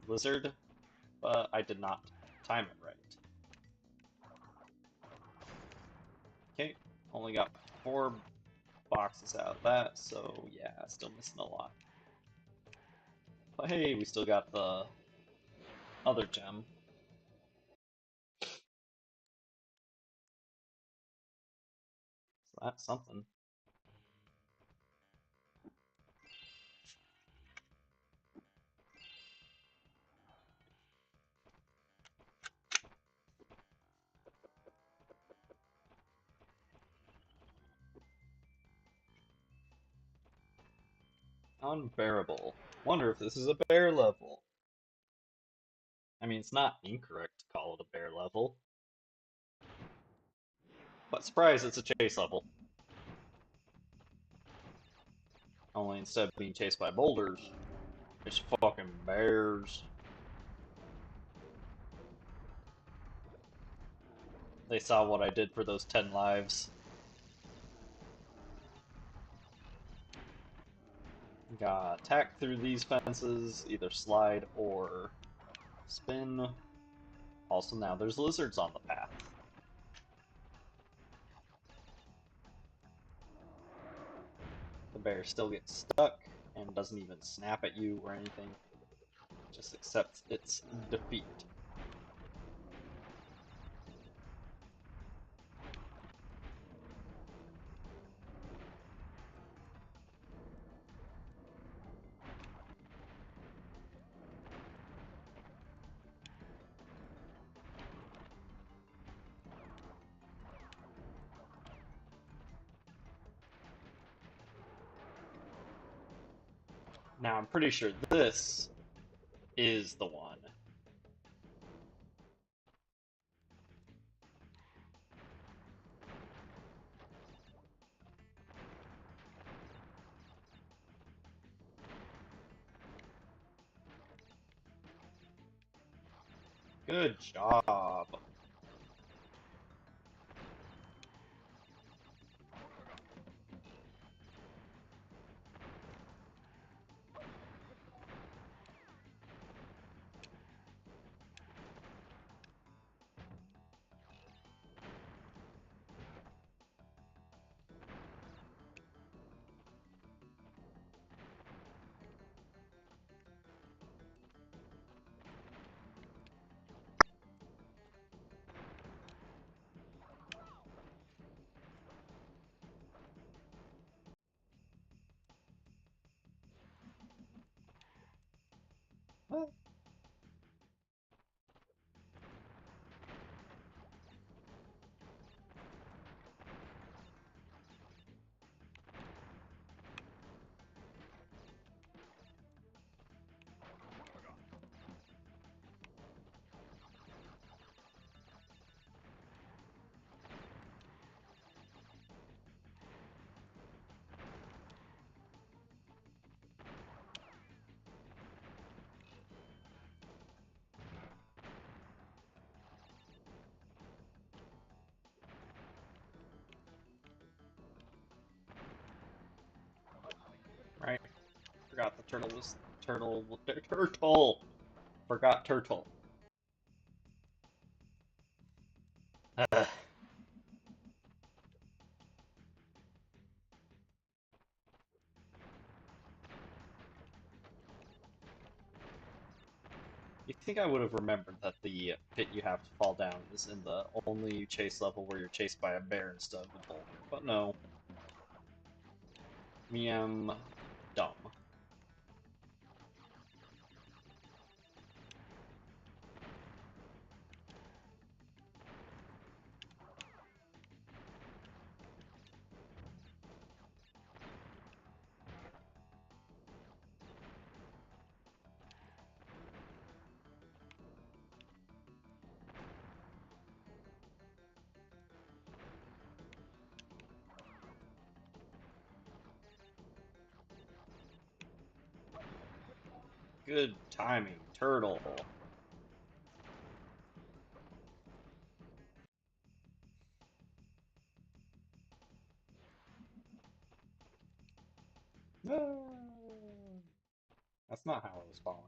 lizard, but I did not time it right. Okay, only got 4 boxes out of that, so yeah, still missing a lot. But hey, we still got the other gem. So that's something. Unbearable. Wonder if this is a bear level. I mean, it's not incorrect to call it a bear level. But surprise, it's a chase level. Only instead of being chased by boulders, it's fucking bears. They saw what I did for those 10 lives. Gotta attack through these fences, either slide or spin. Also, now there's lizards on the path. The bear still gets stuck and doesn't even snap at you or anything. Just accepts its defeat. Now I'm pretty sure this is the one. Good job. What? Right? Forgot the turtle was turtle. Forgot turtle. Ugh. You think I would have remembered that the pit you have to fall down is in the only chase level where you're chased by a bear instead of a boulder, but no. Me am dumb. Good timing, turtle. No. That's not how I was falling.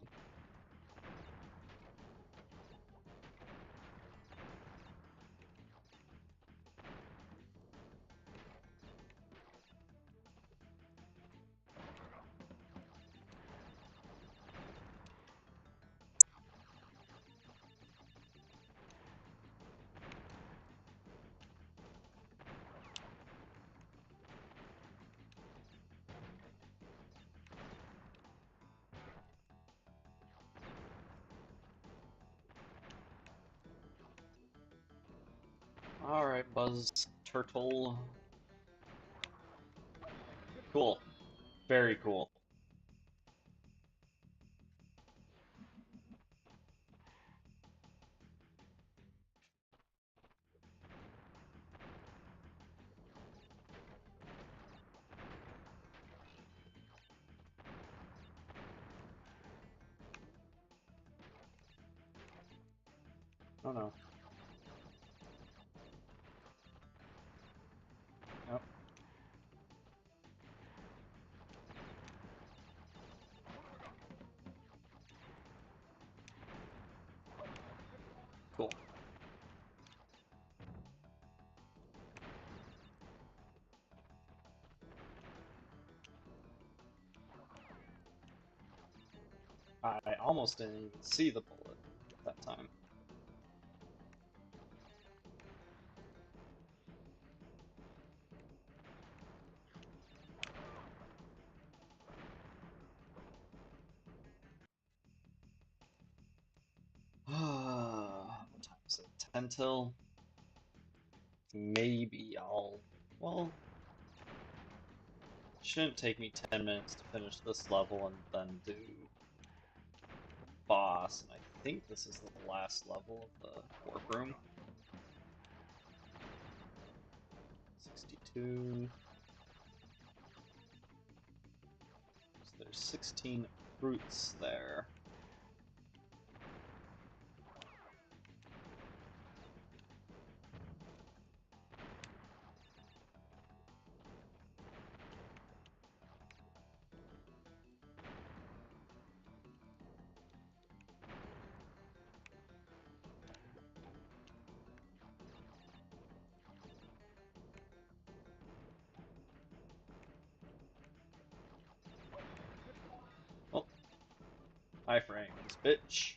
Alright, Buzz Turtle. Cool. Very cool. Oh no. Nope. Cool. I almost didn't even see the bullet that time. What time is it? 10 till? Maybe I'll... Well, shouldn't take me 10 minutes to finish this level and then do the boss. And I think this is the last level of the warp room. 62. So there's 16 fruits there. Oh, iframes, bitch.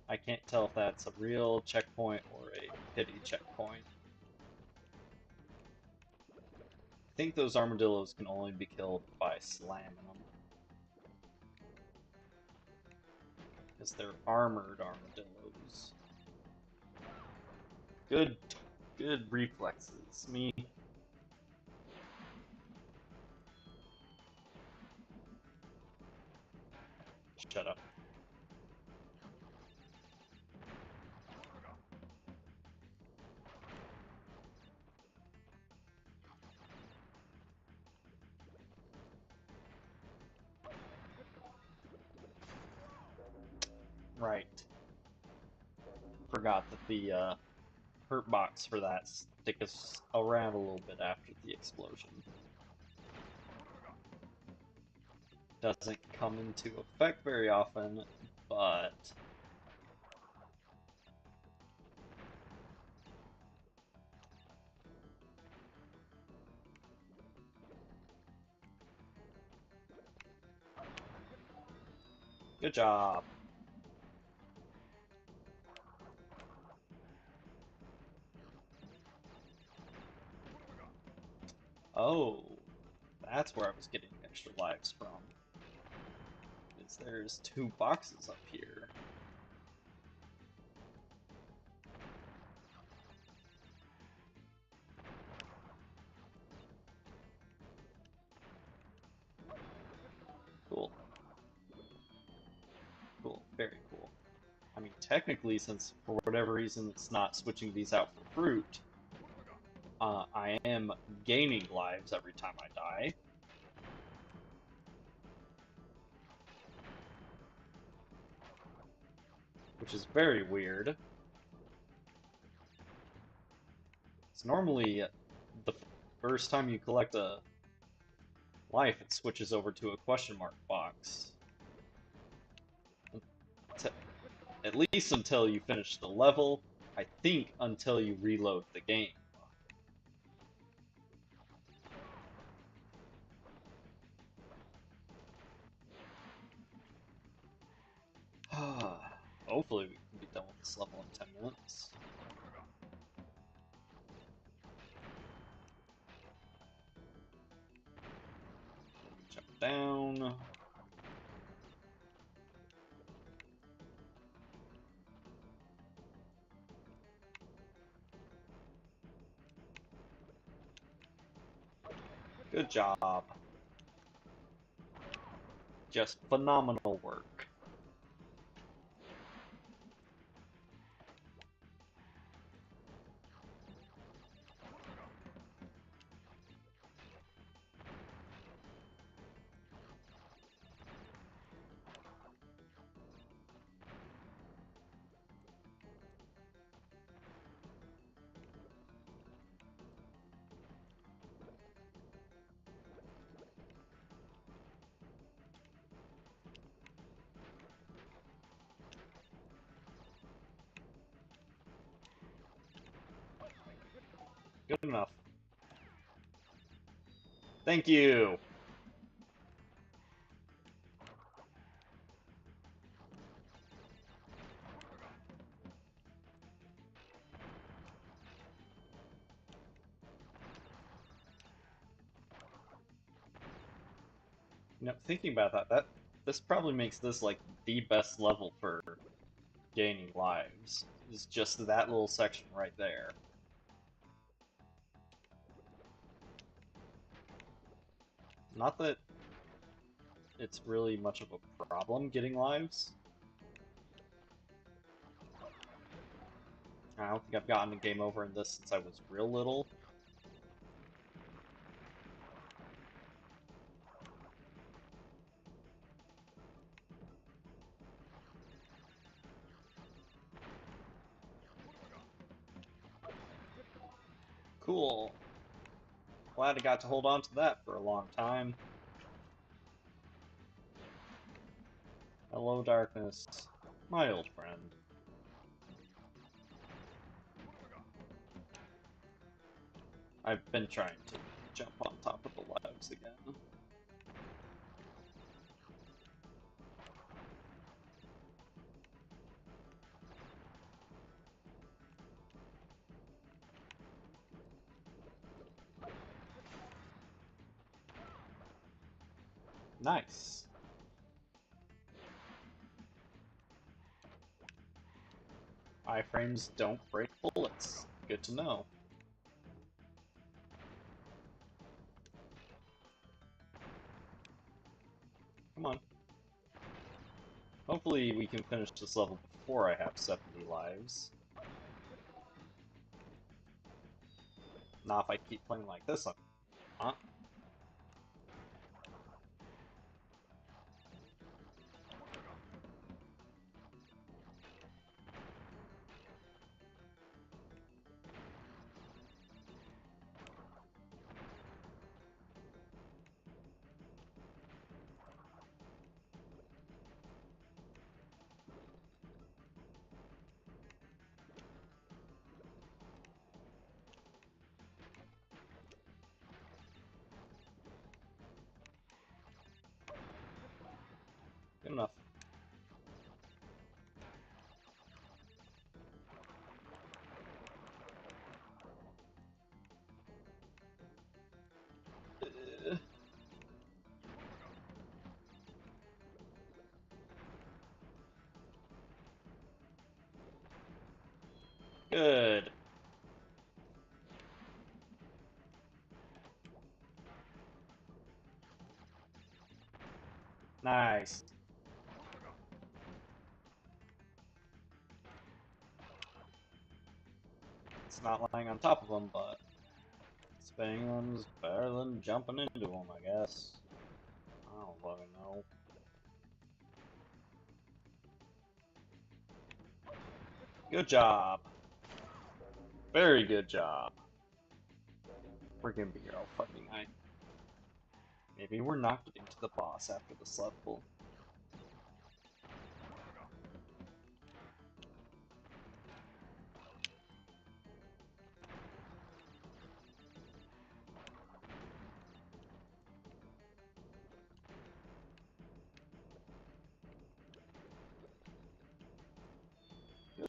I can't tell if that's a real checkpoint or a pity checkpoint. I think those armadillos can only be killed by slamming them. Because they're armored armadillos. Good, good reflexes. Me. Shut up. Right. Forgot that the hurt box for that sticks around a little bit after the explosion. Doesn't come into effect very often, but good job. Oh, that's where I was getting extra lives from. Is there's two boxes up here. Cool. Cool. Very cool. I mean, technically, since for whatever reason it's not switching these out for fruit, I am gaining lives every time I die. Which is very weird. It's normally the first time you collect a life, it switches over to a question mark box. T- At least until you finish the level. I think until you reload the game. Hopefully we can be done with this level in 10 minutes. Jump down. Good job. Just phenomenal work. Good enough. Thank you. Thinking about that this probably makes this like the best level for gaining lives. Is just that little section right there. Not that it's really much of a problem getting lives. I don't think I've gotten a game over in this since I was real little. Cool. Glad I got to hold on to that for a long time. Hello, darkness. My old friend. I've been trying to jump on top of the lives again. Nice. Iframes don't break bullets. Good to know. Come on. Hopefully we can finish this level before I have 70 lives. Not if I keep playing like this, I'm not. Good enough. Good. Nice. It's not lying on top of them, but spinning them's better than jumping into them, I guess. I don't fucking know. Good job. Very good job. We're gonna be here all fucking night. Maybe we're not getting to the boss after this level.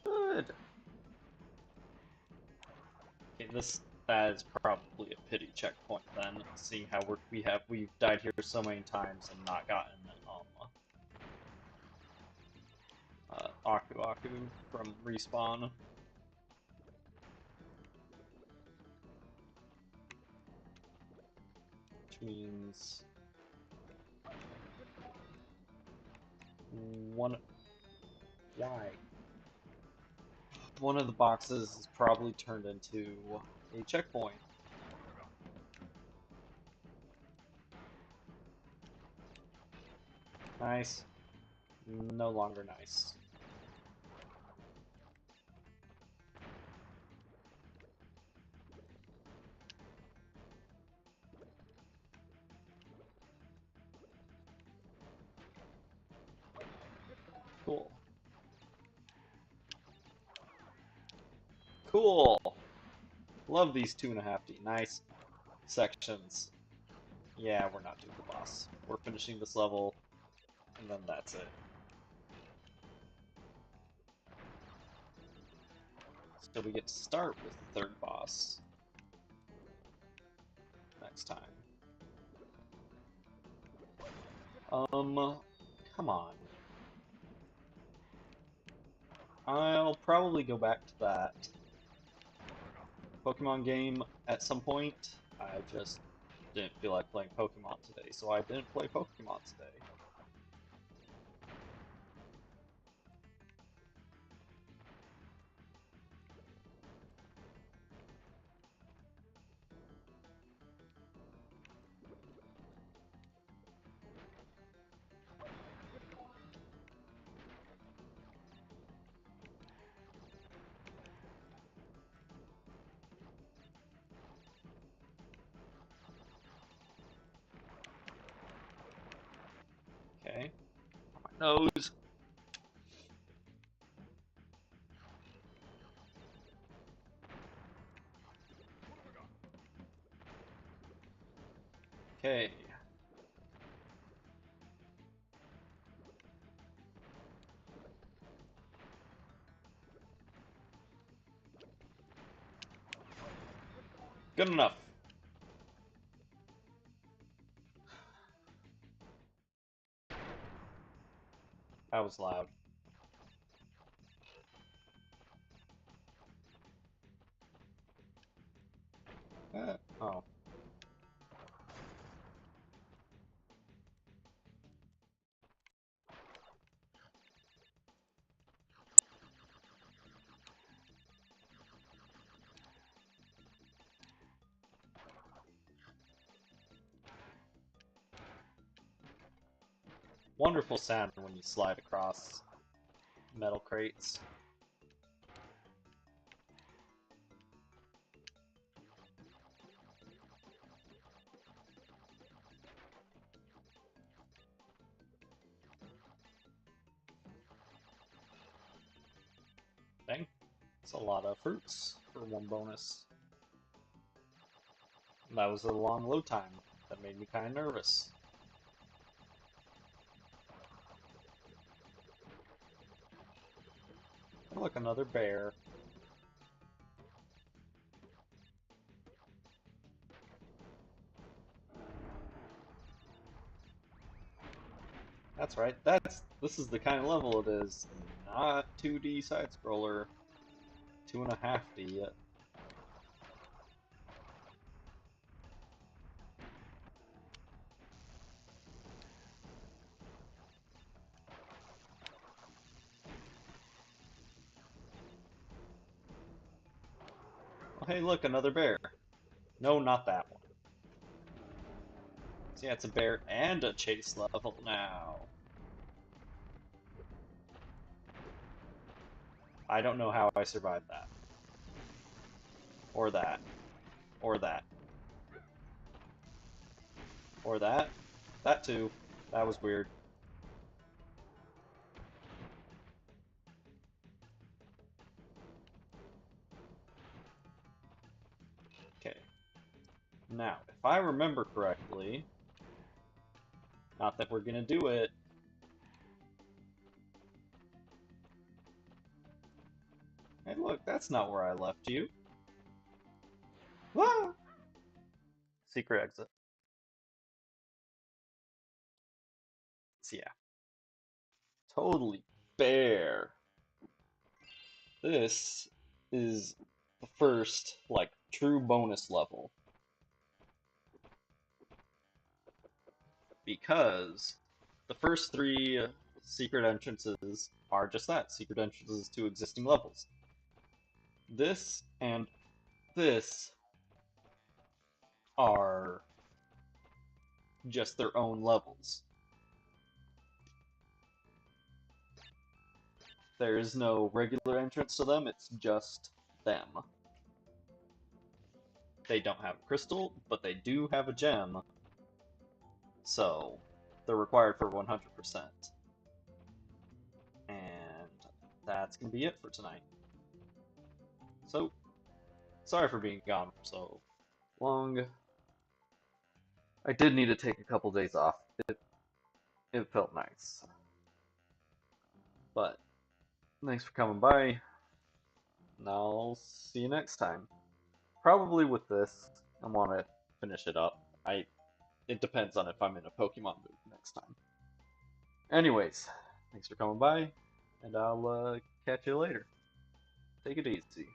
Good. Okay, that is probably a pity checkpoint then, seeing how we've died here so many times and not gotten Aku Aku from respawn. Which means one why? One of the boxes is probably turned into a checkpoint. Nice. No longer nice. Cool. Cool! Love these 2.5D. Nice sections. Yeah, we're not doing the boss. We're finishing this level, and then that's it. So we get to start with the third boss next time. Come on. I'll probably go back to that Pokemon game at some point. I just didn't feel like playing Pokemon today, so I didn't play Pokemon today. Okay. On my nose. Okay. Good enough. That was loud. Oh. Wonderful sound when you slide across metal crates. Dang. That's a lot of fruits for one bonus. That was a long load time. That made me kind of nervous. Oh, look, another bear. That's right. This is the kind of level it is. Not 2D side scroller. 2.5D. Oh, hey, look, another bear. No, not that one. So yeah, it's a bear and a chase level now. I don't know how I survived that. Or that. Or that. Or that. That too. That was weird. Okay. Now, if I remember correctly, not that we're gonna do it. Hey, look, that's not where I left you. Ah! Secret exit. So yeah, totally fair. This is the first, like, true bonus level. Because the first three secret entrances are just that, secret entrances to existing levels. This and this are just their own levels. There is no regular entrance to them, it's just them. They don't have a crystal, but they do have a gem, so they're required for 100%. And that's gonna be it for tonight. So, sorry for being gone for so long. I did need to take a couple days off. It felt nice. But thanks for coming by, and I'll see you next time. Probably with this, I want to finish it up. It depends on if I'm in a Pokemon mood next time. Anyways, thanks for coming by, and I'll catch you later. Take it easy.